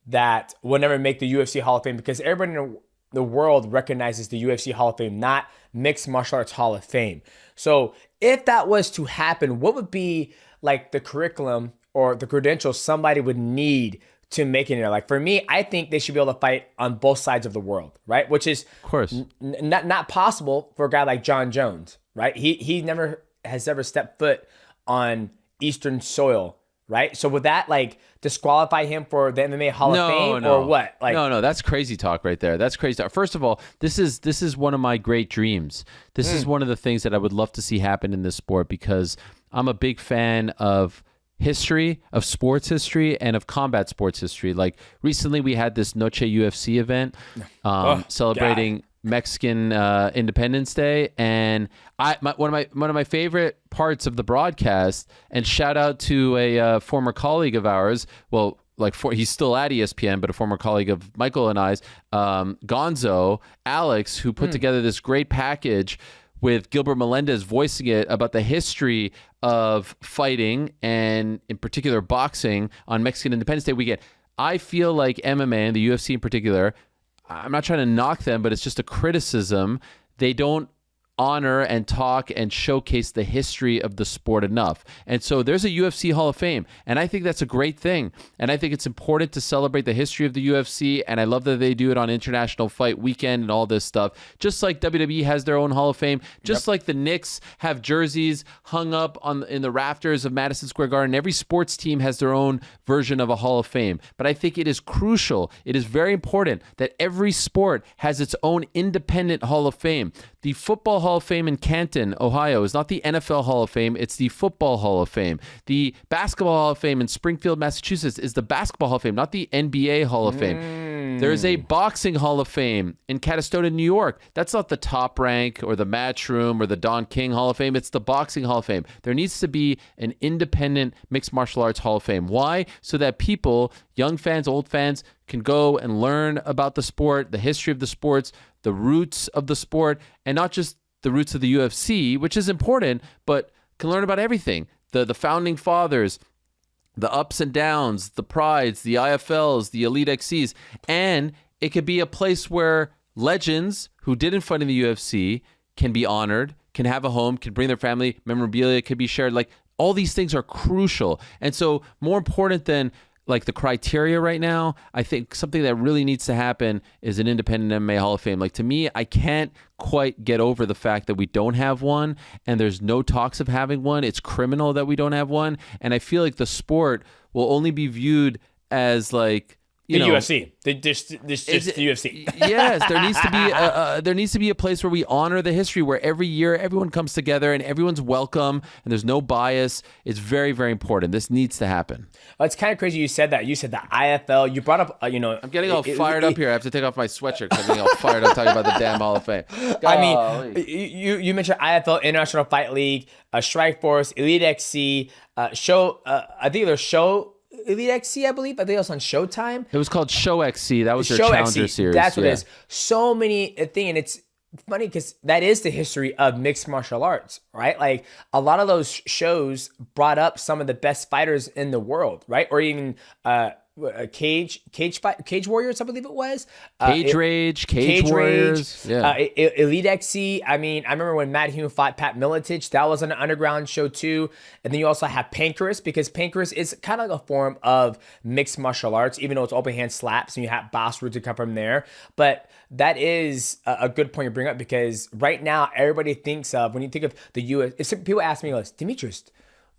that will never make the UFC Hall of Fame because everybody in the world recognizes the UFC Hall of Fame, not Mixed Martial Arts Hall of Fame. So if that was to happen, what would be like the curriculum or the credentials somebody would need to make it in there? Like for me, I think they should be able to fight on both sides of the world, right? Which is of course not possible for a guy like John Jones, right? He never has ever stepped foot on Eastern soil, right? So would that like disqualify him for the MMA Hall of Fame or what? Like no, that's crazy talk right there. That's crazy talk. First of all, this is one of my great dreams. This is one of the things that I would love to see happen in this sport because I'm a big fan of history, of sports history, and of combat sports history. Like recently we had this Noche UFC event celebrating Mexican Independence Day, and one of my favorite parts of the broadcast, and shout out to a former colleague of ours, well, he's still at ESPN, but a former colleague of Michael and I's, Gonzo, Alex, who put together this great package with Gilbert Melendez voicing it about the history of fighting and in particular boxing on Mexican Independence Day weekend. I feel like MMA and the UFC in particular, I'm not trying to knock them, but it's just a criticism. They don't honor and talk and showcase the history of the sport enough. And so there's a UFC Hall of Fame, and I think that's a great thing. And I think it's important to celebrate the history of the UFC, and I love that they do it on International Fight Weekend and all this stuff. Just like WWE has their own Hall of Fame, just like the Knicks have jerseys hung up in the rafters of Madison Square Garden. Every sports team has their own version of a Hall of Fame. But I think it is crucial, it is very important that every sport has its own independent Hall of Fame. The Football Hall of Fame in Canton, Ohio, is not the NFL Hall of Fame, it's the Football Hall of Fame. The Basketball Hall of Fame in Springfield, Massachusetts is the Basketball Hall of Fame, not the NBA Hall of Fame. There is a Boxing Hall of Fame in Catastota, New York. That's not the Top Rank or the Matchroom or the Don King Hall of Fame, it's the Boxing Hall of Fame. There needs to be an independent mixed martial arts Hall of Fame. Why? So that people, young fans, old fans, can go and learn about the sport, the history of the sports, the roots of the sport, and not just the roots of the UFC, which is important, but can learn about everything. The founding fathers, the ups and downs, the prides, the IFLs, the Elite XCs, and it could be a place where legends who didn't fight in the UFC can be honored, can have a home, can bring their family, memorabilia could be shared. Like, all these things are crucial. And so more important than like the criteria right now, I think something that really needs to happen is an independent MMA Hall of Fame. Like, to me, I can't quite get over the fact that we don't have one, and there's no talks of having one. It's criminal that we don't have one. And I feel like the sport will only be viewed as like, the UFC. Just the UFC. Yes, there needs to be a place where we honor the history, where every year everyone comes together and everyone's welcome and there's no bias. It's very, very important. This needs to happen. It's kind of crazy you said that. You said the IFL. You brought up, I'm getting all fired up here. I have to take off my sweatshirt because I'm getting all fired up talking about the damn Hall of Fame. I mean, you mentioned IFL, International Fight League, Strikeforce, Elite XC, I think there's Elite XC, I believe. I think it was on Showtime. It was called Show XC. That was their Challenger series. That's what it is. So many things, and it's funny because that is the history of mixed martial arts, right? Like, a lot of those shows brought up some of the best fighters in the world, right? Or even Cage Warriors, I believe it was. Cage Warriors. Yeah. Elite XC. I mean, I remember when Matt Hume fought Pat Miletich. That was an underground show too. And then you also have Pancrase, because Pancrase is kind of like a form of mixed martial arts, even though it's open hand slaps, and you have Boss Root to come from there. But that is a good point you bring up, because right now everybody thinks of, when you think of the US, if people ask me, Demetrius,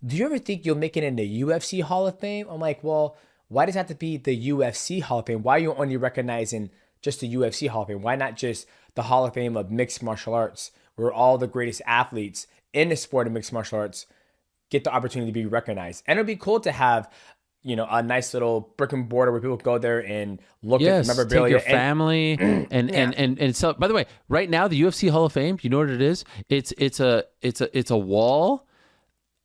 do you ever think you'll make it in the UFC Hall of Fame? I'm like, well, why does it have to be the UFC Hall of Fame? Why are you only recognizing just the UFC Hall of Fame? Why not just the Hall of Fame of mixed martial arts, where all the greatest athletes in the sport of mixed martial arts get the opportunity to be recognized? And it'd be cool to have, a nice little brick and mortar where people go there and look at the memorabilia. Take your family and so. By the way, right now the UFC Hall of Fame, you know what it is? It's a wall.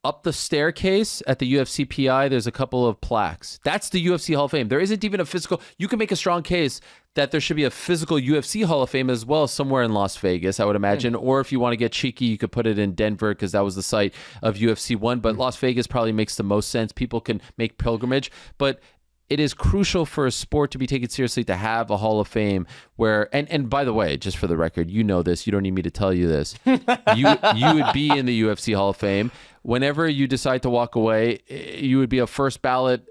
Up the staircase at the UFC PI, there's a couple of plaques. That's the UFC Hall of Fame. There isn't even a physical. You can make a strong case that there should be a physical UFC Hall of Fame as well, somewhere in Las Vegas, I would imagine. Or if you want to get cheeky, you could put it in Denver, because that was the site of UFC 1. But Las Vegas probably makes the most sense. People can make pilgrimage. But it is crucial for a sport to be taken seriously to have a Hall of Fame where, and by the way, just for the record, you know this, you don't need me to tell you this. You would be in the UFC Hall of Fame. Whenever you decide to walk away, you would be a first ballot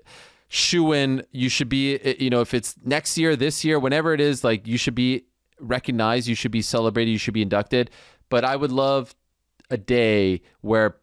shoo-in. You should be, if it's next year, this year, whenever it is, like, you should be recognized, you should be celebrated, you should be inducted. But I would love a day where,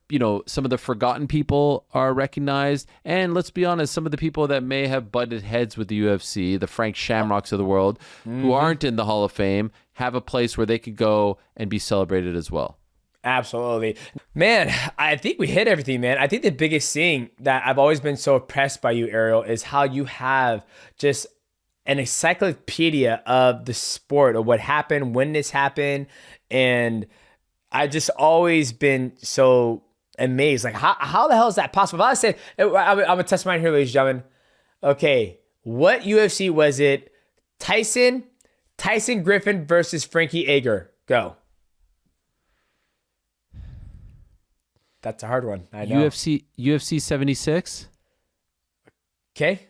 some of the forgotten people are recognized. And let's be honest, some of the people that may have butted heads with the UFC, the Frank Shamrocks of the world, who aren't in the Hall of Fame, have a place where they could go and be celebrated as well. Absolutely. Man, I think we hit everything, man. I think the biggest thing that I've always been so impressed by you, Ariel, is how you have just an encyclopedia of the sport, of what happened, when this happened. And I just always been so amazed. Like, how the hell is that possible? If I said, I'm a testimony here, ladies and gentlemen. Okay, what UFC was it? Tyson Griffin versus Frankie Edgar. Go. That's a hard one. I know. UFC 76. Okay.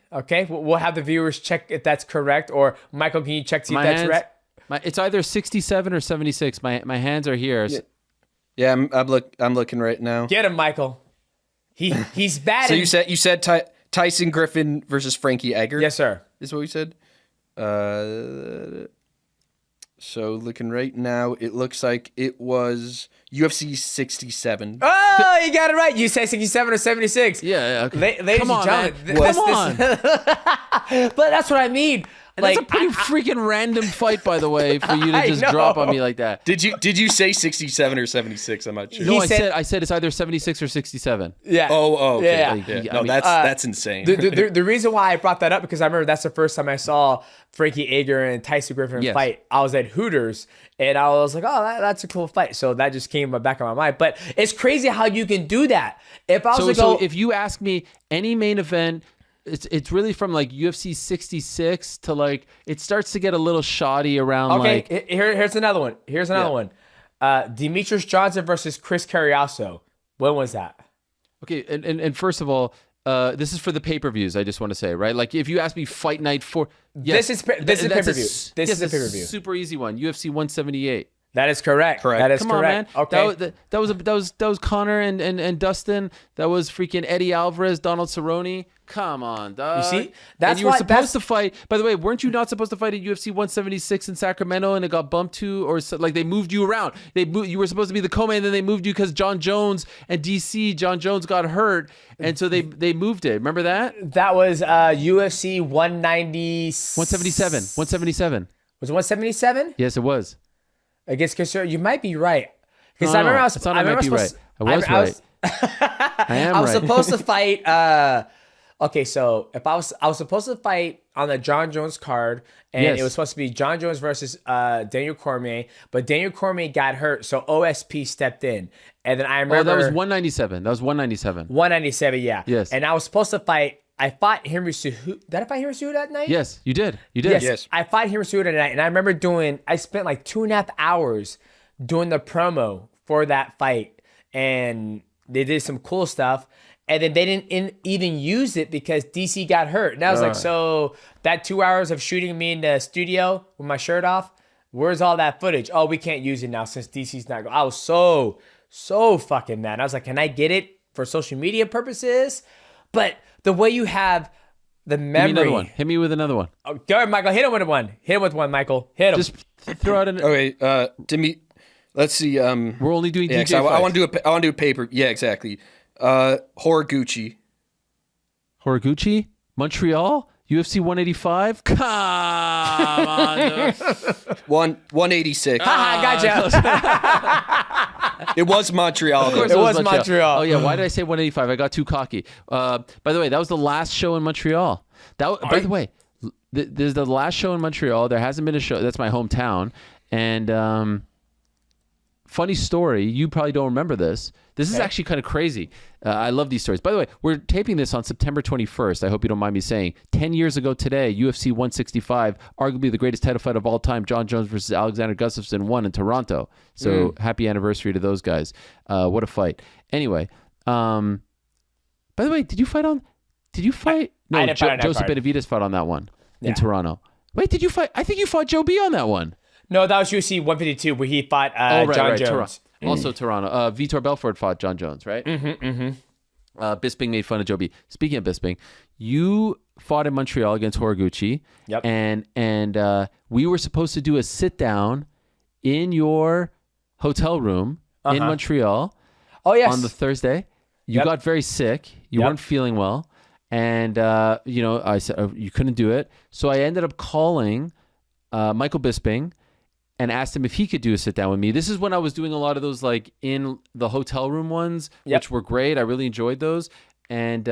We'll have the viewers check if that's correct. Or Michael, can you check to see if that's correct? It's either 67 or 76. My hands are here. Yeah, I'm looking right now. Get him, Michael. He's bad. So you said Tyson Griffin versus Frankie Edgar? Yes, sir. Is what we said. So looking right now, it looks like it was UFC 67. Oh, you got it right. You say 67 or 76. Yeah, okay. Ladies Come on, and man. gentlemen. Come on. But that's what I mean. And that's a pretty freaking random fight, by the way, for you to just drop on me like that. Did you say 67 or 76? I'm not sure. No, I said it's either 76 or 67. Yeah. Oh, okay. Yeah. No, that's insane. The reason why I brought that up because I remember that's the first time I saw Frankie Edgar and Tyson Griffin fight. I was at Hooters and I was like, oh, that's a cool fight. So that just came back in my mind. But it's crazy how you can do that. If I was so if you ask me any main event, it's really from like UFC 66 to like it starts to get a little shoddy around. Okay, here's another one. One. Demetrius Johnson versus Chris Carriasso. When was that? Okay, and first of all, this is for the pay-per-views. I just want to say, right? Like if you ask me Fight Night 4, this is pay-per-view. This is a pay-per-view. Super easy one. UFC 178. That is correct. That is Come correct. on, man. Okay. That was Connor and Dustin. That was freaking Eddie Alvarez, Donald Cerrone. Come on, dog. You see? That's you were supposed to fight. By the way, weren't you not supposed to fight at UFC 176 in Sacramento and it got bumped to, or like they moved you around? You were supposed to be the co-main, and then they moved you because John Jones and DC. John Jones got hurt, and so they moved it. Remember that? That was UFC 177. 177. Was it 177? Yes, it was. I guess you might be right. Because No, I remember no, I was. it's not I I might remember be right. I was right. I am I was right. supposed to fight. Okay, so if I was supposed to fight on the John Jones card, and Yes. it was supposed to be John Jones versus Daniel Cormier, but Daniel Cormier got hurt, so OSP stepped in, and then I remember that was 197. That was 197. 197, yeah. Yes. And I was supposed to fight. I fought Henry Cejudo. Did I fight Henry Cejudo that night? Yes, you did. You did. Yes. I fought Henry Cejudo tonight, and I remember I spent like 2.5 hours doing the promo for that fight, and they did some cool stuff, and then they didn't even use it because DC got hurt. And I was like, so that 2 hours of shooting me in the studio with my shirt off, where's all that footage? Oh, we can't use it now since DC's not going. I was so fucking mad. I was like, can I get it for social media purposes? But the way you have the memory. Give me another one. Hit me with another one. Oh, go ahead, Michael. Hit him with one. Hit him with one, Michael. Hit him. Just throw out an. Okay, let's see. We're only doing DJ I fights. want to do a paper. Yeah, exactly. Horiguchi. Horiguchi? Montreal? UFC 185? Come on. Dude. 186. Gotcha. It was Montreal. Though. It was Montreal. Oh, yeah. Why did I say 185? I got too cocky. By the way, that was the last show in Montreal. By the way, there's the last show in Montreal. There hasn't been a show. That's my hometown. And funny story. You probably don't remember this. This is actually kind of crazy. I love these stories. By the way, we're taping this on September 21st. I hope you don't mind me saying. 10 years ago today, UFC 165, arguably the greatest title fight of all time, John Jones versus Alexander Gustafsson, won in Toronto. So happy anniversary to those guys. What a fight. Anyway, by the way, did you fight? No, I didn't fight on that Joseph card. Benavidez fought on that one in Toronto. Wait, did you fight? I think you fought Joe B on that one. No, that was UFC 152 where he fought John Jones. Also Toronto. Vitor Belfort fought John Jones, right? Bisping made fun of Joe B. Speaking of Bisping, you fought in Montreal against Horiguchi. Yep. And we were supposed to do a sit down in your hotel room in Montreal. Oh, yes. On the Thursday. You got very sick. You weren't feeling well. And, I said, you couldn't do it. So I ended up calling Michael Bisping and asked him if he could do a sit down with me. This is when I was doing a lot of those like in the hotel room ones, which were great. I really enjoyed those. And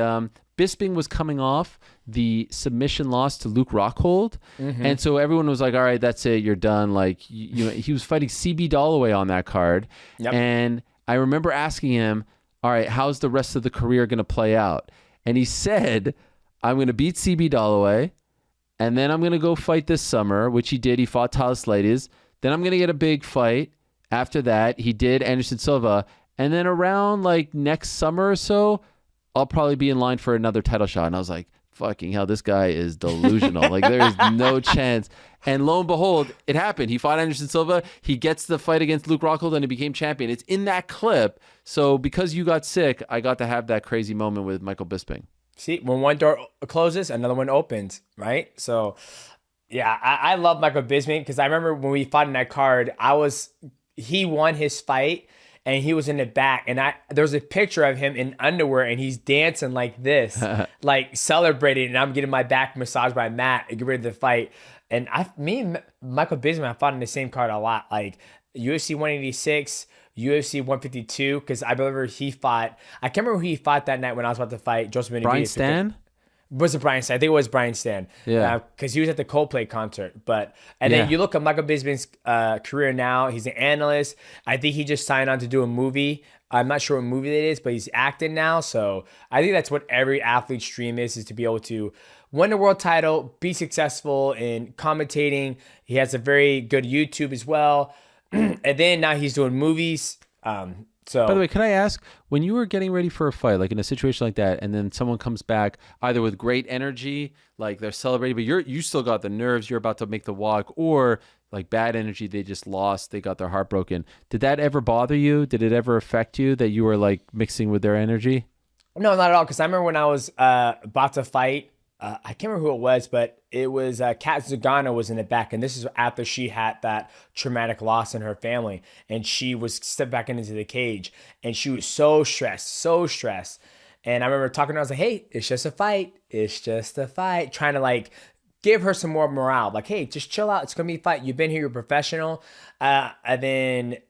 Bisping was coming off the submission loss to Luke Rockhold. And so everyone was like, all right, that's it. You're done. Like, he was fighting CB Dalloway on that card. And I remember asking him, all right, how's the rest of the career going to play out? And he said, I'm going to beat CB Dalloway. And then I'm going to go fight this summer, which he did. He fought Talis Ladies. Then I'm going to get a big fight. After that, he did Anderson Silva. And then around like next summer or so, I'll probably be in line for another title shot. And I was like, fucking hell, this guy is delusional. Like, there is no chance. And lo and behold, it happened. He fought Anderson Silva. He gets the fight against Luke Rockhold, and he became champion. It's in that clip. So because you got sick, I got to have that crazy moment with Michael Bisping. See, when one door closes, another one opens, right? So, yeah, I love Michael Bisping because I remember when we fought in that card, he won his fight and he was in the back, and there was a picture of him in underwear and he's dancing like this, like celebrating, and I'm getting my back massaged by Matt and get ready to fight. And me and Michael Bisping, I fought in the same card a lot, like UFC 186. UFC 152, because I remember he fought. I can't remember who he fought that night when I was about to fight Joseph Benavidez. Brian Stan? Was it Brian Stan? I think it was Brian Stan. Yeah. Because he was at the Coldplay concert. Then you look at Michael Bisping's career now. He's an analyst. I think he just signed on to do a movie. I'm not sure what movie it is, but he's acting now. So I think that's what every athlete's dream is to be able to win a world title, be successful in commentating. He has a very good YouTube as well. And then now he's doing movies. By the way, can I ask, when you were getting ready for a fight, like in a situation like that, and then someone comes back either with great energy, like they're celebrating, but you still got the nerves, you're about to make the walk, or like bad energy, they just lost, they got their heart broken. Did that ever bother you? Did it ever affect you that you were like mixing with their energy? No, not at all. Because I remember when I was about to fight, I can't remember who it was, but it was Kat Zagano was in the back, and this is after she had that traumatic loss in her family, and she was stepped back into the cage, and she was so stressed. And I remember talking to her, I was like, "Hey, it's just a fight. It's just a fight." Trying to like give her some more morale, like, "Hey, just chill out. It's gonna be a fight. You've been here. You're a professional." And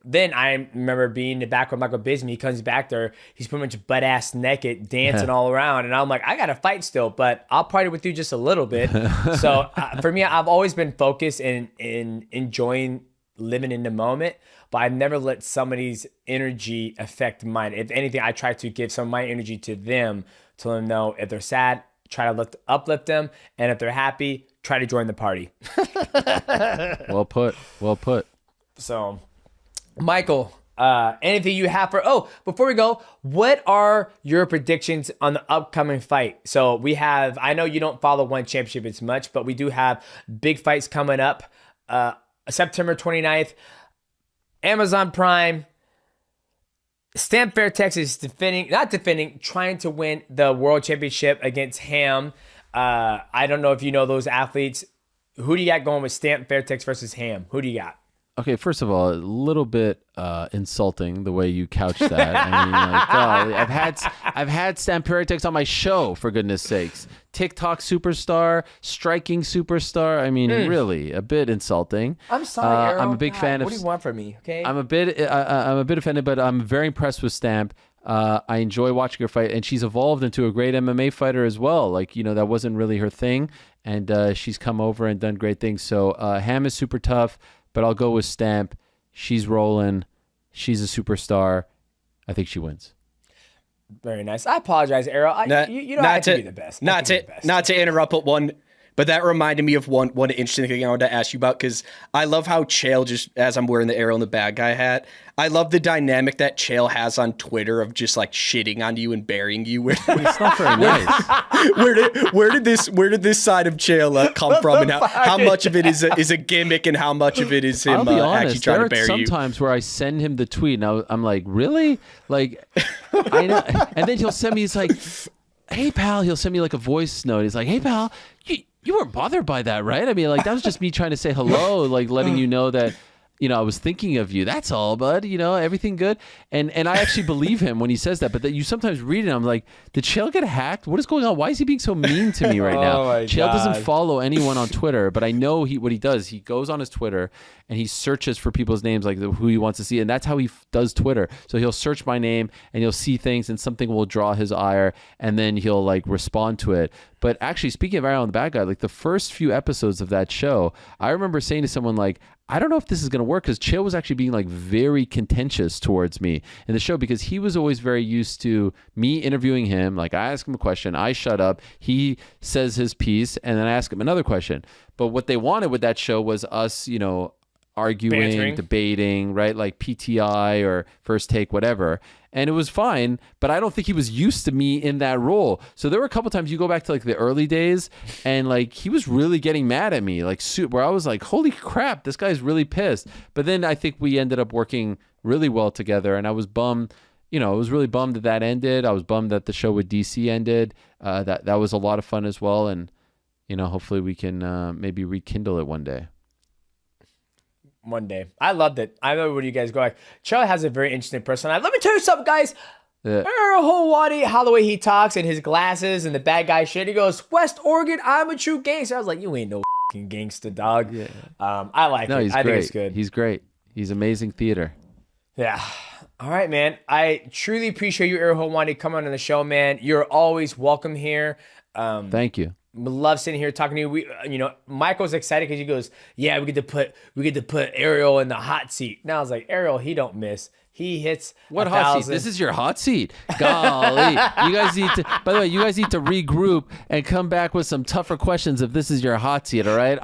then I remember being in the back with Michael Bisping. He comes back there. He's pretty much butt ass naked, dancing all around, and I'm like, "I got to fight still, but I'll party with you just a little bit." So for me, I've always been focused in enjoying living in the moment, but I've never let somebody's energy affect mine. If anything, I try to give some of my energy to them to let them know if they're sad, try to uplift them, and if they're happy, try to join the party. Well put. So, Michael, anything you have before we go, what are your predictions on the upcoming fight? So we have, I know you don't follow one championship as much, but we do have big fights coming up. September 29th, Amazon Prime. Stamp Fairtex is trying to win the world championship against Ham. I don't know if you know those athletes. Who do you got going with Stamp Fairtex versus Ham? Who do you got? Okay, first of all, a little bit insulting the way you couch that. I mean, like, God, I've had Stan Peritex on my show, for goodness sakes. TikTok superstar, striking superstar. I mean, really, a bit insulting. I'm sorry, Arrow. I'm a big fan of. What do you want from me? Okay. I'm a bit offended, but I'm very impressed with Stamp. I enjoy watching her fight, and she's evolved into a great MMA fighter as well. Like, that wasn't really her thing, and she's come over and done great things. So Ham is super tough. But I'll go with Stamp. She's rolling. She's a superstar. I think she wins. Very nice. I apologize, Arrow. I have to be the best. Not to interrupt, but that reminded me of one interesting thing I wanted to ask you about, because I love how Chael, just as I'm wearing the Arrow and the bad guy hat, I love the dynamic that Chael has on Twitter of just like shitting on you and burying you. It's not very nice. Where did this side of Chael come from, and how much of it is a gimmick, and how much of it is him I'll be honest, actually trying to bury you? There are sometimes where I send him the tweet, and I'm like, really? Like, I know. And then he'll send me, he's like, "Hey pal," he'll send me like a voice note. He's like, "Hey pal, you weren't bothered by that, right? I mean, like, that was just me trying to say hello, like letting you know that, I was thinking of you. That's all, bud. Everything good." And I actually believe him when he says that. But that you sometimes read it, I'm like, did Chael get hacked? What is going on? Why is he being so mean to me right now? Chael doesn't follow anyone on Twitter, but I know what he does. He goes on his Twitter and he searches for people's names, like who he wants to see, and that's how he does Twitter. So he'll search my name and he'll see things, and something will draw his ire, and then he'll like respond to it. But actually, speaking of Arrow and the Bad Guy, like the first few episodes of that show, I remember saying to someone like, I don't know if this is going to work, because Chael was actually being like very contentious towards me in the show, because he was always very used to me interviewing him. Like, I ask him a question, I shut up, he says his piece, and then I ask him another question. But what they wanted with that show was us, arguing, Bantering. debating, right? Like PTI or First Take, whatever. And it was fine, but I don't think he was used to me in that role. So there were a couple times you go back to like the early days and like he was really getting mad at me, like where I was like, holy crap, this guy's really pissed. But then I think we ended up working really well together, and I was bummed. I was really bummed that ended. I was bummed that the show with DC ended. That was a lot of fun as well. And, hopefully we can maybe rekindle it one day. One day. I loved it. I love where you guys go. Like, Charlie has a very interesting personality. Let me tell you something, guys. Earl Hawani, how the way he talks and his glasses and the bad guy shit. He goes, West Oregon, I'm a true gangster. I was like, you ain't no fucking gangster, dog. Yeah. I like it. I think it's good. He's great. He's amazing theater. Yeah. All right, man. I truly appreciate you, Earl Hawani, coming on the show, man. You're always welcome here. Thank you. Love sitting here talking to you. We, Michael's excited because he goes, "Yeah, we get to put Ariel in the hot seat." Now I was like, "Ariel, he don't miss. He hits what hot seat? This is your hot seat. Golly, you guys need to. By the way, you guys need to regroup and come back with some tougher questions if this is your hot seat. All right?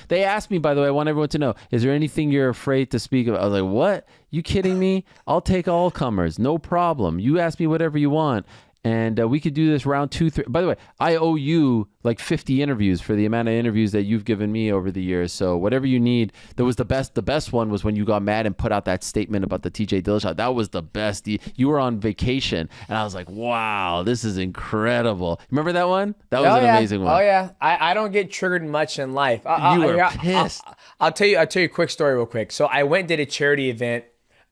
They asked me, by the way. I want everyone to know: is there anything you're afraid to speak of? I was like, "What? You kidding me? I'll take all comers, no problem. You ask me whatever you want." And we could do this round 2, 3. By the way, I owe you like 50 interviews for the amount of interviews that you've given me over the years. So whatever you need. There was the best one was when you got mad and put out that statement about the TJ Dillashaw. That was the best. You were on vacation, and I was like, wow, this is incredible. Remember that one? That was an amazing one. Oh yeah. I don't get triggered much in life. You were pissed. I'll tell you a quick story real quick. So I went and did a charity event.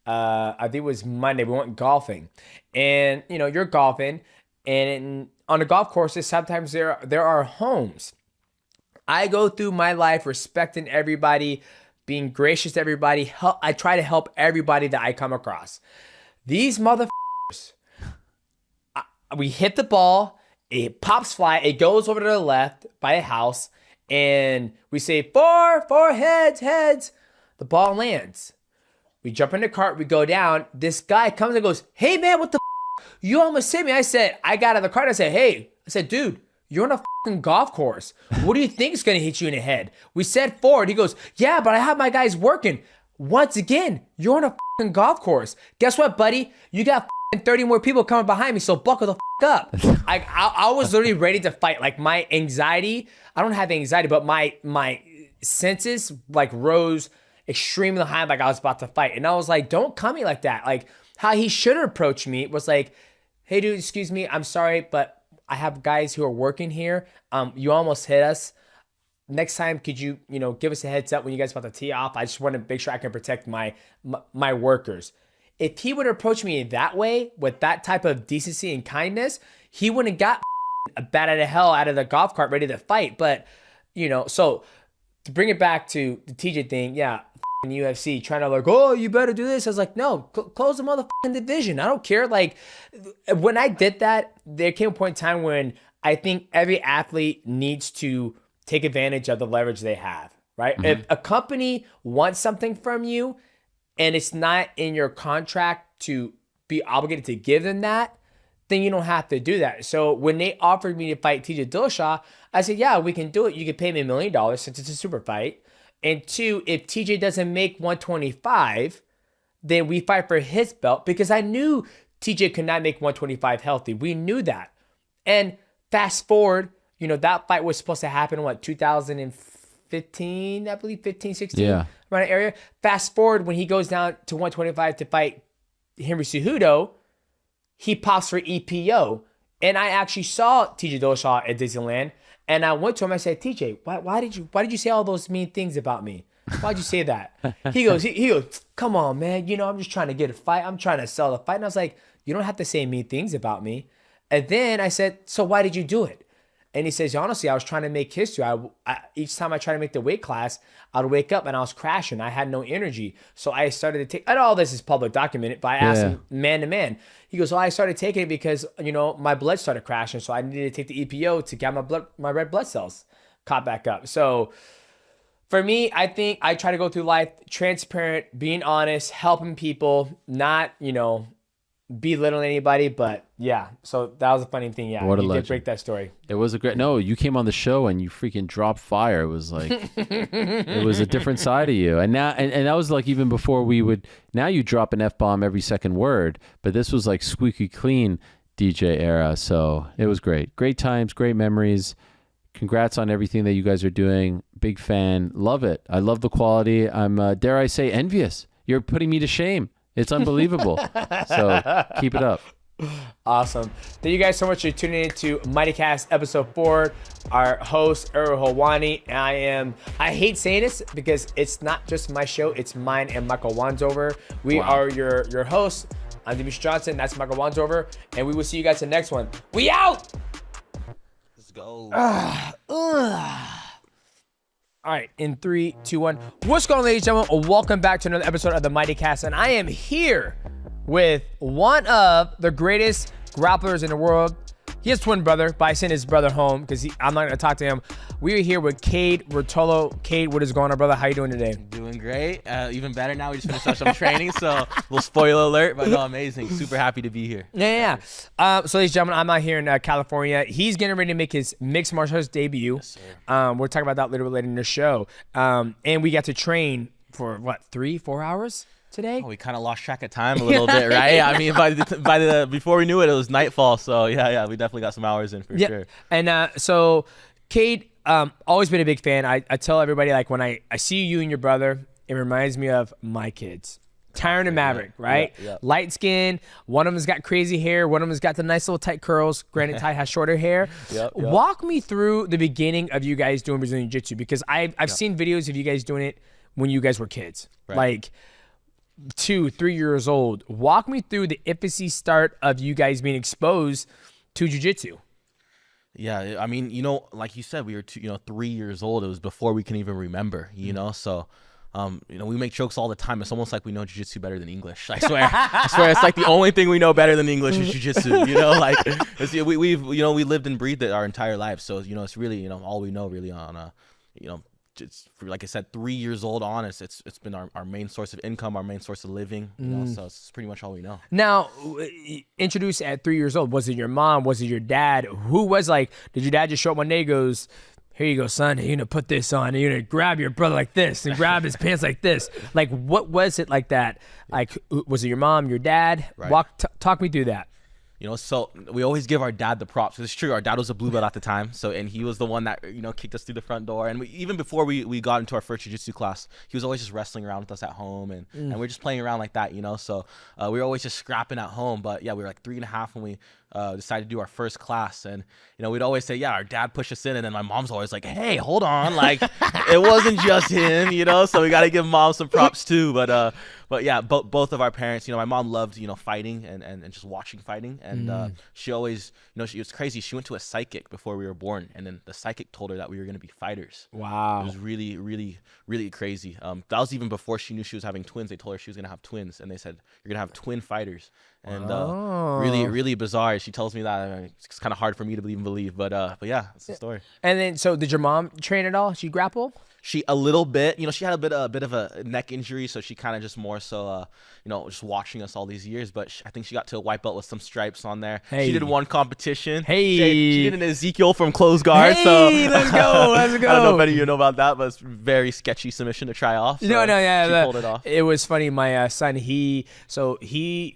I think it was Monday. We went golfing, and you're golfing, and on the golf courses, sometimes there are homes. I go through my life respecting everybody, being gracious to everybody. I try to help everybody that I come across. These motherfuckers, we hit the ball, it pops fly, it goes over to the left by a house, and we say four heads. The ball lands. We jump in the cart, we go down. This guy comes and goes, "Hey man, what the you almost hit me." I said, I got out of the cart. I said, "Hey," I said, "Dude, you're on a fucking golf course. What do you think is going to hit you in the head?" We said forward. He goes, "Yeah, but I have my guys working." Once again, you're on a fucking golf course. Guess what, buddy? You got fucking 30 more people coming behind me, so buckle the up. I was literally ready to fight. Like my anxiety, I don't have anxiety, but my senses like rose extremely high, like I was about to fight. And I was like, don't come me like that. Like how he should have approached me was like, "Hey dude, excuse me, I'm sorry, but I have guys who are working here. You almost hit us. Next time, could you, give us a heads up when you guys about to tee off? I just want to make sure I can protect my workers." If he would approach me that way with that type of decency and kindness, he wouldn't have got a bat out of hell out of the golf cart ready to fight. But, so to bring it back to the TJ thing, yeah, UFC trying to like, "Oh, you better do this." I was like, no, close the motherfucking division. I don't care. Like when I did that, there came a point in time when I think every athlete needs to take advantage of the leverage they have, right? Mm-hmm. If a company wants something from you and it's not in your contract to be obligated to give them that, then you don't have to do that. So when they offered me to fight TJ Dillashaw, I said, yeah, we can do it. You can pay me $1 million since it's a super fight. And 2, if TJ doesn't make 125, then we fight for his belt, because I knew TJ could not make 125 healthy. We knew that. And fast forward, that fight was supposed to happen in 2015, I believe, 15, 16, around that area. Fast forward, when he goes down to 125 to fight Henry Cejudo, he pops for EPO. And I actually saw TJ Dillashaw at Disneyland. And I went to him. I said, "TJ, why did you say all those mean things about me? Why'd you say that?" He goes, "Come on, man. I'm just trying to get a fight. I'm trying to sell the fight." And I was like, "You don't have to say mean things about me." And then I said, "So why did you do it?" And he says, "Honestly, I was trying to make history. Each time I try to make the weight class, I'd wake up and I was crashing. I had no energy. So I started to take," and all this is public documented, but I asked him man to man. He goes, "Well, I started taking it because, my blood started crashing. So I needed to take the EPO to get my red blood cells caught back up." So for me, I think I try to go through life transparent, being honest, helping people, not, belittling anybody, but yeah. So that was a funny thing. Yeah, What a you legend. did break that story. It was a great. No, you came on the show and you freaking dropped fire. It was like it was a different side of you. And now, and that was like even before we would. Now you drop an F-bomb every second word, but this was like squeaky clean DJ era. So it was great. Great times, great memories. Congrats on everything that you guys are doing. Big fan. Love it. I love the quality. I'm dare I say envious. You're putting me to shame. It's unbelievable. So keep it up. Awesome. Thank you guys so much for tuning in to MIGHTYcast episode 4. Our host, Earl Hawani. I hate saying this because it's not just my show, it's mine and Michael Wansover. We are your hosts. I'm Demetrius Johnson, that's Michael Wansover, and we will see you guys in the next one. We out! Let's go. All right, in 3, 2, 1. What's going on, ladies and gentlemen? Welcome back to another episode of the MIGHTYcast, and I am here with one of the greatest grapplers in the world. He has a twin brother, but I sent his brother home because I'm not going to talk to him. We are here with Kade Ruotolo. Kade, what is going on, brother? How you doing today? Doing great. Even better now. We just finished up some training, so little spoiler alert, but no, amazing. Super happy to be here. Yeah. So, ladies and gentlemen, I'm out here in California. He's getting ready to make his mixed martial arts debut. Yes, sir. We'll talk about that a little bit later in the show. And we got to train for, 3-4 hours today? Oh, we kind of lost track of time a little bit, right? I mean, before we knew it, it was nightfall. So yeah, we definitely got some hours in for sure. And so, Kade, always been a big fan. I tell everybody, like, when I see you and your brother, it reminds me of my kids. Tyron and Maverick, right? Yeah. Light skin. One of them's got crazy hair. One of them's got the nice little tight curls. Granted, Ty has shorter hair. Yep. Walk me through the beginning of you guys doing Brazilian Jiu-Jitsu, because I've seen videos of you guys doing it when you guys were kids. Right. Like 2-3 years old. Walk me through the infancy start of you guys being exposed to Jiu-Jitsu. Yeah, I mean, like you said, we were 3 years old. It was before we can even remember, so we make jokes all the time. It's almost like we know jiu-jitsu better than English. I swear. It's like the only thing we know better than English is jiu-jitsu, like we lived and breathed it our entire lives. So, it's really, all we know really on, it's, like I said, 3 years old on it's been our main source of income, our main source of living, so it's pretty much all we know. Now, introduced at 3 years old, was it your mom? Was it your dad? Who was like, did your dad just show up one day and goes, here you go, son, you're gonna put this on, and you're gonna grab your brother like this and grab his pants like this? Like, what was it like that? Like, was it your mom, your dad? Right. Talk me through that. So we always give our dad the props. It's true. Our dad was a blue belt at the time. And he was the one that, kicked us through the front door. And even before we got into our first jiu-jitsu class, he was always just wrestling around with us at home. And we're just playing around like that, So we were always just scrapping at home. But yeah, we were like 3.5 when we decided to do our first class. And, we'd always say, yeah, our dad pushed us in. And then my mom's always like, hey, hold on. Like, it wasn't just him, So we got to give mom some props too. But yeah, both of our parents, my mom loved, fighting and just watching fighting. And she always, she was crazy. She went to a psychic before we were born. And then the psychic told her that we were going to be fighters. Wow. It was really, really, really crazy. That was even before she knew she was having twins. They told her she was going to have twins. And they said, you're going to have twin fighters. And really, really bizarre. She tells me that. It's kind of hard for me to even believe. But yeah, that's the story. And then, so did your mom train at all? She grapple? She a little bit, she had a bit of a neck injury, so she kind of just more so, just watching us all these years. But I think she got to a white belt with some stripes on there. Hey. She did one competition. Hey, she did an Ezekiel from closed guard. Hey, so let's go. I don't know if any of you know about that, but it's a very sketchy submission to try off. So she pulled it off. It was funny. My son, he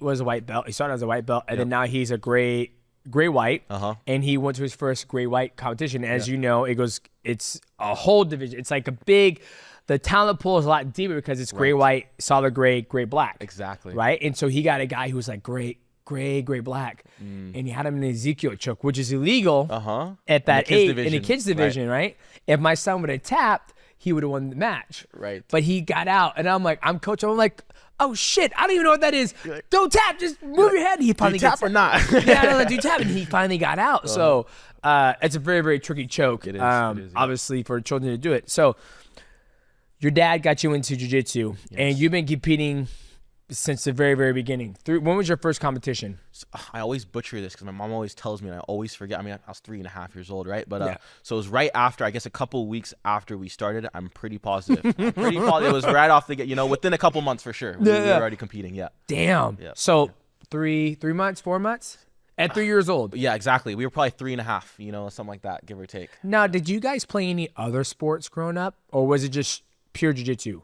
was a white belt. He started as a white belt, and then now he's a gray white, and he went to his first gray white competition. As you know, it's a whole division. It's like the talent pool is a lot deeper because it's gray white, solid gray black. Exactly. Right? And so he got a guy who was like gray black, and he had him in an Ezekiel choke, which is illegal at that age in the kids division, right? If my son would have tapped, he would have won the match. Right. But he got out, and I'm coaching. I'm like, oh shit, I don't even know what that is. Don't tap, just move your head. And he finally tap or not? Yeah, I don't know, do tap, and he finally got out. So it's a very, very tricky choke. It is. Obviously for children to do it. So your dad got you into jiu-jitsu, and you've been competing since the very, very beginning. When was your first competition? I always butcher this because my mom always tells me, and I always forget. I mean, I was 3.5 years old, right? But so it was right after, I guess, a couple of weeks after we started. I'm pretty positive. It was right off the get. Within a couple months for sure. We were already competing. Yeah. Damn. Yeah. So 3 months, 4 months? At 3 years old. Yeah, exactly. We were probably 3.5, something like that, give or take. Now, did you guys play any other sports growing up, or was it just pure jiu-jitsu?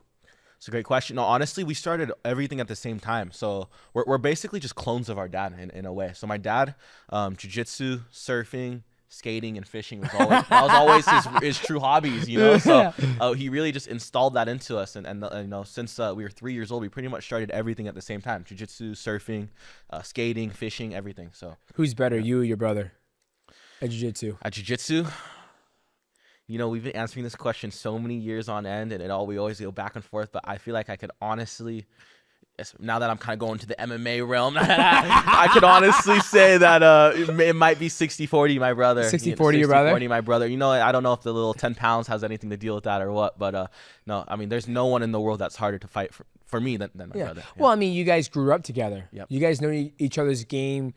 It's a great question. No, honestly, we started everything at the same time. So we're basically just clones of our dad in a way. So my dad, jiu-jitsu, surfing, skating, and fishing was always his true hobbies, So he really just installed that into us. And since we were 3 years old, we pretty much started everything at the same time: jiu-jitsu, surfing, skating, fishing, everything. So who's better, you or your brother, at jiu-jitsu? At jiu-jitsu, we've been answering this question so many years on end, and we always go back and forth. But I feel like I could honestly, now that I'm kind of going to the MMA realm, I could honestly say that it might be 60-40 my brother. 60-40 your brother? 60-40 my brother. I don't know if the little 10 pounds has anything to deal with that or what. But no, I mean, there's no one in the world that's harder to fight for me than my brother. Yeah. Well, I mean, you guys grew up together. Yep. You guys know each other's game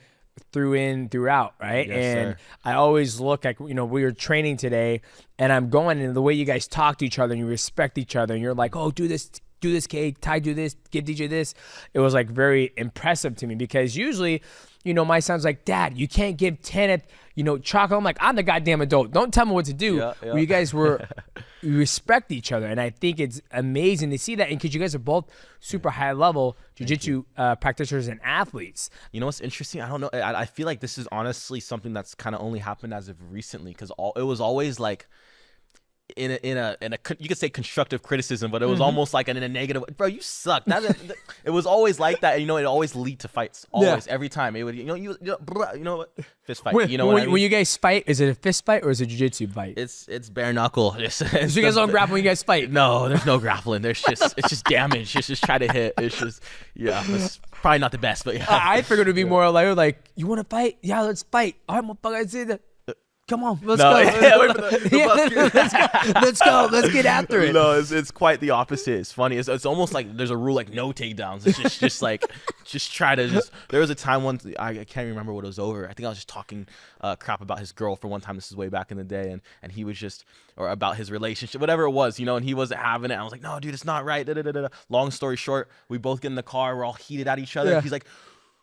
through in, throughout, right? Yes, and sir. I always look like, we were training today, and I'm going, and the way you guys talk to each other and you respect each other, and you're like, oh, do this, Kade, Ty, do this, give DJ this. It was like very impressive to me, because usually, my son's like, Dad, you can't give 10 at, chocolate. I'm like, I'm the goddamn adult. Don't tell me what to do. Yeah. Well, you guys you respect each other, and I think it's amazing to see that, and because you guys are both super high level jiu-jitsu practitioners and athletes. You know what's interesting? I don't know. I feel like this is honestly something that's kind of only happened as of recently, because it was always like in a you could say constructive criticism, but it was almost like in a negative. Bro, you suck. It was always like that. It always lead to fights. Always, every time. It would what? Fist fight. When, what I mean? When you guys fight, is it a fist fight or is it a jiu-jitsu fight? It's bare knuckle. So you guys don't grapple when you guys fight? No, there's no grappling. It's just damage. It's just try to hit. It's just it's probably not the best, but yeah. I figured it'd be more like, you want to fight? Yeah, let's fight. All right, motherfucker, I see that. Come on, let's go. Let's go. Let's get after it. No, it's quite the opposite. It's funny. It's almost like there's a rule like no takedowns. It's just like try to There was a time once, I can't remember what it was over. I think I was just talking crap about his girl for one time. This is way back in the day, and he was or about his relationship, whatever it was, and he wasn't having it. I was like, no, dude, it's not right. Long story short, we both get in the car. We're all heated at each other. Yeah. He's like,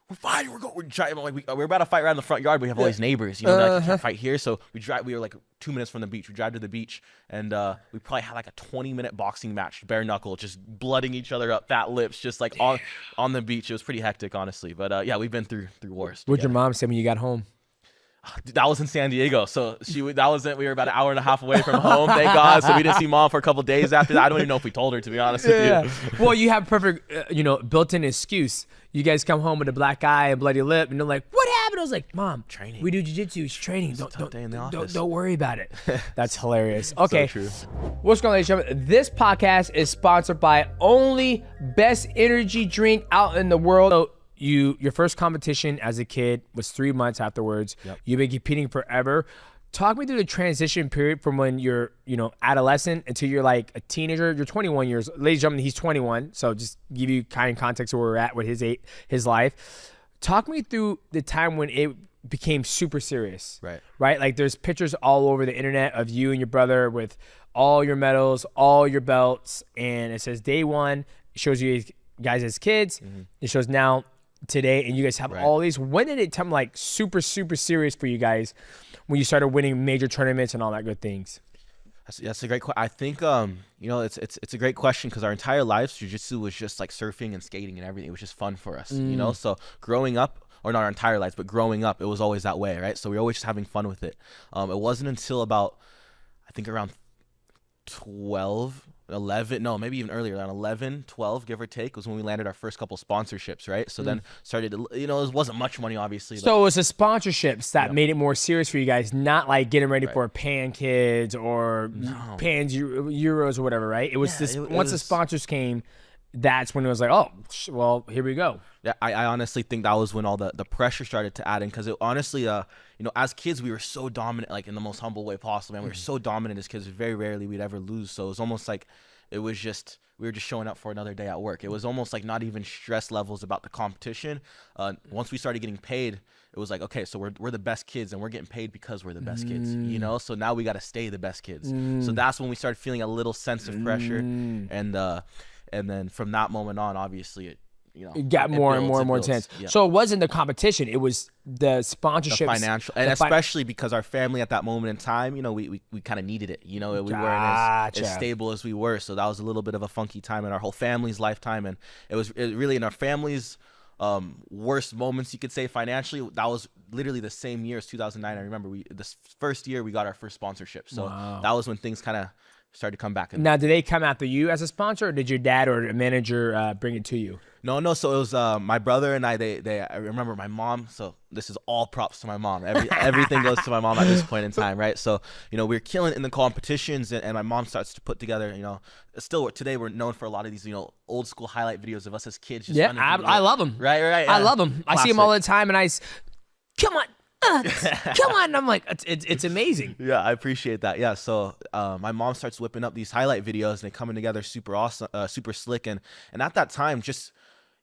we're fine. We're about to fight around the front yard. But we have all these neighbors, we can't fight here. So we drive. We were like 2 minutes from the beach. We drive to the beach, and we probably had like a 20-minute boxing match, bare knuckle, just blooding each other up, fat lips, just like on the beach. It was pretty hectic, honestly. But yeah, we've been through wars. What'd your mom say when you got home? That was in San Diego, so that was it. We were about an hour and a half away from home, thank God. So we didn't see mom for a couple days after that. I don't even know if we told her, to be honest with you. Well, you have perfect, built-in excuse. You guys come home with a black eye and bloody lip, and they're like, "What happened?" I was like, "Mom, training. We do jiu-jitsu. It's training. It's a tough day in the office. Don't worry about it." That's hilarious. Okay, so true. What's going on, ladies and gentlemen? This podcast is sponsored by only best energy drink out in the world. So your first competition as a kid was 3 months afterwards. Yep. You've been competing forever. Talk me through the transition period from when you're, adolescent until you're like a teenager. You're 21 years. Ladies and gentlemen, he's 21. So just give you kind of context of where we're at with his life. Talk me through the time when it became super serious. Right? Like there's pictures all over the internet of you and your brother with all your medals, all your belts. And it says day one. It shows you guys as kids. Mm-hmm. It shows now today, and you guys have all these. When did it become like super, super serious for you guys when you started winning major tournaments and all that good things? That's a great question. I think it's a great question, because our entire lives jiu-jitsu was just like surfing and skating and everything. It was just fun for us, so growing up, or not our entire lives, but growing up, it was always that way, right? So we were always just having fun with it. It wasn't until about, I think around 11, no, maybe even earlier, around 11, 12, give or take, was when we landed our first couple sponsorships, right? So then started to, it wasn't much money, obviously. So it was the sponsorships that made it more serious for you guys, not like getting ready for Pan Kids or Pans Euros or whatever, right? It was once the sponsors came, that's when it was like, oh, well, here we go. Yeah, I honestly think that was when all the pressure started to add in, because it honestly, as kids, we were so dominant, like in the most humble way possible, and we were so dominant as kids, very rarely we'd ever lose. So it was almost like we were just showing up for another day at work. It was almost like not even stress levels about the competition. Once we started getting paid, it was like, okay, so we're the best kids, and we're getting paid because we're the best kids, so now we got to stay the best kids. So that's when we started feeling a little sense of pressure, and then from that moment on, obviously it got more and more intense. Yeah. So it wasn't the competition; it was the sponsorships, the financial, and especially because our family at that moment in time, we kind of needed it. We weren't as stable as we were, so that was a little bit of a funky time in our whole family's lifetime, and it was really in our family's worst moments, you could say, financially. That was literally the same year as 2009. I remember this first year we got our first sponsorship, so that was when things kind of started to come back. Now, did they come after you as a sponsor, or did your dad or a manager bring it to you? No. So it was my brother and I. I remember my mom. So this is all props to my mom. Everything goes to my mom at this point in time, right? So we're killing in the competitions, and my mom starts to put together. Still today we're known for a lot of these old school highlight videos of us as kids. Just I love them. Right. I love them. I see them all the time, and come on. Come on. And I'm like, it's amazing. Yeah, I appreciate that. Yeah, so my mom starts whipping up these highlight videos, and they coming together super awesome, super slick. And at that time,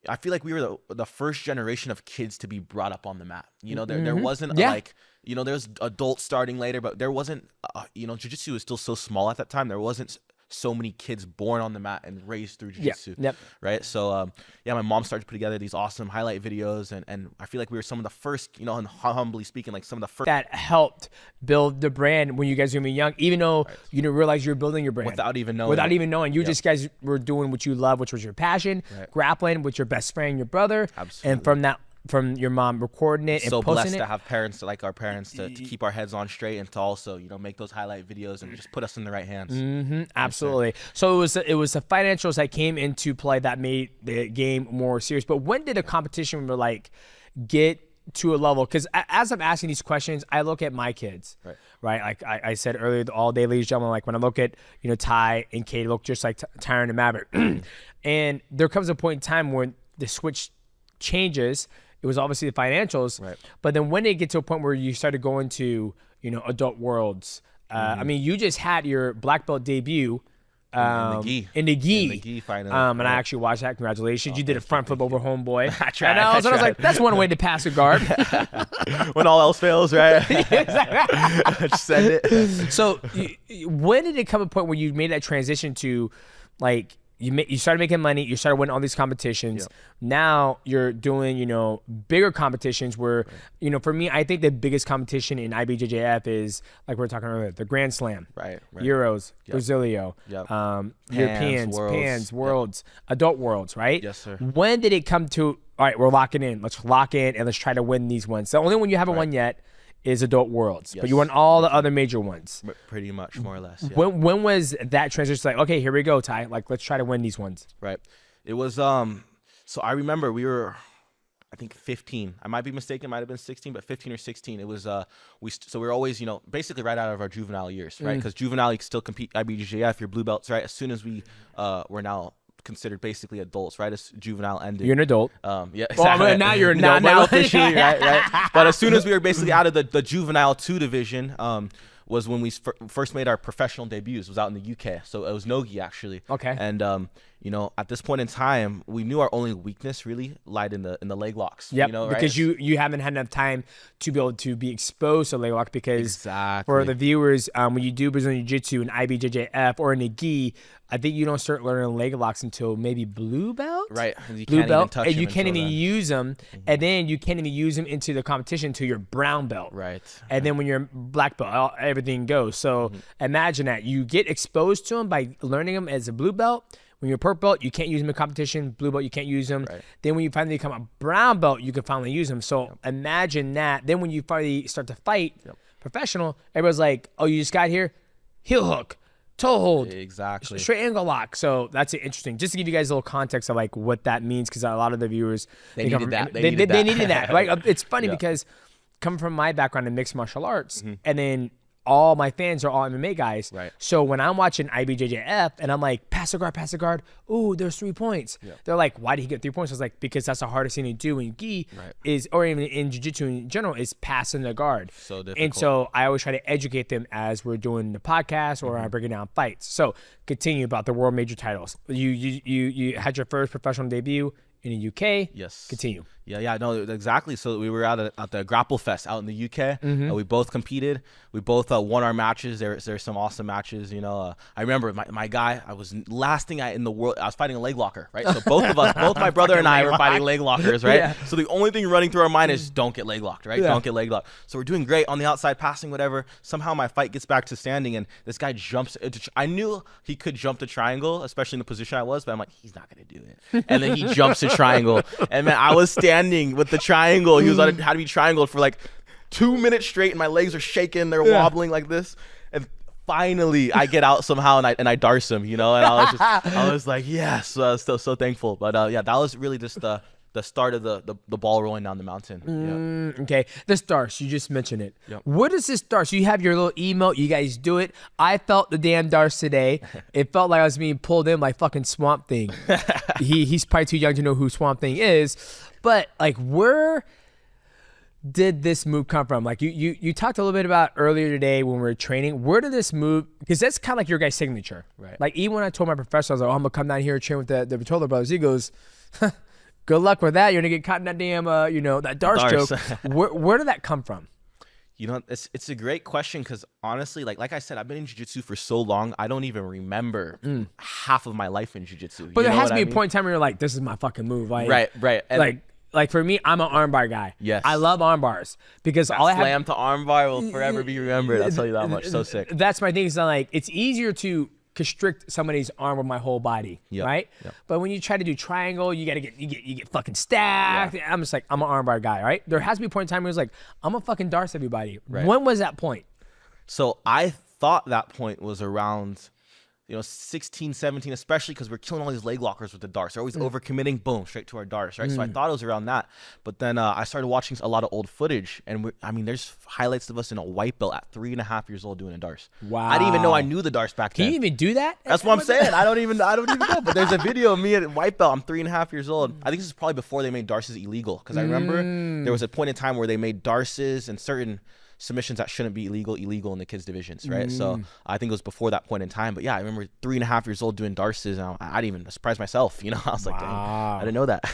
I feel like we were the first generation of kids to be brought up on the mat. There wasn't there's adults starting later, but there wasn't, jiu-jitsu was still so small at that time. There wasn't so many kids born on the mat and raised through jiu-jitsu. Yep. Right. So my mom started to put together these awesome highlight videos, and I feel like we were some of the first, and humbly speaking, like some of the first that helped build the brand when you guys were young, even though you didn't realize you were building your brand without even knowing. You just guys were doing what you love, which was your passion, grappling with your best friend, your brother. Absolutely. And from your mom recording it and so posting blessed it. to have parents like our parents to keep our heads on straight, and to also make those highlight videos and just put us in the right hands. Absolutely. So it was the financials that came into play that made the game more serious. But when did a competition get to a level? Because as I'm asking these questions, I look at my kids, right? Like I said earlier, all day, ladies and gentlemen, like when I look at Ty and Kade, look just like Tyron and Maverick, and there comes a point in time when the switch changes. It was obviously the financials, but then when they get to a point where you started going to, adult worlds, I mean, you just had your black belt debut in the gi finally. And I actually watched that. Congratulations. You did a front flip over homeboy. I tried. And I was like, that's one way to pass a guard. When all else fails, right? Just send it. So when did it come a point where you made that transition to you started making money, you started winning all these competitions. Now you're doing, bigger competitions where, for me, I think the biggest competition in IBJJF is, like we were talking earlier, the Grand Slam, Euros, Brazilio, Europeans, Pans, Worlds, Adult Worlds, right? Yes, sir. When did it come to, all right, we're locking in. Let's lock in and let's try to win these ones. The only one you haven't won yet is Adult Worlds, but you won all the other major ones. Pretty much, more or less. Yeah. When was that transition? Like, okay, here we go, Ty. Like, let's try to win these ones. Right. It was so I remember we were, I think 15. I might be mistaken. It might have been 16, but 15 or 16. It was so we were always basically right out of our juvenile years, right? Because juvenile you can still compete IBJJF, your blue belts, right? As soon as we were now considered basically adults, right? As juvenile ended. You're an adult. Yeah. Exactly. Well, now you're not now officially, right. But as soon as we were basically out of the juvenile 2 division, was when we first made our professional debuts. It was out in the UK, so it was no-gi actually. Okay. And at this point in time, we knew our only weakness really lied in the leg locks. Yep. Because you haven't had enough time to be able to be exposed to leg lock. Because for the viewers, when you do Brazilian Jiu-Jitsu and IBJJF or in the gi, I think you don't start learning leg locks until maybe blue belt. Right. Blue belt, and you can't even use them, and then you can't even use them into the competition until you're brown belt. Right. And then when you're black belt, everything goes. So imagine that you get exposed to them by learning them as a blue belt. When you're purple belt, you can't use them in competition. Blue belt, you can't use them. Right. Then when you finally become a brown belt, you can finally use them. So imagine that. Then when you finally start to fight professional, everybody's like, oh, you just got here? Heel hook, toe hold. Exactly. Straight angle lock. So that's interesting. Just to give you guys a little context of like what that means, because a lot of the viewers, they needed that. They needed that. Right? It's funny because coming from my background in mixed martial arts, and then all my fans are all MMA guys. Right. So when I'm watching IBJJF and I'm like, pass the guard. Ooh, there's 3 points. Yeah. They're like, why did he get 3 points? I was like, because that's the hardest thing to do in gi or even in jiu-jitsu in general, is passing the guard. So difficult. And so I always try to educate them as we're doing the podcast or I'm breaking down fights. So continue about the world major titles. You had your first professional debut in the UK. Yes. Continue. Yeah, no, exactly. So we were at the Grapple Fest out in the UK. Mm-hmm. We both competed. We both won our matches. There's some awesome matches. You know, I remember my guy. I was last thing in the world. I was fighting a leg locker, right? So both of us, both my brother and I, were fighting leg lockers, right? Yeah. So the only thing running through our mind is don't get leg locked, right? Yeah. Don't get leg locked. So we're doing great on the outside, passing whatever. Somehow my fight gets back to standing, and this guy jumps. I knew he could jump the triangle, especially in the position I was, but I'm like, he's not gonna do it. And then he jumps the triangle, and man, I was standing with the triangle. He was had to be triangled for like 2 minutes straight, and my legs are shaking. They're wobbling like this, and finally I get out somehow, and I darce him, you know. And I was like, yes, so thankful. But yeah, that was really just the start of the ball rolling down the mountain. Okay, this darce, you just mentioned it. Yep. What is this darce? You have your little emote, you guys do it. I felt the damn darce today. It felt like I was being pulled in like fucking Swamp Thing. He's probably too young to know who Swamp Thing is, but like, where did this move come from? Like you talked a little bit about earlier today when we were training. Where did this move? Because that's kind of like your guy's signature, Right. Like even when I told my professor, I was like, "Oh, I'm gonna come down here and train with the Ruotolo brothers." He goes, "Good luck with that. You're gonna get caught in that damn that darce joke." Where did that come from? You know, it's a great question because honestly, like I said, I've been in jiu-jitsu for so long, I don't even remember half of my life in jiu-jitsu. But there has to be a point in time where you're like, "This is my fucking move." Right. And like for me, I'm an armbar guy. Yes. I love arm bars because all I have slam to armbar will forever be remembered. I'll tell you that much. So sick. That's my thing. Is like it's easier to constrict somebody's arm with my whole body, right? Yep. But when you try to do triangle, you get fucking stacked. Yeah. I'm just like, I'm an armbar guy, right? There has to be a point in time where it's like, I'm a fucking darce everybody. Right. When was that point? So I thought that point was around 16, 17, especially because we're killing all these leg lockers with the darce. They're always overcommitting, boom, straight to our darce, right? So I thought it was around that. But then I started watching a lot of old footage, and there's highlights of us in a white belt at 3.5 years old doing a darce. Wow. I didn't even know I knew the darce back then. Can you even do that? That's what I'm saying. I don't even know. But there's a video of me at white belt. I'm 3.5 years old. I think this is probably before they made darces illegal, because I remember there was a point in time where they made darces and certain submissions that shouldn't be illegal in the kids divisions, right? So I think it was before that point in time. But yeah, I remember 3.5 years old doing darces, and I didn't even surprise myself. I was like, dang, I didn't know that.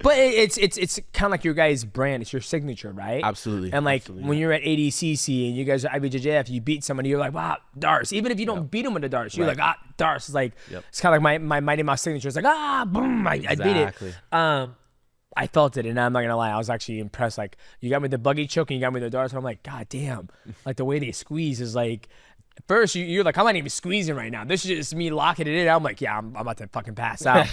But it's kind of like your guys' brand. It's your signature, right? Absolutely. And like when you're at ADCC and you guys are IBJJF, you beat somebody, you're like, wow, darce. Even if you don't beat them with the darce, you're like, darce. It's like it's kind of like my Mighty Mouse signature. It's like, boom, I beat it. I felt it, and I'm not gonna lie, I was actually impressed. Like, you got me the buggy choke, and you got me the darts, and I'm like, God damn! Like the way they squeeze is like, at first you're like, I'm not even squeezing right now. This is just me locking it in. I'm like, yeah, I'm about to fucking pass out.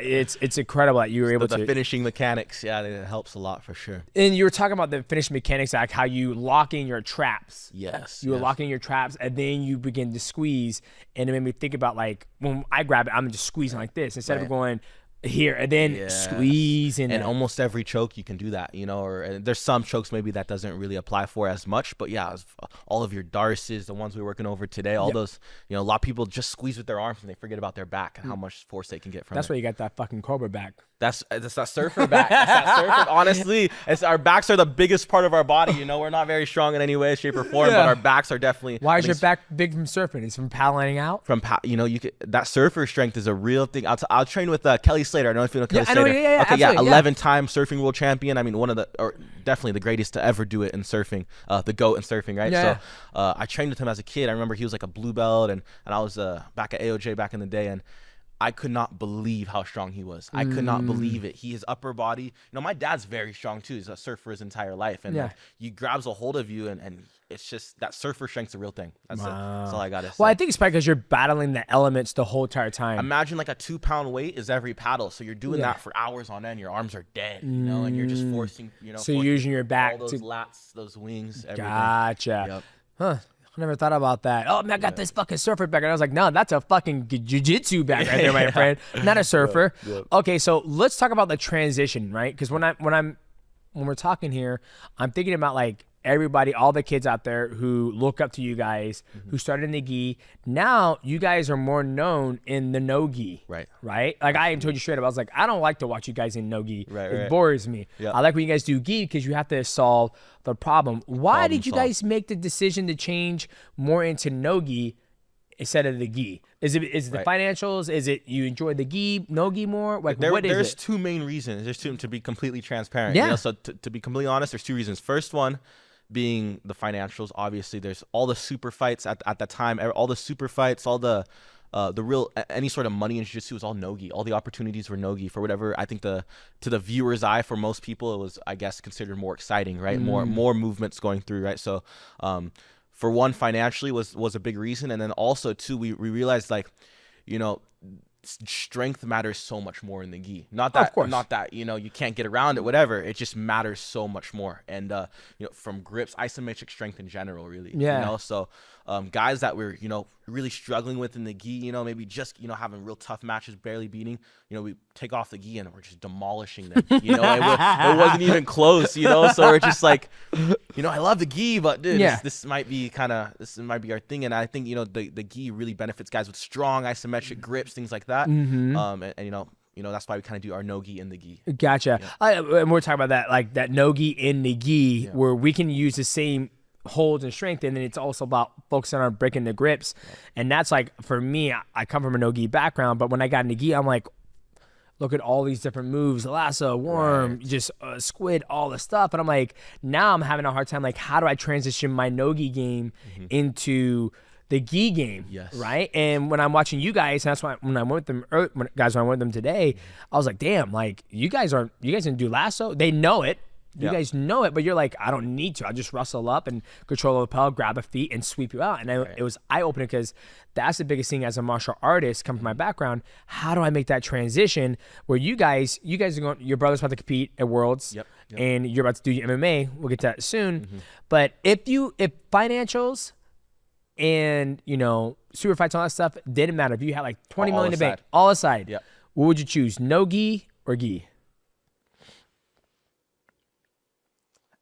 It's incredible that you were able to. The finishing mechanics, yeah, it helps a lot for sure. And you were talking about the finishing mechanics, like how you lock in your traps. Yes. You were locking your traps, and then you begin to squeeze, and it made me think about like when I grab it, I'm just squeezing like this instead of going here and then squeeze in. And almost every choke you can do that, or there's some chokes maybe that doesn't really apply for as much, but yeah, all of your darces, the ones we're working over today, all those, a lot of people just squeeze with their arms and they forget about their back and how much force they can get from That's it. why you got that fucking Cobra back. That's that surfer back. That's that surfer. Honestly, our backs are the biggest part of our body. We're not very strong in any way, shape, or form, but our backs are definitely. Why is your back big from surfing? It's from paddling out. You could, that surfer strength is a real thing. I'll train with Kelly Slater. I don't know if you know Kelly Slater. Okay, 11-time surfing world champion. One of definitely the greatest to ever do it in surfing. The GOAT in surfing, right? Yeah. So I trained with him as a kid. I remember he was like a blue belt, and I was back at AOJ back in the day, and I could not believe how strong he was. I could not believe it. His upper body. My dad's very strong too. He's a surfer his entire life, and he grabs a hold of you, and it's just that surfer strength's a real thing. That's all I gotta say. Well, I think it's probably because you're battling the elements the whole entire time. Imagine like a 2-pound weight is every paddle, so you're doing that for hours on end. Your arms are dead, and you're just forcing. So you're using your back all those lats, those wings. Everything. Gotcha. Yep. Huh. I never thought about that. Oh, man, I got this fucking surfer back. And I was like, no, that's a fucking jiu-jitsu back right there, my friend. Not a surfer. Okay, so let's talk about the transition, right? Because when we're talking here, I'm thinking about like everybody, all the kids out there who look up to you guys, who started in the gi. Now you guys are more known in the no gi. Right. Like I even told you straight up, I was like, I don't like to watch you guys in no gi. Right. It bores me. I like when you guys do gi because you have to solve the problem. Why did you guys make the decision to change more into no gi instead of the gi? Is it the financials? Is it you enjoy the gi, no gi more? Like what is it? There's two main reasons. There's two, to be completely transparent. Yeah. So to be completely honest, there's two reasons. First one being the financials. Obviously, there's all the super fights at that time. All the super fights, all the real any sort of money in jiu-jitsu was all no-gi. All the opportunities were no-gi for whatever. I think to the viewer's eye, for most people, it was, I guess, considered more exciting, right? More movements going through, right? So for one, financially was a big reason, and then also too, we realized, like, you know, strength matters so much more in the gi. Not that you know, you can't get around it, whatever. It just matters so much more. And you know, from grips, isometric strength in general, really. Yeah. You know, so guys that we're, you know, really struggling with in the gi, you know, maybe just, you know, having real tough matches, barely beating, you know, we take off the gi and we're just demolishing them. You know, it wasn't even close, you know. So we're just like, you know, I love the gi, but dude, this might be our thing. And I think, you know, the gi really benefits guys with strong isometric grips, things like that. And you know, that's why we kind of do our no-gi in the gi. Gotcha. Yeah. And we're talking about that, like that no-gi in the gi, where we can use the same holds and strength, and then it's also about focusing on breaking the grips. And that's like, for me, I come from a no-gi background, but when I got in the gi, I'm like, look at all these different moves, lasso, worm, just squid, all the stuff. And I'm like, now I'm having a hard time, like, how do I transition my no-gi game into the gi game, right? And when I'm watching you guys, and that's why when I went with them, when I went with them today, I was like, damn, like, you guys didn't do lasso. They know it. You guys know it, but you're like, I don't need to. I just wrestle up and control the lapel, grab a feet, and sweep you out. And it was eye-opening, because that's the biggest thing as a martial artist, coming from my background. How do I make that transition where you guys are going, your brother's about to compete at Worlds, and you're about to do your MMA. We'll get to that soon. But if financials and, you know, super fights and all that stuff didn't matter, if you had like 20 million to bank, all aside, what would you choose, no gi or gi?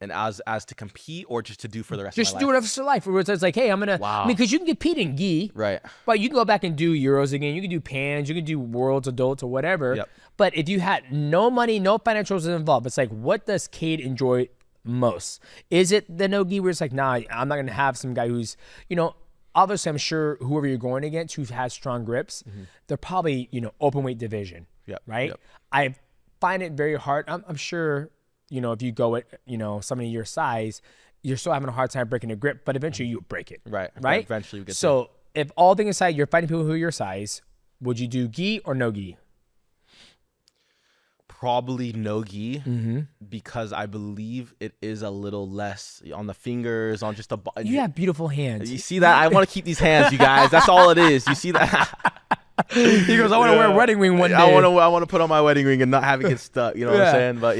And as to compete, or just to do for the rest of my life? Just do it for life. Where it's like, hey, I'm going to, I mean, because you can compete in gi, right? But you can go back and do Euros again. You can do Pans, you can do Worlds, Adults, or whatever. But if you had no money, no financials involved, it's like, what does Kade enjoy most? Is it the no gi where it's like, nah, I'm not going to have some guy who's, you know, obviously I'm sure whoever you're going against who has strong grips, they're probably, you know, open weight division, right? I find it very hard. I'm sure, you know, if you go at, you know, somebody your size, you're still having a hard time breaking a grip, but eventually you break it. Right. Eventually you get so if all things aside, you're fighting people who are your size, would you do gi or no gi? Probably no gi, because I believe it is a little less on the fingers, on just a body. You have beautiful hands. You see that? I want to keep these hands, you guys. That's all it is. You see that? He goes, I want to wear a wedding ring one day. I want to put on my wedding ring and not have it get stuck. You know what I'm saying? But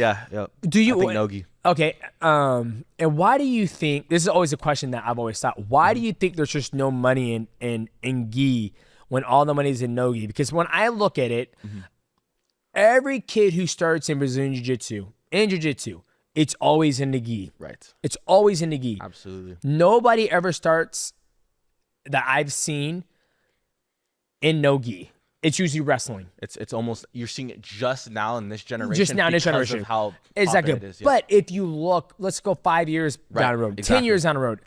do you I think no-gi. Okay. And why do you think, this is always a question that I've always thought, why do you think there's just no money in gi when all the money is in no-gi? Because when I look at it, every kid who starts in Brazilian Jiu-Jitsu, it's always in the gi. Right. It's always in the gi. Absolutely. Nobody ever starts that I've seen in no gi. It's usually wrestling. It's almost, you're seeing it just now in this generation. Just now in this generation. Of how exactly. It is, But if you look, let's go 5 years down the road, 10 years down the road.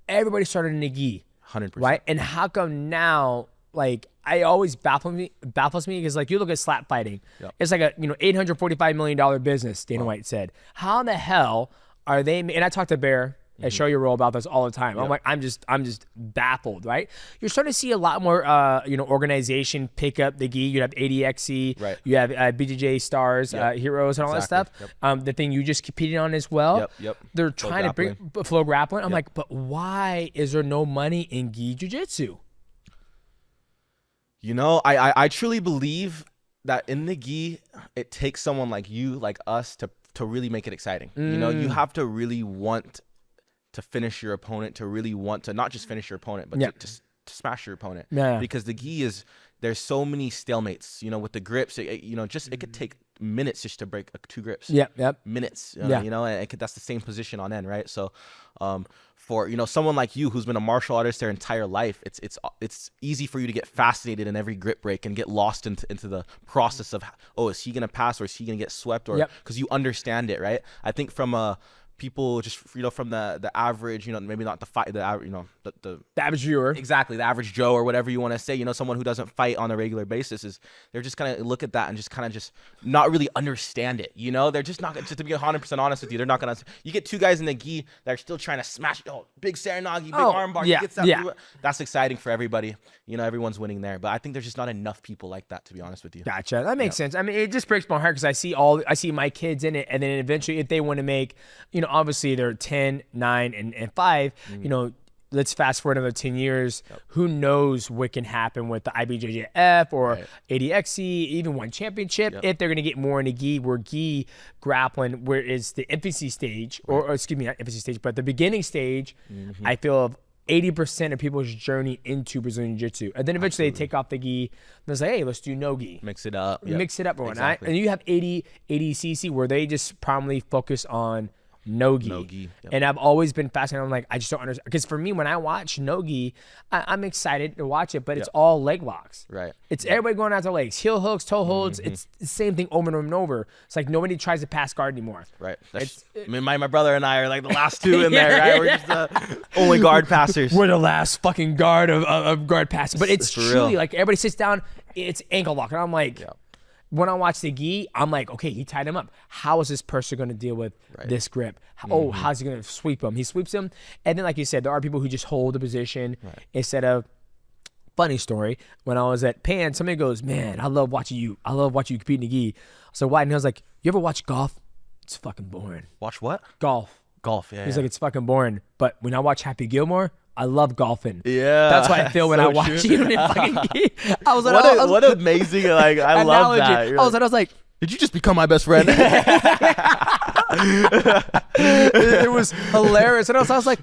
Everybody started in the gi. 100%. Right? And how come now, like, I always baffles me because, like, you look at slap fighting. It's like a, you know, $845 million business, Dana White said. How the hell are they, and I talked to Bear at Show Your Roll about this all the time. I'm like, I'm just baffled, right? You're starting to see a lot more, you know, organization pick up the gi. You have ADXC, you have BJJ Stars, Heroes, and all that stuff. The thing you just competed on as well. They're trying to bring flow grappling. I'm like, but why is there no money in gi jiu-jitsu? You know, I truly believe that in the gi, it takes someone like you, like us, to really make it exciting. You know, you have to really want to finish your opponent, to really want to not just finish your opponent, but to smash your opponent. Because the gi is, there's so many stalemates, you know, with the grips, you know, just it could take minutes just to break 2 grips. Minutes, you know, and that's the same position on end, right? So for, you know, someone like you who's been a martial artist their entire life, it's easy for you to get fascinated in every grip break and get lost into the process of, oh, is he gonna pass or is he gonna get swept, or because you understand it, right? I think from a people just from the average, maybe not the fight, the average, the average viewer, exactly, the average Joe or whatever you want to say, someone who doesn't fight on a regular basis they're just kind of look at that and just kind of just not really understand it. They're just not, just to be 100% honest with you, they're not gonna. You get two guys in the gi that are still trying to smash, big Saranagi, big armbar, that's exciting for everybody. Everyone's winning there, but I think there's just not enough people like that, to be honest with you. Gotcha. That makes sense. I mean, it just breaks my heart because I see my kids in it, and then eventually if they want to make, obviously they're 10, 9, and 5, let's fast forward another 10 years. Yep. Who knows what can happen with the IBJJF or ADXC, even one championship, if they're going to get more into gi, where gi grappling, where is the infancy stage, or excuse me, not infancy stage, but the beginning stage, I feel of 80% of people's journey into Brazilian Jiu-Jitsu. And then eventually they take off the gi and they're like, hey, let's do no gi. Mix it up. Mix it up. Exactly. And you have ADCC where they just primarily focus on no-gi. And I've always been fascinated. I'm like, I just don't understand. Because for me, when I watch no-gi, I'm excited to watch it, but it's all leg locks. Right. It's everybody going out their legs. Heel hooks, toe holds. It's the same thing over and over and over. It's like nobody tries to pass guard anymore. Right. My brother and I are like the last two in there, right? We're just the only guard passers. We're the last fucking guard of guard passers. But it's truly like everybody sits down, it's ankle lock. And I'm like... When I watch the gi, I'm like, okay, he tied him up. How is this person going to deal with this grip? How's he going to sweep him? He sweeps him. And then, like you said, there are people who just hold the position instead of, funny story, when I was at Pan, somebody goes, man, I love watching you compete in the gi. So why? And I was like, you ever watch golf? It's fucking boring. Watch what? Golf. Yeah. He's like, it's fucking boring. But when I watch Happy Gilmore, I love golfing. Yeah, that's what I feel when I watch you in fucking gi. I was like, what amazing! Like, I love that. I was like, did you just become my best friend? It was hilarious, and I was like,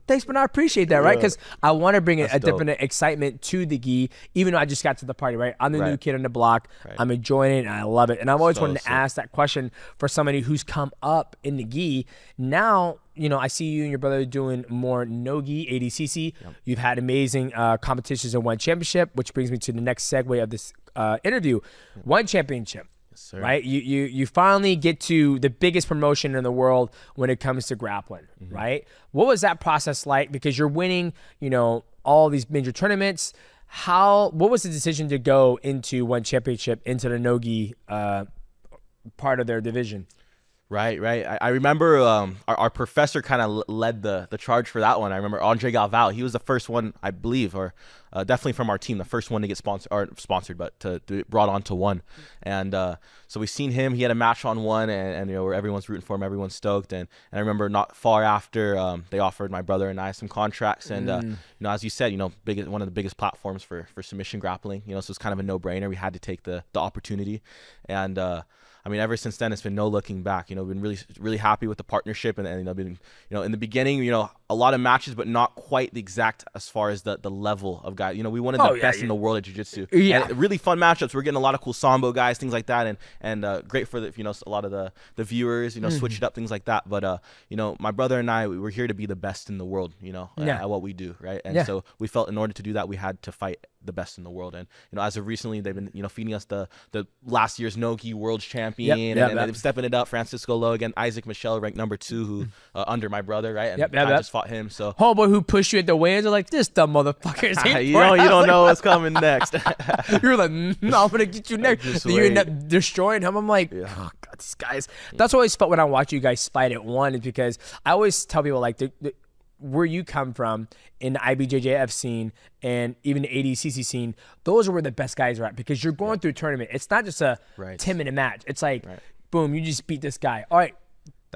thanks, but I appreciate that, right? Because I want to bring a different excitement to the gi, even though I just got to the party, right? I'm the new kid on the block. I'm enjoying it, and I love it. And I've always wanted to ask that question for somebody who's come up in the gi. Now, I see you and your brother doing more no-gi, ADCC. You've had amazing competitions and one championship, which brings me to the next segue of this interview. One championship. Yes, right? You finally get to the biggest promotion in the world when it comes to grappling, right? What was that process like? Because you're winning, all these major tournaments. What was the decision to go into one championship, into the no-gi part of their division? Right. I remember our professor kind of led the charge for that one. I remember Andre Galval. He was the first one, I believe, or definitely from our team, the first one to get sponsored, but to brought on to one. And so we seen him. He had a match on one, and where everyone's rooting for him, everyone's stoked. And I remember not far after, they offered my brother and I some contracts. And as you said, one of the biggest platforms for submission grappling. So it's kind of a no-brainer. We had to take the opportunity, and ever since then, it's been no looking back. We've been really, really happy with the partnership, and been, in the beginning, a lot of matches, but not quite the exact as far as the level of guys. We wanted the best in the world at jiu-jitsu. Yeah. And really fun matchups. We're getting a lot of cool sambo guys, things like that, and great for a lot of the viewers. Switch it up, things like that. But my brother and I, we're here to be the best in the world. At what we do, right? And so we felt in order to do that, we had to fight the best in the world. And as of recently, they've been feeding us the last year's no-gi world champion, and they're stepping it up. Francisco Logan, Isaac Michelle ranked number 2, who under my brher, right? And I just fought him. So homeboy who pushed you at the weigh-ins are like, this dumb motherfucker is here. You don't know what's coming next. You're like, no, I'm gonna get you next. You end up destroying him. I'm like, oh god, these guys. That's what I always felt when I watch you guys fight at one, is because I always tell people like where you come from in the IBJJF scene and even the ADCC scene, those are where the best guys are at, because you're going through a tournament. It's not just a 10-minute match. It's like, boom, you just beat this guy. All right,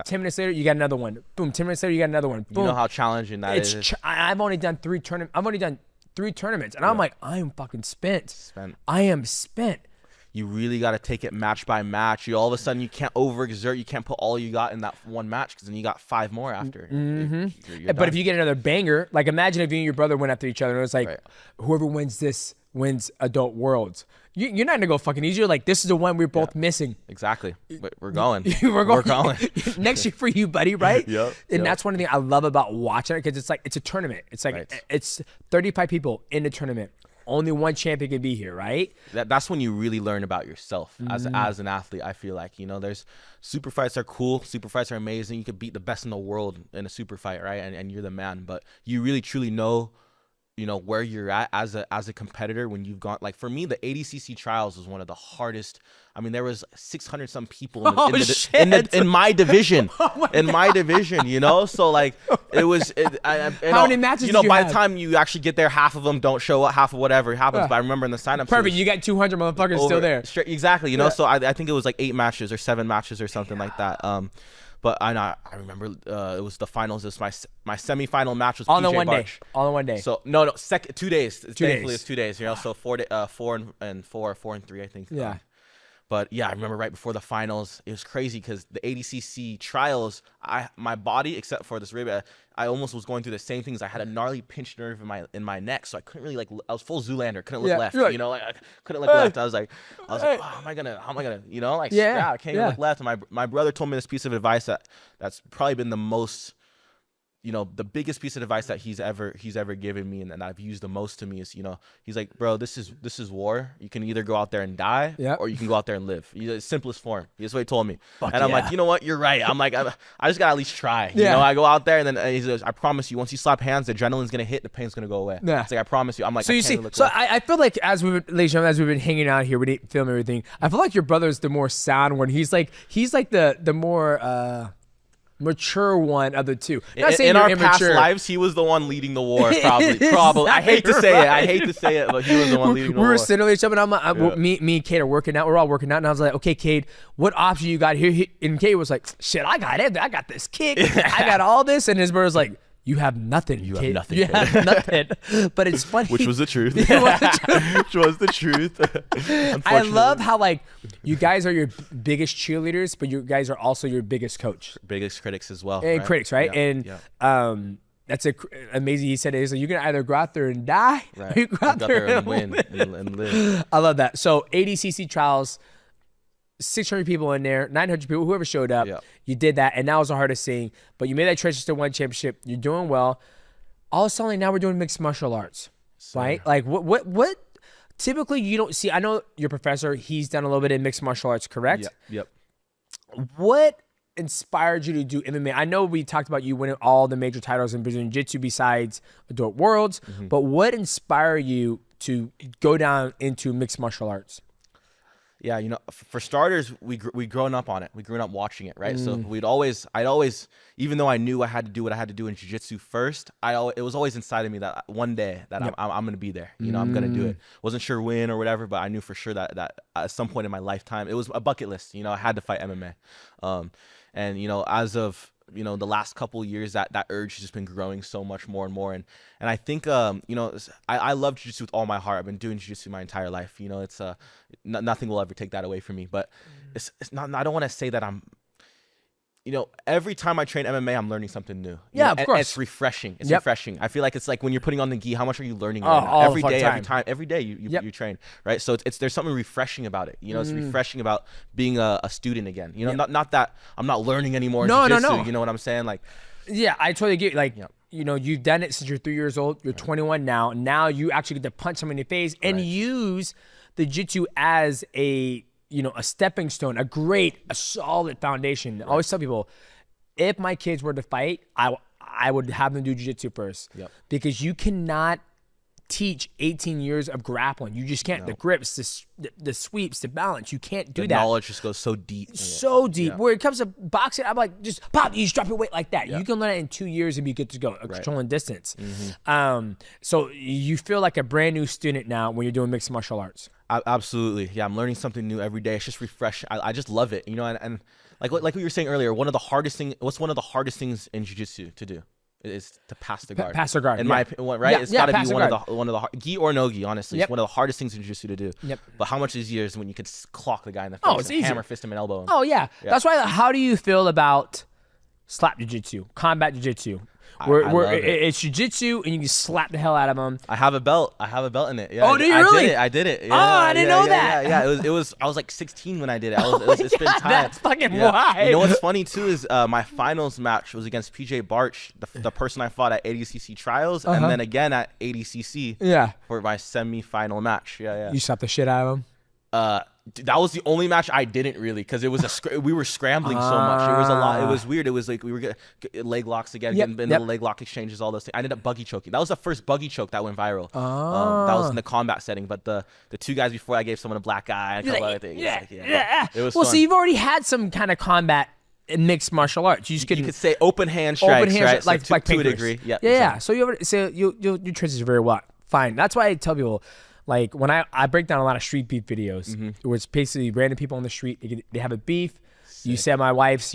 10 minutes later, you got another one. Boom, 10 minutes later, you got another one. Boom. You know how challenging that is. I've only done 3 tournaments. And I'm like, I am fucking spent. I am spent. You really got to take it match by match. All of a sudden, you can't overexert. You can't put all you got in that one match, because then you got 5 more after. You're but if you get another banger, like imagine if you and your brother went after each other and it was like, whoever wins this wins Adult Worlds. You're not going to go fucking easy. You're like, this is the one we're both missing. Exactly. But we're going. We're going. Next year for you, buddy, right? Yep. And that's one of the things I love about watching it, because it's like, it's a tournament. It's like, it's 35 people in the tournament. only one champion can be here, right? That's when you really learn about yourself as an athlete. I feel like, there's super fights are cool. Super fights are amazing. You could beat the best in the world in a super fight, right? And you're the man, but you really truly know where you're at as a competitor when you've gone. Like for me, the ADCC trials was one of the hardest. I mean, there was 600 some people in my division, my division, so like it was. How many matches? Did you by have? the time you actually get there, half of them don't show up, half of whatever happens. But I remember in the sign up, perfect. You got 200 motherfuckers still there. Exactly, So I think it was like 8 matches or 7 matches or something like that. But I remember it was the finals. It was my semifinal match was all PJ in one Barch. day. All in one day. So no, 2 days. 2 Thankfully, days. it's 2 days. So 4 and 3, I think. Yeah. But yeah, I remember right before the finals, it was crazy because the ADCC trials, my body, except for this rib, I almost was going through the same things. I had a gnarly pinched nerve in my neck, so I couldn't really I was full Zoolander, couldn't look left. Like, I couldn't look left. I was like, oh, how am I gonna, I can't even look left. And my brother told me this piece of advice that's probably been the most, the biggest piece of advice that he's ever given me and that I've used the most to me is, he's like, bro, this is war. You can either go out there and die or you can go out there and live. The simplest form. That's what he told me. I'm like, you know what? You're right. I'm like, I just got to at least try. I go out there and then he says, I promise you, once you slap hands, the adrenaline's going to hit, the pain's going to go away. Yeah. It's like, I promise you. I'm like, so you see, I feel like as we've been hanging out here, we didn't film everything. I feel like your brother's the more sound one. He's like the more, mature one of the two. In our past lives, he was the one leading the war. Probably. I hate to say it, but he was the one leading the war. We were sitting with each other, and me and Kade are working out. We're all working out, and I was like, "Okay, Kade, what option you got here?" And Kade was like, "Shit, I got it. I got this kick. I got all this." And his brother's like, "You have nothing. You have nothing. You have nothing." But it's funny. Which was the truth. Which was the truth. I love how you guys are your biggest cheerleaders, but you guys are also your biggest coach, biggest critics as well, and critics, right? Yeah. And that's amazing. He said it. He's like, you can either go out there and die, or you go out there and win and live. I love that. So ADCC trials. 600 people in there, 900 people, whoever showed up, you did that, and that was the hardest thing. But you made that transition to one championship. You're doing well. All of a sudden, now we're doing mixed martial arts, right? Like what? Typically, you don't see. I know your professor. He's done a little bit in mixed martial arts, correct? Yep. What inspired you to do MMA? I know we talked about you winning all the major titles in Brazilian Jiu-Jitsu besides Adult Worlds, but what inspired you to go down into mixed martial arts? Yeah, for starters, we grown up on it. We grew up watching it, right? So I'd always, even though I knew I had to do what I had to do in jiu-jitsu first, it was always inside of me that one day that I'm going to be there. I'm going to do it. Wasn't sure when or whatever, but I knew for sure that at some point in my lifetime, it was a bucket list. I had to fight MMA. And as of the last couple of years, that urge has just been growing so much more and more. And I think I love jiu-jitsu with all my heart. I've been doing jiu-jitsu my entire life. It's nothing will ever take that away from me. But it's not. I don't want to say that I'm. Every time I train MMA, I'm learning something new. Yeah, of course. It's refreshing. It's refreshing. I feel like it's like when you're putting on the gi. How much are you learning? Every day you train, right? So there's something refreshing about it. It's refreshing about being a student again. Not that I'm not learning anymore. No. You know what I'm saying? Like, yeah, I totally get. You've done it since you're 3 years old. You're 21 now. Now you actually get to punch someone in the face and use the jiu-jitsu as a stepping stone, a solid foundation. I always tell people, if my kids were to fight, I would have them do jiu-jitsu first. Because you cannot teach 18 years of grappling. You just can't. The grips, the sweeps, the balance. You can't do that. The knowledge just goes so deep. So deep. Where it comes to boxing, I'm like, just pop, you just drop your weight like that. You can learn it in 2 years and be good to go, controlling distance. So you feel like a brand new student now when you're doing mixed martial arts. Absolutely. Yeah, I'm learning something new every day. It's just refreshing. I just love it. And like what you were saying earlier, what's one of the hardest things in jiu-jitsu to do? Is to pass the guard. Pass the guard. In my opinion, right? It's got to be one of the gi or no gi, honestly. It's one of the hardest things in jiu-jitsu to do. But how much easier is when you could clock the guy in the face, it's easy. hammer fist him and elbow him. Oh yeah. That's why. How do you feel about slap jiu-jitsu, combat jiu-jitsu. I love it. It's jiu-jitsu and you can slap the hell out of them. I have a belt in it. Yeah, Oh, do you really? I did it. Yeah, I didn't know that. Yeah. It was. I was like 16 when I did it. It's been time. That's fucking wild. You know what's funny too is my finals match was against PJ Barch, the person I fought at ADCC trials, and then again at ADCC. Yeah. For my semi-final match. Yeah. You slapped the shit out of him. That was the only match I didn't really, because it was we were scrambling so much. It was a lot. It was weird. It was like we were getting leg locks again, getting the leg lock exchanges, all those things. I ended up buggy choking. That was the first buggy choke that went viral. That was in the combat setting. But the 2 guys before, I gave someone a black eye, a couple other things. It was well, fun. so you've already had some kind of combat in mixed martial arts. You could say open hand strikes, right? like to a degree. Yeah. Exactly. So you transition very well. Fine. That's why I tell people. Like when I break down a lot of street beef videos, where it's basically random people on the street. They have a beef. Sick. You said my wife's,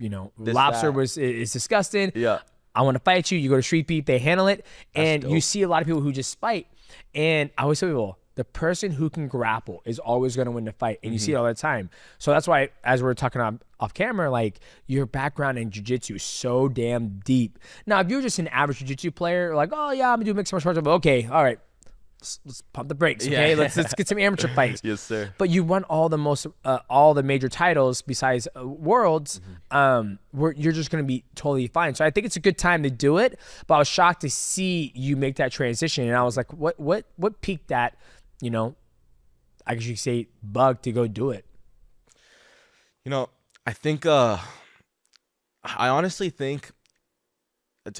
lobster is disgusting. Yeah. I want to fight you. You go to street beef. They handle it, and you see a lot of people who just fight. And I always tell people, the person who can grapple is always going to win the fight, and you see it all the time. So that's why, as we're talking off camera, like your background in jiu-jitsu is so damn deep. Now, if you're just an average jiu-jitsu player, like, oh yeah, I'm gonna do mixed martial arts. Okay, all right. Let's pump the brakes, okay? Yeah. Let's get some amateur fights. Yes, sir. But you won all the major titles besides Worlds, where you're just gonna be totally fine. So I think it's a good time to do it. But I was shocked to see you make that transition, and I was like, what piqued that, I guess you could say, bug to go do it? I think I honestly think.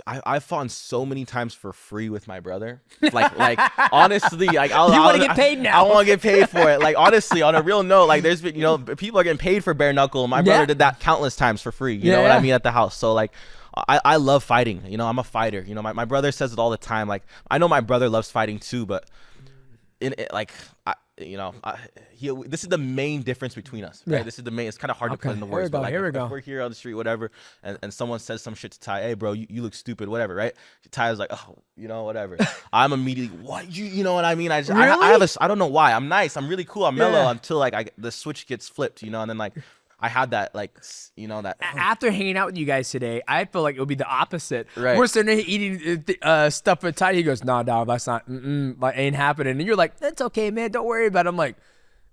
I've fought so many times for free with my brother. Like honestly, like you want to get paid now. I want to get paid for it. Like honestly, on a real note, like there's been, people are getting paid for bare knuckle. My brother did that countless times for free. You know what I mean, at the house. So like, I love fighting. I'm a fighter. My brother says it all the time. Like I know my brother loves fighting too, but this is the main difference between us, right? This is the main. It's kind of hard to put in the words, but like if we're here on the street, whatever, and someone says some shit to Ty, hey bro, you look stupid, whatever, right? Ty's like, oh, whatever. I'm immediately, what, you know what I mean? I don't know why. I'm nice, I'm really cool, I'm mellow until like the switch gets flipped, and then like I had that that. After hanging out with you guys today, I feel like it would be the opposite. Right. We're sitting there eating stuff with Ty. He goes, "No, dog, that's not. Like ain't happening." And you're like, "That's okay, man. Don't worry about it." I'm like,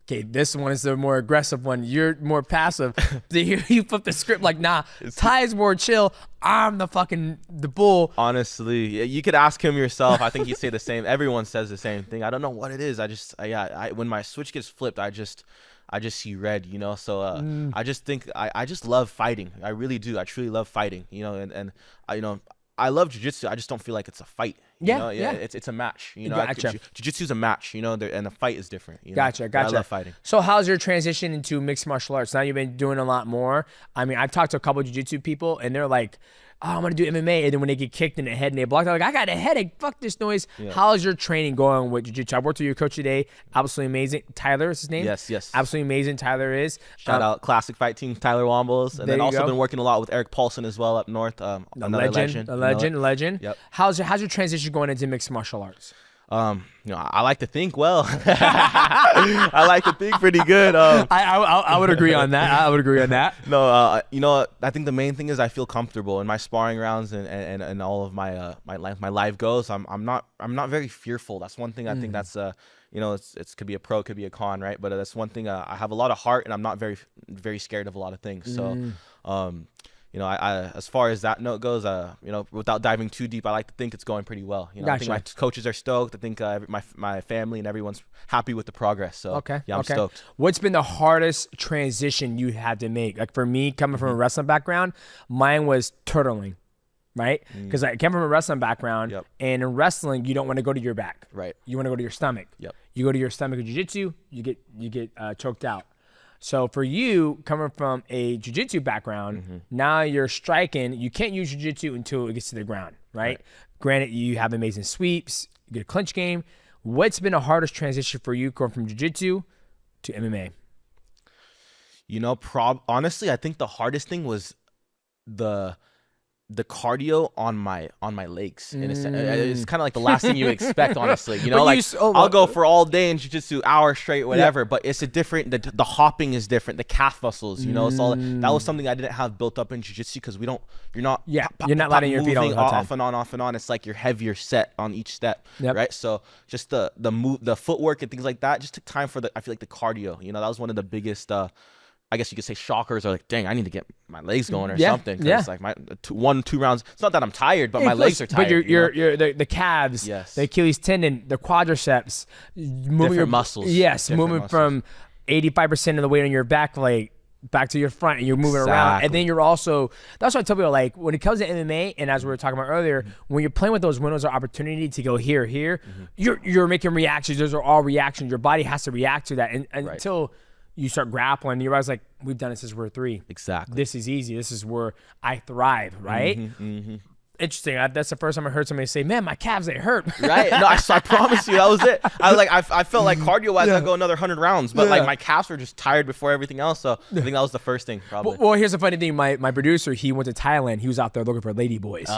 "Okay, this one is the more aggressive one. You're more passive." You flip the script like, "Nah, Ty's more chill. I'm the bull." Honestly, you could ask him yourself. I think he'd say the same. Everyone says the same thing. I don't know what it is. When my switch gets flipped, I just see red, So I just think I just love fighting. I really do. I truly love fighting, and I love jiu-jitsu. I just don't feel like it's a fight. It's a match. Gotcha. Jiu-jitsu is a match, and a fight is different. Gotcha. I love fighting. So how's your transition into mixed martial arts? Now you've been doing a lot more. I mean, I've talked to a couple of jiu-jitsu people, and they're like, "Oh, I'm gonna do MMA," and then when they get kicked in the head and they block, they're like, "I got a headache. Fuck this noise." Yeah. How's your training going with jiu-jitsu? I worked with your coach today. Absolutely amazing. Tyler is his name. Yes. Absolutely amazing. Tyler is. Shout out Classic Fight Team, Tyler Wombles, and then also been working a lot with Eric Paulson as well up north. Another legend. Legend. Yep. How's your transition going into mixed martial arts? I like to think well. I like to think pretty good. I would agree on that. No, I think the main thing is I feel comfortable in my sparring rounds and all of my live goes. I'm not very fearful. That's one thing I think that's it could be a pro, it could be a con, right? But that's one thing. I have a lot of heart, and I'm not very very scared of a lot of things. So I as far as that note goes, without diving too deep, I like to think it's going pretty well. Gotcha. I think my coaches are stoked. I think my family and everyone's happy with the progress. So I'm stoked. What's been the hardest transition you had to make? Like for me, coming from a wrestling background, mine was turtling, right? Because I came from a wrestling background, and in wrestling, you don't want to go to your back. Right. You want to go to your stomach. Yep. You go to your stomach in jiu-jitsu, you get choked out. So for you, coming from a jiu-jitsu background, now you're striking. You can't use jiu-jitsu until it gets to the ground, right? Granted, you have amazing sweeps, you get a clinch game. What's been the hardest transition for you going from jiu-jitsu to MMA? Honestly, I think the hardest thing was the the cardio on my legs. In a sense. It's kind of like the last thing you expect, honestly. You know, like I'll go for all day in jiu-jitsu, hour straight, whatever. But it's a different. The hopping is different. The calf muscles, you know, it's all that was something I didn't have built up in jiu-jitsu because you're not you're not letting your feet all the time. off and on. It's like you're heavier set on each step, right? So just the footwork and things like that just took time for I feel like the cardio. You know, that was one of the biggest. I guess you could say shockers are like, dang, I need to get my legs going or something. It's like my 1-2 rounds. It's not that I'm tired, but my legs are tired. But you're the calves, the Achilles tendon, the quadriceps, moving your muscles. Yes, moving from 85% of the weight on your back leg back to your front, and you're moving around. And then you're also, that's why I tell people, like, when it comes to MMA, and as we were talking about earlier, when you're playing with those windows of opportunity to go here, you're making reactions. Those are all reactions. Your body has to react to that, and until you start grappling, you realize, like, we've done this since we're 3. Exactly. This is easy. This is where I thrive, right? Interesting. That's the first time I heard somebody say, man, my calves, they hurt. Right? No, I promise you, that was it. I felt like cardio-wise, I'd go another 100 rounds, but like my calves were just tired before everything else. So I think that was the first thing, probably. Well, here's the funny thing. My producer, he went to Thailand. He was out there looking for lady boys.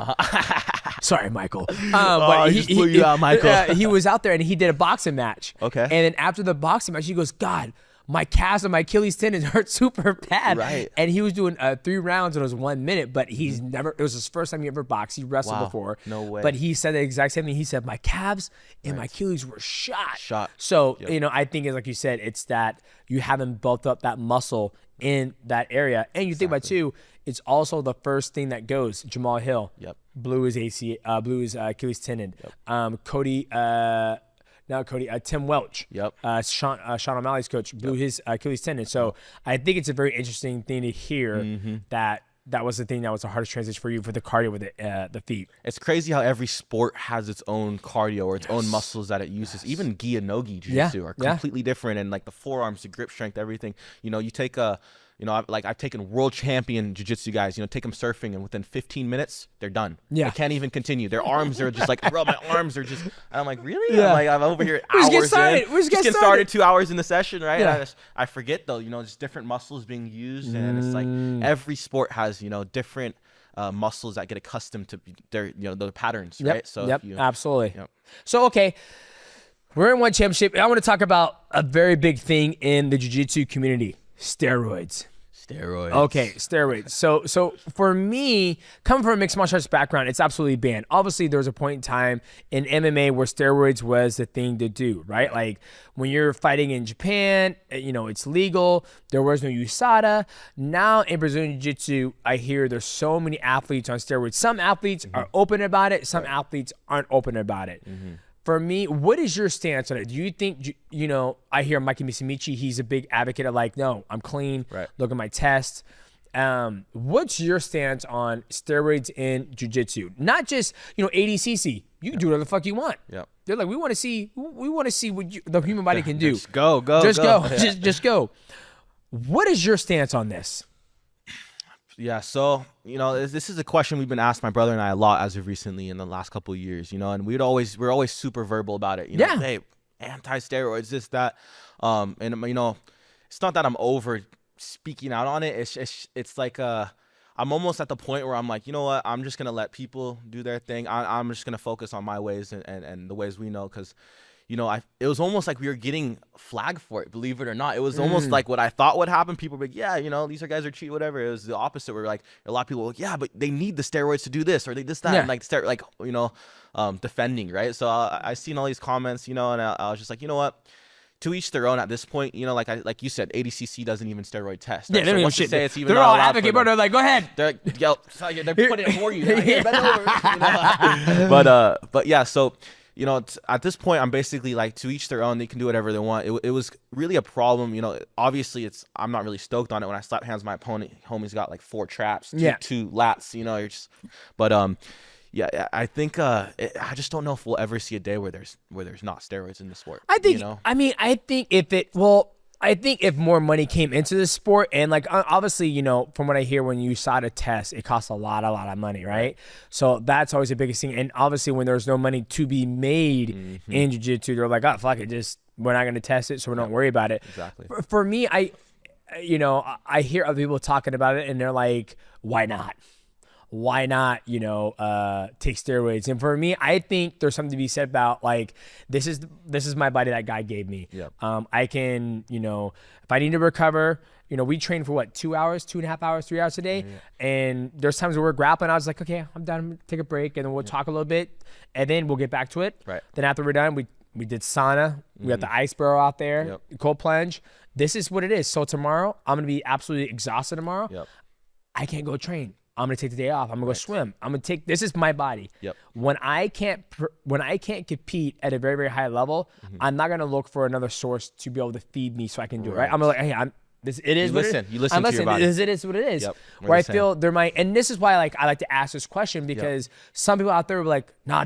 Sorry, Michael. But he just blew you out, Michael. He was out there and he did a boxing match. Okay. And then after the boxing match, he goes, God, my calves and my Achilles tendons hurt super bad. Right. And he was doing 3 rounds and it was 1 minute, but he's never, it was his first time he ever boxed. He wrestled before. No way. But he said the exact same thing. He said, my calves and my Achilles were shot. So, you know, I think it's like you said, it's that you haven't built up that muscle in that area. And you think about too, it's also the first thing that goes. Jamal Hill blew his Achilles tendon. Tim Welch, Sean O'Malley's coach, blew his Achilles tendon. So I think it's a very interesting thing to hear that was the thing that was the hardest transition for you for the cardio with the feet. It's crazy how every sport has its own cardio or its own muscles that it uses. Even gi and no-gi jiu-jitsu are completely different, and like the forearms, the grip strength, everything. You know, you take I've taken world champion jiu-jitsu guys, you know, take them surfing, and within 15 minutes, they're done. They can't even continue. Their arms are just like, bro, my arms are just, and I'm like, really? I'm over here hours in. Just get started. 2 hours in the session, right? I forget though, you know, just different muscles being used, and it's like every sport has, you know, different muscles that get accustomed to their, you know, the patterns, right? So absolutely. So, okay. We're in one championship. I want to talk about a very big thing in the jiu-jitsu community. Steroids. Okay, steroids. So for me, coming from a mixed martial arts background, it's absolutely banned. Obviously, there was a point in time in MMA where steroids was the thing to do, right? Like when you're fighting in Japan, you know, it's legal. There was no USADA. Now in Brazilian Jiu-Jitsu, I hear there's so many athletes on steroids. Some athletes are open about it. Some athletes aren't open about it. For me, what is your stance on it? Do you think, you know, I hear Mikey Misimichi, he's a big advocate of like, no, I'm clean. Look at my test. What's your stance on steroids in jiu-jitsu? Not just, you know, ADCC. You can do whatever the fuck you want. They're like, we want to see what the human body can do. Just go. Just go. What is your stance on this? Yeah, so, you know, this is a question we've been asked, my brother and I, a lot as of recently in the last couple of years, you know, and we're always super verbal about it, you know, hey, anti-steroids, this, that, and, you know, it's not that I'm over speaking out on it, it's like, I'm almost at the point where I'm like, you know what, I'm just going to let people do their thing, I'm just going to focus on my ways and the ways we know, because, you know, it was almost like we were getting flagged for it, believe it or not. It was almost like what I thought would happen. People were like, yeah, you know, these guys are cheating, whatever. It was the opposite. Where like a lot of people were like, yeah, but they need the steroids to do this or they this, that, and like start like, you know, defending, right? So I seen all these comments, you know, and I was just like, you know what? To each their own at this point, you know, like you said, ADCC doesn't even steroid test. Right? Yeah, they don't so even shit. They're all advocate, but they're like, go ahead. They're like, yo, they're putting it for you. Here, bend over. You know? But yeah, so. You know, at this point, I'm basically like, to each their own. They can do whatever they want. It was really a problem. You know, obviously, I'm not really stoked on it. When I slap hands with my opponent, homie's got like 4 traps, two lats. You know, you're just, but yeah, I think I just don't know if we'll ever see a day where there's not steroids in the sport. I think. You know? I mean, I think I think if more money came into the sport, and like obviously, you know, from what I hear, when you saw the test, it costs a lot of money, right? So that's always the biggest thing. And obviously, when there's no money to be made in jiu-jitsu, they're like, oh, fuck it, we're not going to test it, so we don't worry about it. Exactly. For me, I hear other people talking about it, and they're like, why not? why not, take steroids? And for me, I think there's something to be said about like, this is my body that God gave me. Yep. I can, if I need to recover, we train for what, 2 hours, 2.5 hours, 3 hours a day. And there's times where we're grappling. I was like, okay, I'm done. I'm gonna take a break and then we'll talk a little bit and then we'll get back to it. Right. Then after we're done, we did sauna. We got the ice barrel out there, cold plunge. This is what it is. So tomorrow, I'm going to be absolutely exhausted tomorrow. Yep. I can't go train. I'm going to take the day off. I'm going to go swim. I'm going to take, this is my body. Yep. When I can't compete at a very, very high level, I'm not going to look for another source to be able to feed me so I can do it, right? I'm like, hey, it is what it is. You listen to your body. It is what it is. Yep. Where I feel there might, and this is why I like to ask this question because some people out there are like, nah,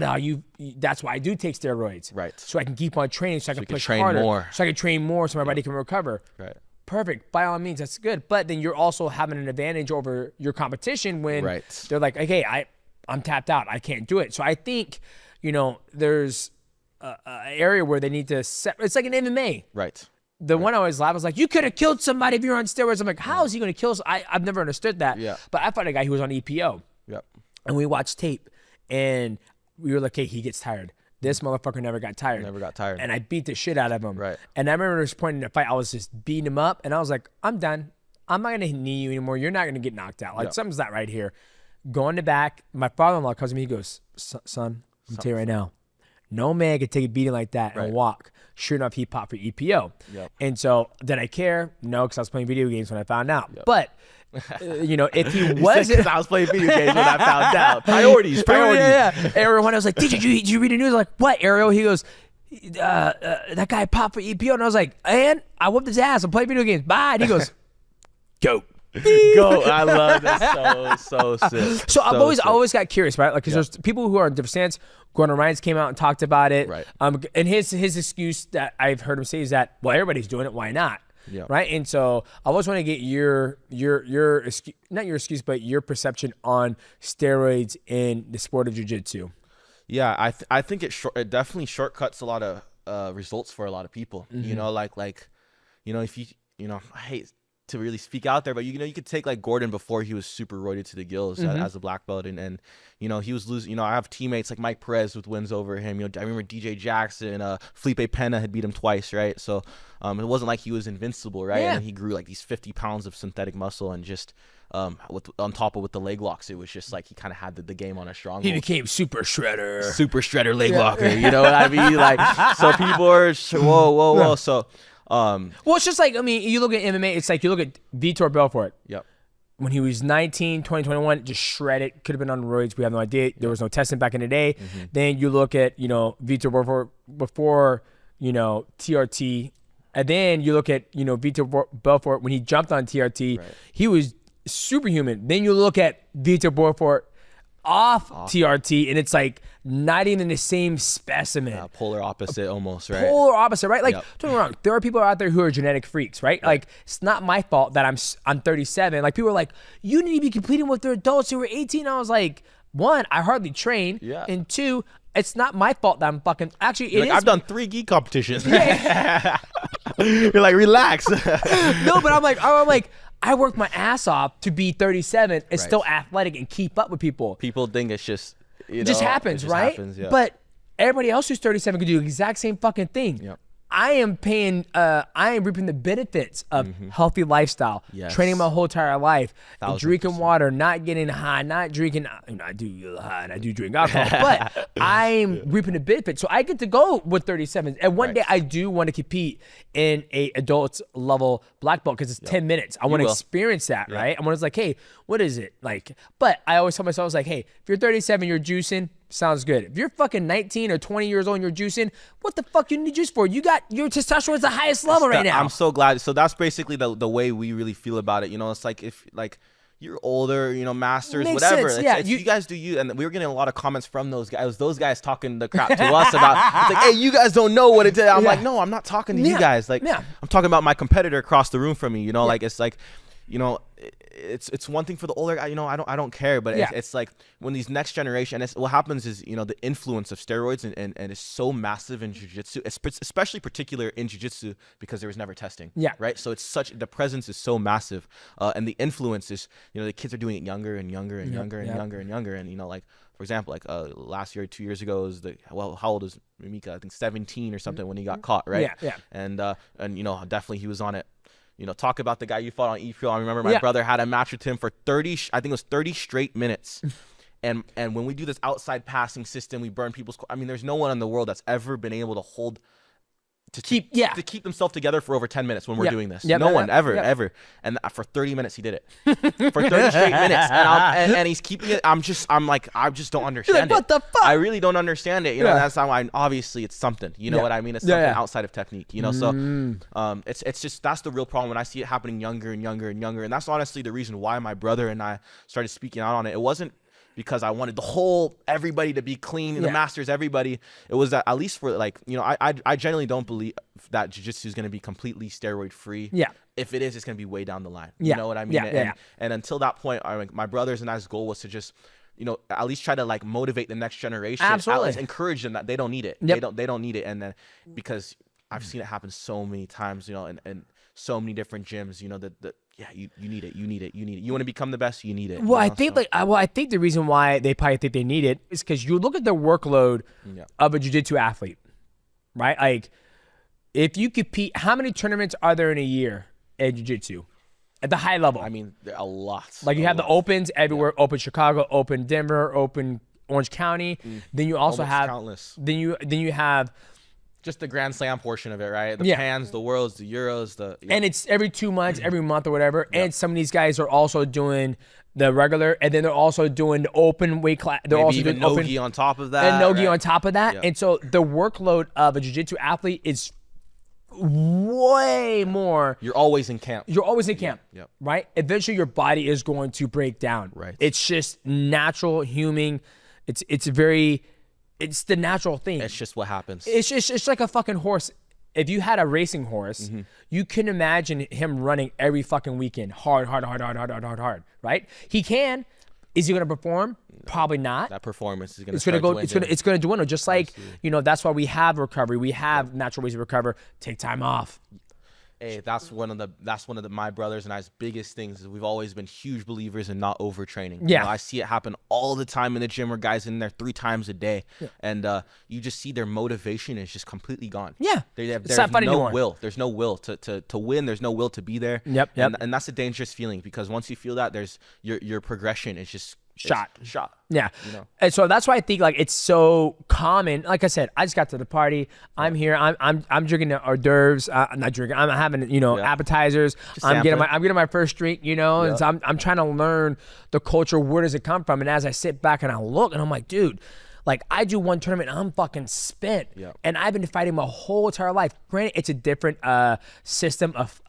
that's why I do take steroids. Right. So I can keep on training, so I can push train harder. more. So I can train more so my body can recover. Right. Perfect. By all means, that's good. But then you're also having an advantage over your competition when they're like, okay, I'm tapped out. I can't do it. So I think, there's an area where they need to set, it's like an MMA. Right. The one I always laugh was like, you could have killed somebody if you were on steroids. I'm like, how is he going to kill? I've never understood that. Yeah. But I fought a guy who was on EPO. Yep. And we watched tape and we were like, hey, he gets tired. This motherfucker never got tired. And I beat the shit out of him. Right. And I remember this point in the fight, I was just beating him up and I was like, I'm done. I'm not going to knee you anymore. You're not going to get knocked out. Like something's not right here. Go in the back. My father-in-law comes to me. He goes, son, I'm tell you right now, no man could take a beating like that and walk. Sure enough, he popped for EPO. Yep. And so, did I care? No, because I was playing video games when I found out. Yep. But, if he wasn't... Because I was playing video games when I found out. Priorities. Yeah. Everyone, I was like, did you read the news? I'm like, what, Ariel? He goes, that guy popped for EPO. And I was like, and I whooped his ass. I'm playing video games. Bye. And he goes, go. Go. I love that. So sick. So I've always got curious, right? Like, because there's people who are in different stance. Gordon Ryan's came out and talked about it. Right. And his excuse that I've heard him say is that, well, everybody's doing it. Why not? Yeah. Right. And so I always want to get your not your excuse, but your perception on steroids in the sport of jiu-jitsu. Yeah, I think it definitely shortcuts a lot of results for a lot of people. If I hate to really speak out there, but you could take like Gordon before he was super roided to the gills as a black belt, and he was losing. I have teammates like Mike Perez with wins over him. I remember DJ Jackson, Felipe Pena had beat him twice, right? So it wasn't like he was invincible, right? Yeah. And he grew like these 50 pounds of synthetic muscle, and just on top of with the leg locks, it was just like he kind of had the game on a stronghold. He became super shredder leg locker. You know what I mean? Like, so people are whoa. So. Well, it's just like, you look at MMA, it's like you look at Vitor Belfort. Yep. When he was 19, 20, 21, just shredded, could have been on roids. We have no idea. There was no testing back in the day. Then you look at, Vitor Belfort before, TRT. And then you look at, Vitor Belfort when he jumped on TRT, he was superhuman. Then you look at Vitor Belfort off TRT, and it's like not even the same specimen. Polar opposite almost, right? Polar opposite, right? Like, don't get me wrong, there are people out there who are genetic freaks, right? Like, it's not my fault that I'm 37. Like, people are like, you need to be competing with the adults who were 18. I was like, one, I hardly train. Yeah. And two, it's not my fault that I'm fucking... Actually, it is. I've done 3 gi competitions. You're like, relax. No, but I'm like, I worked my ass off to be 37 and still athletic and keep up with people. People think it's just... It just happens, right? Happens, yeah. But everybody else who's 37 can do the exact same fucking thing. Yep. I am reaping the benefits of healthy lifestyle, training my whole entire life, drinking water, not getting high, not drinking. I do get high and I do drink alcohol, but I'm reaping the benefits. So I get to go with 37. And one day I do want to compete in a adult level black belt because it's 10 minutes. I want to experience that, right? I want to like, hey, what is it like? But I always tell myself, I was like, hey, if you're 37, you're juicing. Sounds good. If you're fucking 19 or 20 years old and you're juicing, what the fuck you need juice for? You got your testosterone is the highest level right now. I'm so glad. So that's basically the way we really feel about it. It's like if like you're older, masters, Makes whatever. Sense. You guys do you. And we were getting a lot of comments from those guys. Those guys talking the crap to us about, it's like, hey, you guys don't know what it is. I'm like, no, I'm not talking to you guys. Like, I'm talking about my competitor across the room from me. Like, it's like, it's one thing for the older guy, I don't care, but it's like when these next generation, and what happens is, the influence of steroids and it's so massive in jiu-jitsu, especially particular in jiu-jitsu, because there was never testing. Yeah. Right. So the presence is so massive, and the influence is, the kids are doing it younger and younger and younger and younger and younger. And, like, for example, like last year, 2 years ago, how old is Mika? I think 17 or something when he got caught. Right. Yeah. And definitely he was on it. Talk about the guy you fought on EP. I remember my brother had a match with him for 30 straight minutes. And when we do this outside passing system, we burn people's. I mean, there's no one in the world that's ever been able to hold to keep themselves together for over 10 minutes when we're doing this. No one ever. And for 30 minutes he did it. For 30 straight minutes, and he's keeping it. I just don't understand it. What the fuck? I really don't understand it. That's how obviously it's something. You know what I mean? It's something outside of technique. So it's just, that's the real problem when I see it happening younger and younger and younger. And that's honestly the reason why my brother and I started speaking out on it. It wasn't because I wanted everybody to be clean, the masters, everybody. It was that, at least for like, I genuinely don't believe that jiu-jitsu is going to be completely steroid free. Yeah. If it is, it's going to be way down the line. You know what I mean? And until that point, my brothers and I's goal was to just, at least try to like motivate the next generation. Absolutely. At least encourage them that they don't need it. Yep. They don't need it. And then, because I've seen it happen so many times, and so many different gyms, you need it. You want to become the best, you need it. Well, I think the reason why they probably think they need it is because you look at the workload of a jiu-jitsu athlete, right? Like, if you compete, how many tournaments are there in a year in jiu-jitsu at the high level? I mean, there are a lot. Like, you have the opens everywhere: Open Chicago, Open Denver, Open Orange County. Then you also have countless. Then you have just the Grand Slam portion of it, right? The Pans, the Worlds, the Euros, and it's every 2 months, every month or whatever. And some of these guys are also doing the regular, and then they're also doing the open weight class. They're also doing Nogi on top of that, and Nogi on top of that. And so the workload of a jiu-jitsu athlete is way more. You're always in camp. Right? Eventually, your body is going to break down. Right. It's just natural, human. It's the natural thing. It's just what happens. It's like a fucking horse. If you had a racing horse, you can imagine him running every fucking weekend. Hard, right? He can. Is he going to perform? Probably not. That performance is going to It's going to dwindle. Just like, that's why we have recovery. We have natural ways to recover. Take time off. Hey, that's one of my brothers and I's biggest things is we've always been huge believers in not overtraining. Yeah. I see it happen all the time in the gym where guys in there 3 times a day. Yeah. And you just see their motivation is just completely gone. Yeah. There's no will. There's no will to win. There's no will to be there. Yep. And that's a dangerous feeling, because once you feel that, there's your progression is just shot. Yeah. And so that's why I think like it's so common. Like I said, I just got to the party. I'm here. I'm drinking the hors d'oeuvres. I'm not drinking. I'm having appetizers. I'm getting my first drink. And so I'm trying to learn the culture. Where does it come from? And as I sit back and I look, and I'm like, dude. Like, I do one tournament and I'm fucking spent. And I've been fighting my whole entire life. Granted, it's a different system of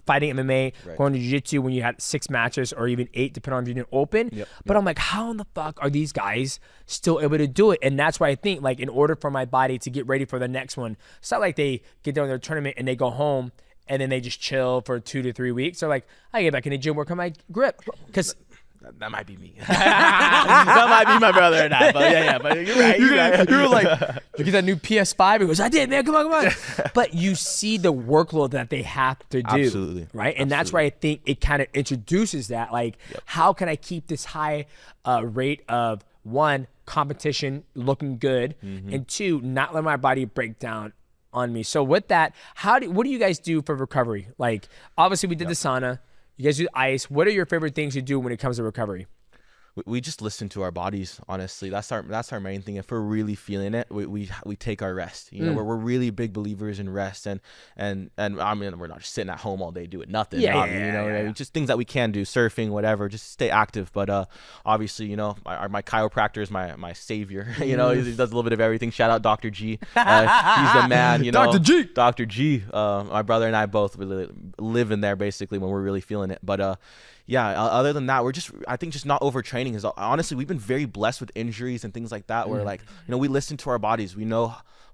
fighting MMA, going to jiu-jitsu when you had 6 matches or even 8, depending on if you're doing open. But I'm like, how in the fuck are these guys still able to do it? And that's why I think, like, in order for my body to get ready for the next one, it's not like they get done with their tournament and they go home and then they just chill for 2 to 3 weeks. They're like, I get back in the gym, work on my grip. Because that might be me. That might be my brother and I. But but you're right. You were like, you get that new PS5. He goes, I did, man. Come on. But you see the workload that they have to do. Absolutely. Right? And that's why I think it kind of introduces that. Like, how can I keep this high rate of, 1, competition looking good, and 2, not let my body break down on me. So with that, what do you guys do for recovery? Like, obviously we did the sauna. You guys do ice. What are your favorite things you do when it comes to recovery? We just listen to our bodies, honestly. That's our main thing. If we're really feeling it, we take our rest. We're really big believers in rest, and I mean, we're not just sitting at home all day doing nothing. Just things that we can do, surfing, whatever, just stay active. But obviously, my chiropractor is my savior. He does a little bit of everything. Shout out Dr. G. He's the man. Dr. G. My brother and I both really live in there basically when we're really feeling it. But other than that, I think just not overtraining is honestly, we've been very blessed with injuries and things like that where like, we listen to our bodies. We know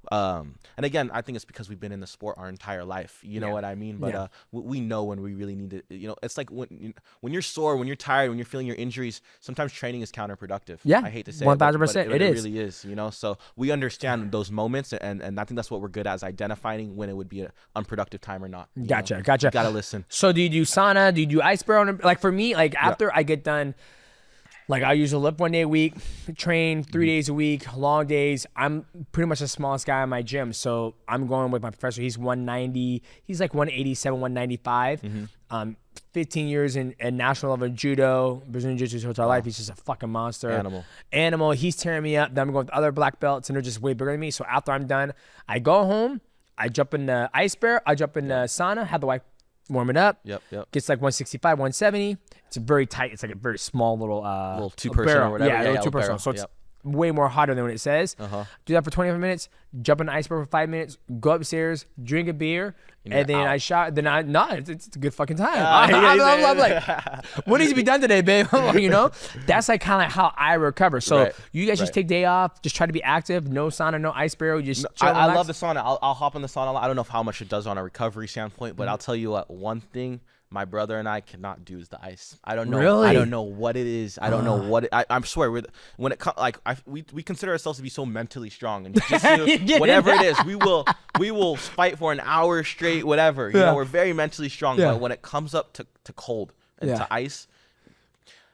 And again, I think it's because we've been in the sport our entire life. You know what I mean? But we know when we really need to. You know, it's like when you're sore, when you're tired, when you're feeling your injuries. Sometimes training is counterproductive. Yeah, I hate to say 1,000%. it, but it is. really is. You know, so we understand those moments, and I think that's what we're good at, is identifying when it would be an unproductive time or not. Gotcha. You gotta listen. So do you do sauna? Do you do ice bear? Like for me, like after I get done. Like I usually lift 1 day a week, train 3 days a week, long days. I'm pretty much the smallest guy in my gym. So I'm going with my professor. He's 190. He's like 187, 195. 15 years in national level judo, Brazilian jiu-jitsu his whole life. He's just a fucking monster. Animal. He's tearing me up. Then I'm going with other black belts and they're just way bigger than me. So after I'm done, I go home. I jump in the ice bear. I jump in the sauna. Have the wife warm it up. Gets like 165, 170. It's very tight. It's like a very small little two-person or whatever. Yeah, little two-person. So it's way more hotter than what it says. Do that for 25 minutes. Jump in the ice bear for 5 minutes. Go upstairs. Drink a beer. And then I shot. Then it's a good fucking time. I'm like, what needs to be done today, babe? You know, that's like kind of how I recover. So you guys just take day off. Just try to be active. No sauna, no ice bear. Just chill, I love the sauna. I'll hop in the sauna. I don't know how much it does on a recovery standpoint, but I'll tell you what. One thing my brother and I cannot do is the ice. I don't know. Really? I don't know what it is. I don't know what I'm swear when it comes we consider ourselves to be so mentally strong and just whatever it is, we will fight for an hour straight, whatever. You know, we're very mentally strong. But when it comes up to cold and to ice,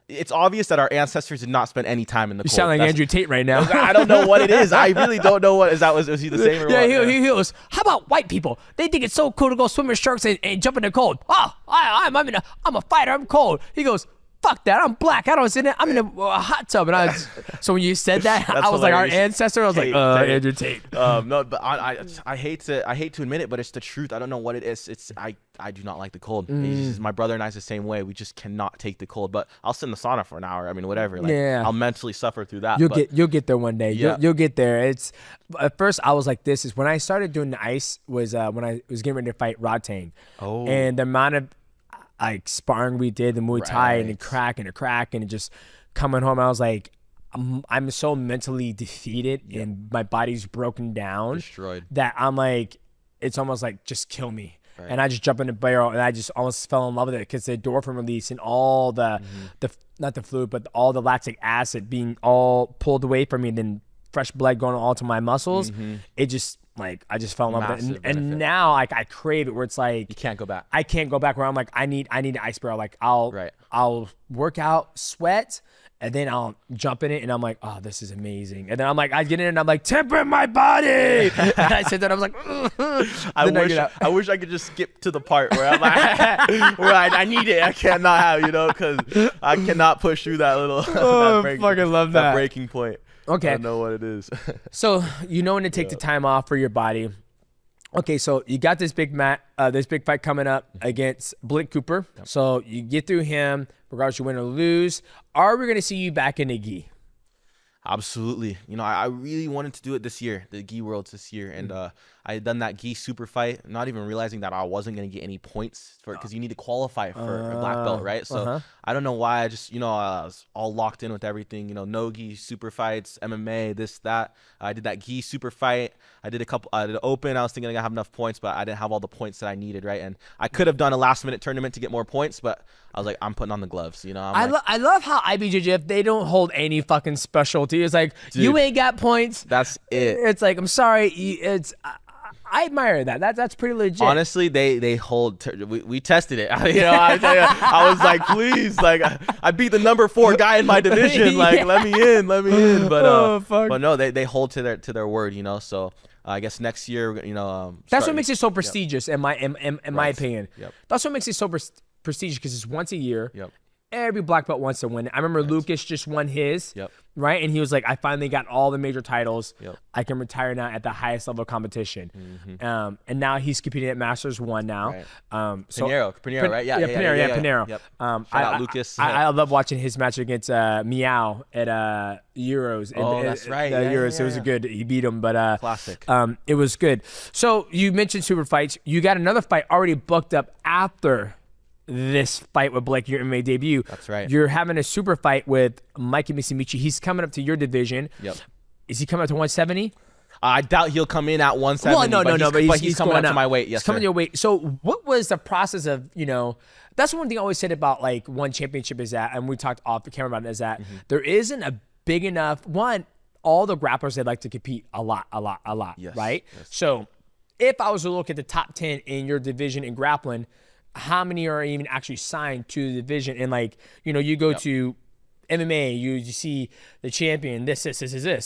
it's obvious that our ancestors did not spend any time in the cold. You sound like Andrew Tate right now. I don't know what it is. I really don't know what is that. Was he the same or what? Yeah, he goes, how about white people? They think it's so cool to go swim with sharks and jump in the cold. Oh, I'm a fighter. I'm cold. He goes, fuck that. I'm black. I don't sit in it. I'm in a hot tub. And so when you said that, I was hilarious. Like our ancestor. I was like, Andrew Tate. No, but I hate to admit it, but it's the truth. I don't know what it is. I do not like the cold. My brother and I's the same way. We just cannot take the cold. But I'll sit in the sauna for an hour. I mean, whatever. Like, I'll mentally suffer through that. You'll get there one day. You'll get there. It's at first I was like, this is when I started doing the ice was when I was getting ready to fight Rotang. And the amount of like sparring we did, the Muay Thai and the crack and just coming home, I was like, I'm so mentally defeated and my body's broken down, destroyed, that I'm like, it's almost like just kill me. And I just jump in the barrel and I just almost fell in love with it because the endorphin release and all the not the fluid, but all the lactic acid being all pulled away from me and then fresh blood going all to my muscles. It just like I just fell in love with it. And now like I crave it where it's like you can't go back. I can't go back where I'm like I need an ice barrel. Like I'll work out, sweat, and then I'll jump in it and I'm like, oh, this is amazing. And then I'm like, I get in and I'm like, temper my body. And I said that I was like, I wish I could just skip to the part where I'm like, where I need it. I cannot have, because I cannot push through that little. I fucking love that breaking point. Okay. I don't know what it is. So when to take the time off for your body. Okay, so you got this big fight coming up against Blake Cooper. So you get through him, regardless you win or lose. Are we going to see you back in the gi? Absolutely. I really wanted to do it this year, the gi worlds this year. And I had done that gi super fight, not even realizing that I wasn't going to get any points for it because you need to qualify for a black belt, right? So I don't know why. I just, I was all locked in with everything, no gi super fights, MMA, this, that. I did that gi super fight. I did an open. I was thinking I have enough points, but I didn't have all the points that I needed, right? And I could have done a last minute tournament to get more points, but I was like, I'm putting on the gloves, I love how IBJJF, they don't hold any fucking specialty. It's like, dude, you ain't got points. That's it. It's like, I'm sorry. I admire that. That's pretty legit. Honestly, they hold. We tested it. I was like, please, like I beat the number 4 guy in my division. Like, let me in. But no, they hold to their word. So I guess next year, that's what makes it so prestigious, in my opinion. That's what makes it so prestigious because it's once a year. Every black belt wants to win it. I remember Lucas just won his, right? And he was like, I finally got all the major titles. I can retire now at the highest level of competition. And now he's competing at Masters 1 now. Pinheiro, right? Pinheiro. Shout out Lucas. I love watching his match against Meow at Euros. That's right. Euros. It was good. He beat him, but classic. It was good. So you mentioned super fights. You got another fight already booked up after this fight with Blake, your MMA debut. That's right. You're having a super fight with Mikey Misimichi. He's coming up to your division. Yep. Is he coming up to 170? I doubt he'll come in at 170. Well, no, but he's coming going up to up. my weight. Yes, he's coming to your weight. So what was the process of, that's one thing I always said about like one championship is that, and we talked off the camera about it, is that there isn't a big enough, all the grapplers, they like to compete a lot, Yes, right? yes. So if I was to look at the top 10 in your division in grappling, how many are even actually signed to the division? And like, you go to MMA, you see the champion, this.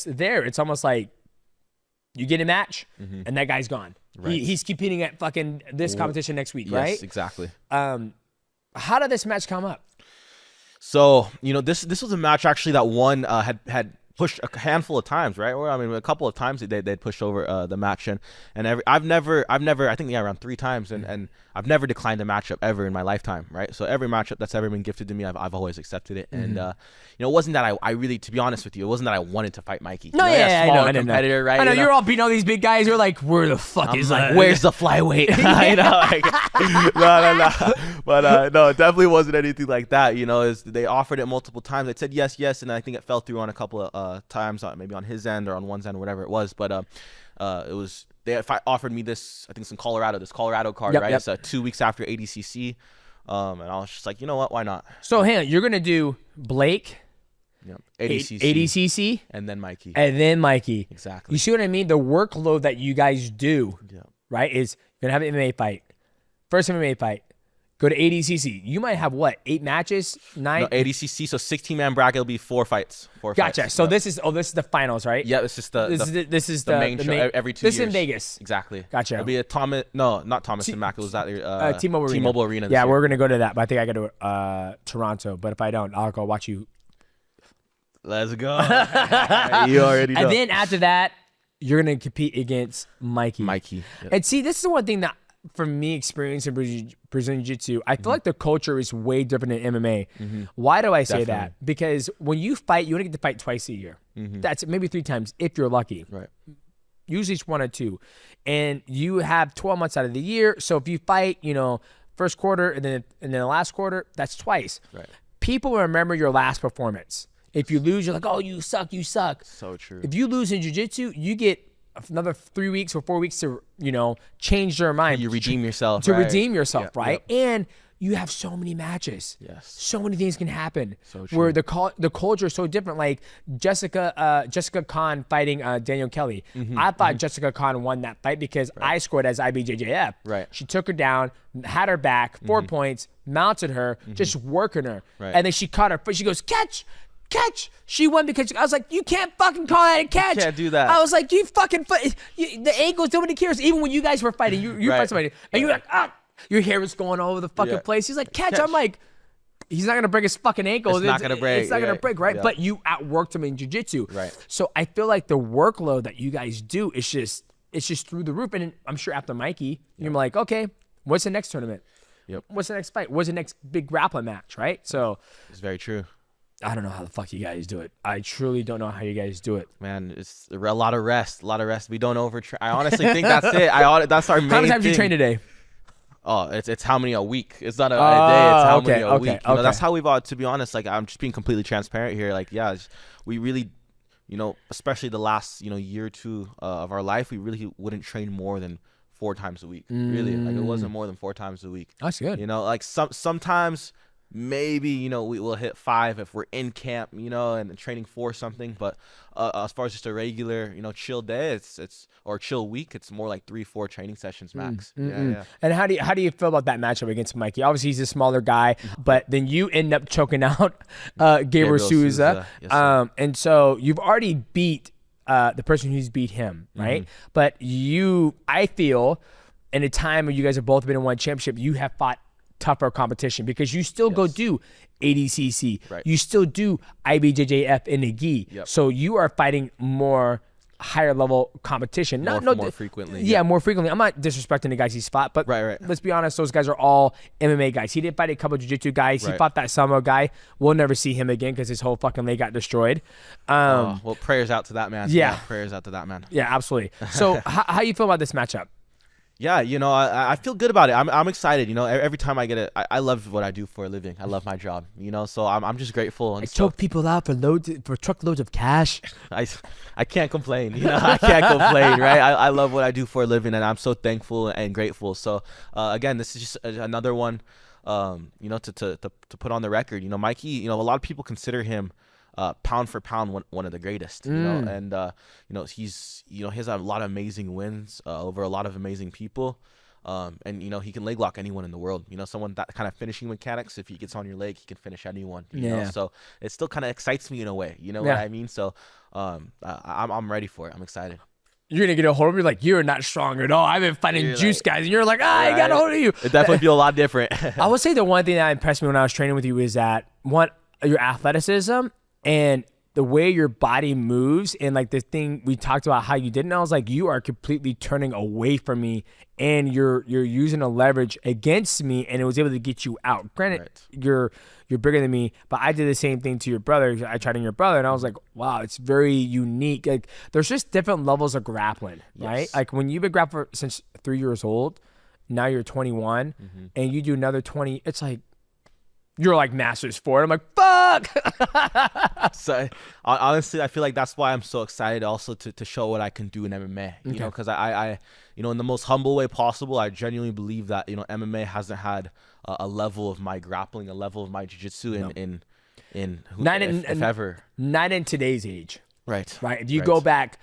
There, it's almost like you get a match and that guy's gone. Right. He's competing at fucking this competition next week, Yes, right? exactly. How did this match come up? So, this was a match actually that one had pushed a handful of times, right? Or I mean, a couple of times they'd pushed over the match, and I've never I think around 3 times, and I've never declined a matchup ever in my lifetime, right? So every matchup that's ever been gifted to me, I've always accepted it, and it wasn't that I really, to be honest with you, it wasn't that I wanted to fight Mikey. No, I know, competitor, right? I know you're all beating all these big guys. You're like, where the fuck is that? Where's the flyweight? No. But no, it definitely wasn't anything like that. They offered it multiple times. They said yes, and I think it fell through on a couple of times, maybe on his end or on one's end, whatever it was. But it was they offered me this, I think it's in Colorado, this Colorado card, right? It's 2 weeks after ADCC, and I was just like, you know what? Why not? So, hang on, you're gonna do Blake. ADCC, and then Mikey. Exactly. You see what I mean? The workload that you guys do, right, is you're going to have an MMA fight. First MMA fight. Go to ADCC. You might have, 8 matches? 9? No, ADCC, so 16-man bracket will be 4 fights. Gotcha. So this is the finals, right? Yeah, this is the main show every 2 years. This is in Vegas. Exactly. Gotcha. It'll be not Thomas and Mack. It was at T-Mobile Arena. Yeah, we're going to go to that, but I think I go to Toronto. But if I don't, I'll go watch you. Let's go. You already know. And then after that, you're going to compete against Mikey. Yep. And see, this is the one thing that, for me, experiencing Brazilian Jiu-Jitsu, I feel like the culture is way different than MMA. Why do I say that? Because when you fight, you only get to fight twice a year. That's maybe 3 times if you're lucky. Right. Usually it's 1 or 2. And you have 12 months out of the year. So if you fight, first quarter and then the last quarter, that's twice. Right. People remember your last performance. If you lose, you're like, oh, you suck. So true. If you lose in jiu-jitsu, you get another 3 weeks or 4 weeks to, change your mind. You redeem yourself. Redeem yourself, right? Yep. And you have so many matches. Yes. So many things can happen. So true. Where the culture is so different. Like Jessica Khan fighting Daniel Kelly. I thought Jessica Khan won that fight because I scored as IBJJF. Right. She took her down, had her back, 4 points, mounted her, just working her. Right. And then she caught her foot. She goes, catch. She won because I was like, you can't fucking call that a catch. You can't do that. I was like, you fucking the ankles, nobody cares. Even when you guys were fighting, you Right. fight somebody, and you're like, your hair was going all over the fucking place. He's like, catch. I'm like, he's not gonna break his fucking ankle. It's not gonna break. It's not gonna break, right? Yeah. But you outworked him in jiu-jitsu. Right. So I feel like the workload that you guys do is just through the roof. And I'm sure after Mikey, you're like, okay, what's the next tournament? Yep. What's the next fight? What's the next big grappling match? Right. So It's very true. I don't know how the fuck you guys do it. I truly don't know how you guys do it. Man, it's a lot of rest. We don't overtrain. I honestly think that's it. That's our main thing. How many times you train today? Oh, it's how many a week. It's not a day. It's how many a week. Okay. That's how we've to be honest. Like, I'm just being completely transparent here. Like, we really, especially the last year or 2 of our life, we really wouldn't train more than 4 times a week. Really, like, it wasn't more than 4 times a week. That's good. Like sometimes maybe we will hit 5 if we're in camp, and training for something. But as far as just a regular, chill day, it's or chill week, it's more like 3-4 training sessions max. Yeah. And how do you feel about that matchup against Mikey? Obviously, he's a smaller guy, but then you end up choking out Gabriel Souza. Yes, and so you've already beat the person who's beat him, right? But I feel, in a time when you guys have both been in one championship, you have fought tougher competition because you still go do ADCC. Right. You still do IBJJF in the gi. Yep. So you are fighting more higher level competition. More frequently. Yeah, more frequently. I'm not disrespecting the guys he's fought, but right. let's be honest, those guys are all MMA guys. He did fight a couple of jiu-jitsu guys. Right. He fought that Samo guy. We'll never see him again because his whole fucking leg got destroyed. Well, prayers out to that man. Yeah. Prayers out to that man. Yeah, absolutely. So how you feel about this matchup? Yeah, you know, I feel good about it. I'm excited. You know, every time I get it, I love what I do for a living. I love my job. You know, so I'm just grateful. And I choke people out for truckloads of cash. I can't complain. You know, I can't complain, right? I love what I do for a living, and I'm so thankful and grateful. So again, this is just another one, you know, to put on the record. You know, Mikey. You know, a lot of people consider him pound for pound one of the greatest, you know, and you know, he has a lot of amazing wins over a lot of amazing people, and you know, he can leg lock anyone in the world. You know, someone that kind of finishing mechanics, if he gets on your leg, he can finish anyone, you know. So it still kind of excites me in a way, you know what I mean? So I'm ready for it. I'm excited. You're gonna get a hold of me like, you're not strong at all. I've been fighting juice guys, and you're like, I got a hold of you. It definitely feel a lot different. I would say the one thing that impressed me when I was training with you is that your athleticism and the way your body moves, and like the thing we talked about how you did, and I was like, you are completely turning away from me, and you're using a leverage against me, and it was able to get you out. Granted, you're bigger than me, but I did the same thing to your brother. I tried on your brother, and I was like, wow, it's very unique. Like there's just different levels of grappling, right? Like when you've been grappling since 3 years old, now you're 21, and you do another 20. It's like you're like masters for it. I'm like, fuck. So honestly, I feel like that's why I'm so excited also to show what I can do in MMA, you know, because I, you know, in the most humble way possible, I genuinely believe that, you know, MMA hasn't had a level of my grappling, a level of my jiu-jitsu if ever. Not in today's age. Right. If you go back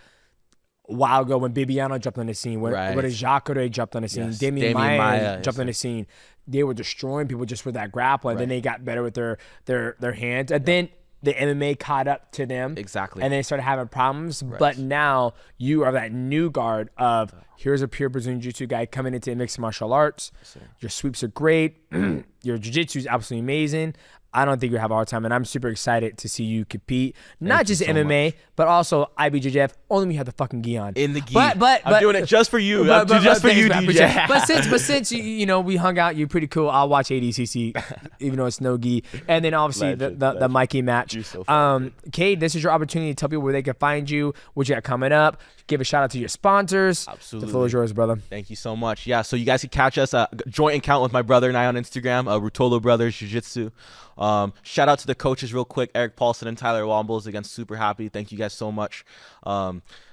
a while ago when Bibiano jumped on the scene, when Jacare jumped on the scene, Damian Maia jumped on the scene, they were destroying people just with that grappling. Then they got better with their hands. And then the MMA caught up to them. Exactly. And they started having problems. But now you are that new guard of, here's a pure Brazilian Jiu-Jitsu guy coming into mixed martial arts. Your sweeps are great. Your Jiu-Jitsu is absolutely amazing. I don't think you have a hard time, and I'm super excited to see you compete. Not just MMA, but also IBJJF. Only when you have the fucking gi on. In the gi. But I'm doing it just for you. Just for you, DJ. But since you know we hung out, you're pretty cool. I'll watch ADCC, even though it's no gi. And then obviously the Mikey match. So Kade, this is your opportunity to tell people where they can find you, what you got coming up. Give a shout out to your sponsors. Absolutely. The floor is yours, brother. Thank you so much. Yeah, so you guys can catch us joint account with my brother and I on Instagram, Ruotolo Brothers Jiu-Jitsu. Shout out to the coaches real quick, Eric Paulson and Tyler Wombles. Again, super happy. Thank you guys so much.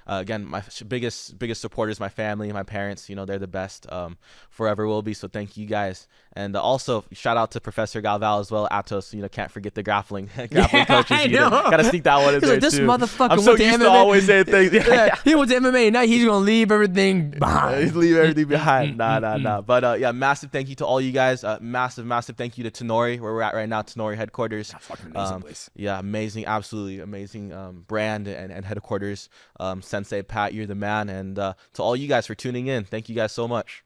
Again, my biggest supporters, my family, my parents. You know, they're the best. Forever will be. So thank you guys. And also shout out to Professor Galval as well. Atos, you know, can't forget the grappling coaches. I know. Gotta sneak that one in there like, this too. motherfucker I'm so went to used MMA. to always saying things. He went to MMA. Now he's gonna leave everything behind. He's leave everything behind. Nah. But yeah, massive thank you to all you guys. Massive thank you to Tenori, where we're at right now, Tenori headquarters. Fucking amazing place. Yeah, amazing, absolutely amazing brand and headquarters. Sensei Pat, you're the man. And to all you guys for tuning in, thank you guys so much.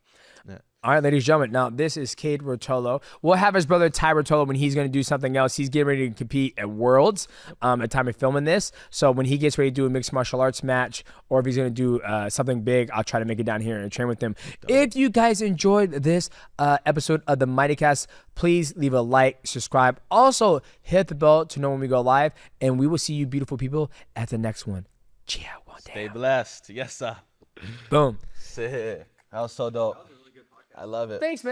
All right, ladies and gentlemen. Now, this is Kade Ruotolo. We'll have his brother Ty Ruotolo when he's going to do something else. He's getting ready to compete at Worlds at the time of filming this. So when he gets ready to do a mixed martial arts match, or if he's going to do something big, I'll try to make it down here and train with him. If you guys enjoyed this episode of the MIGHTYcast, please leave a like, subscribe. Also, hit the bell to know when we go live. And we will see you beautiful people at the next one. Ciao. Stay blessed. Yes, sir. Boom. Sick. That was so dope. I love it. Thanks, man.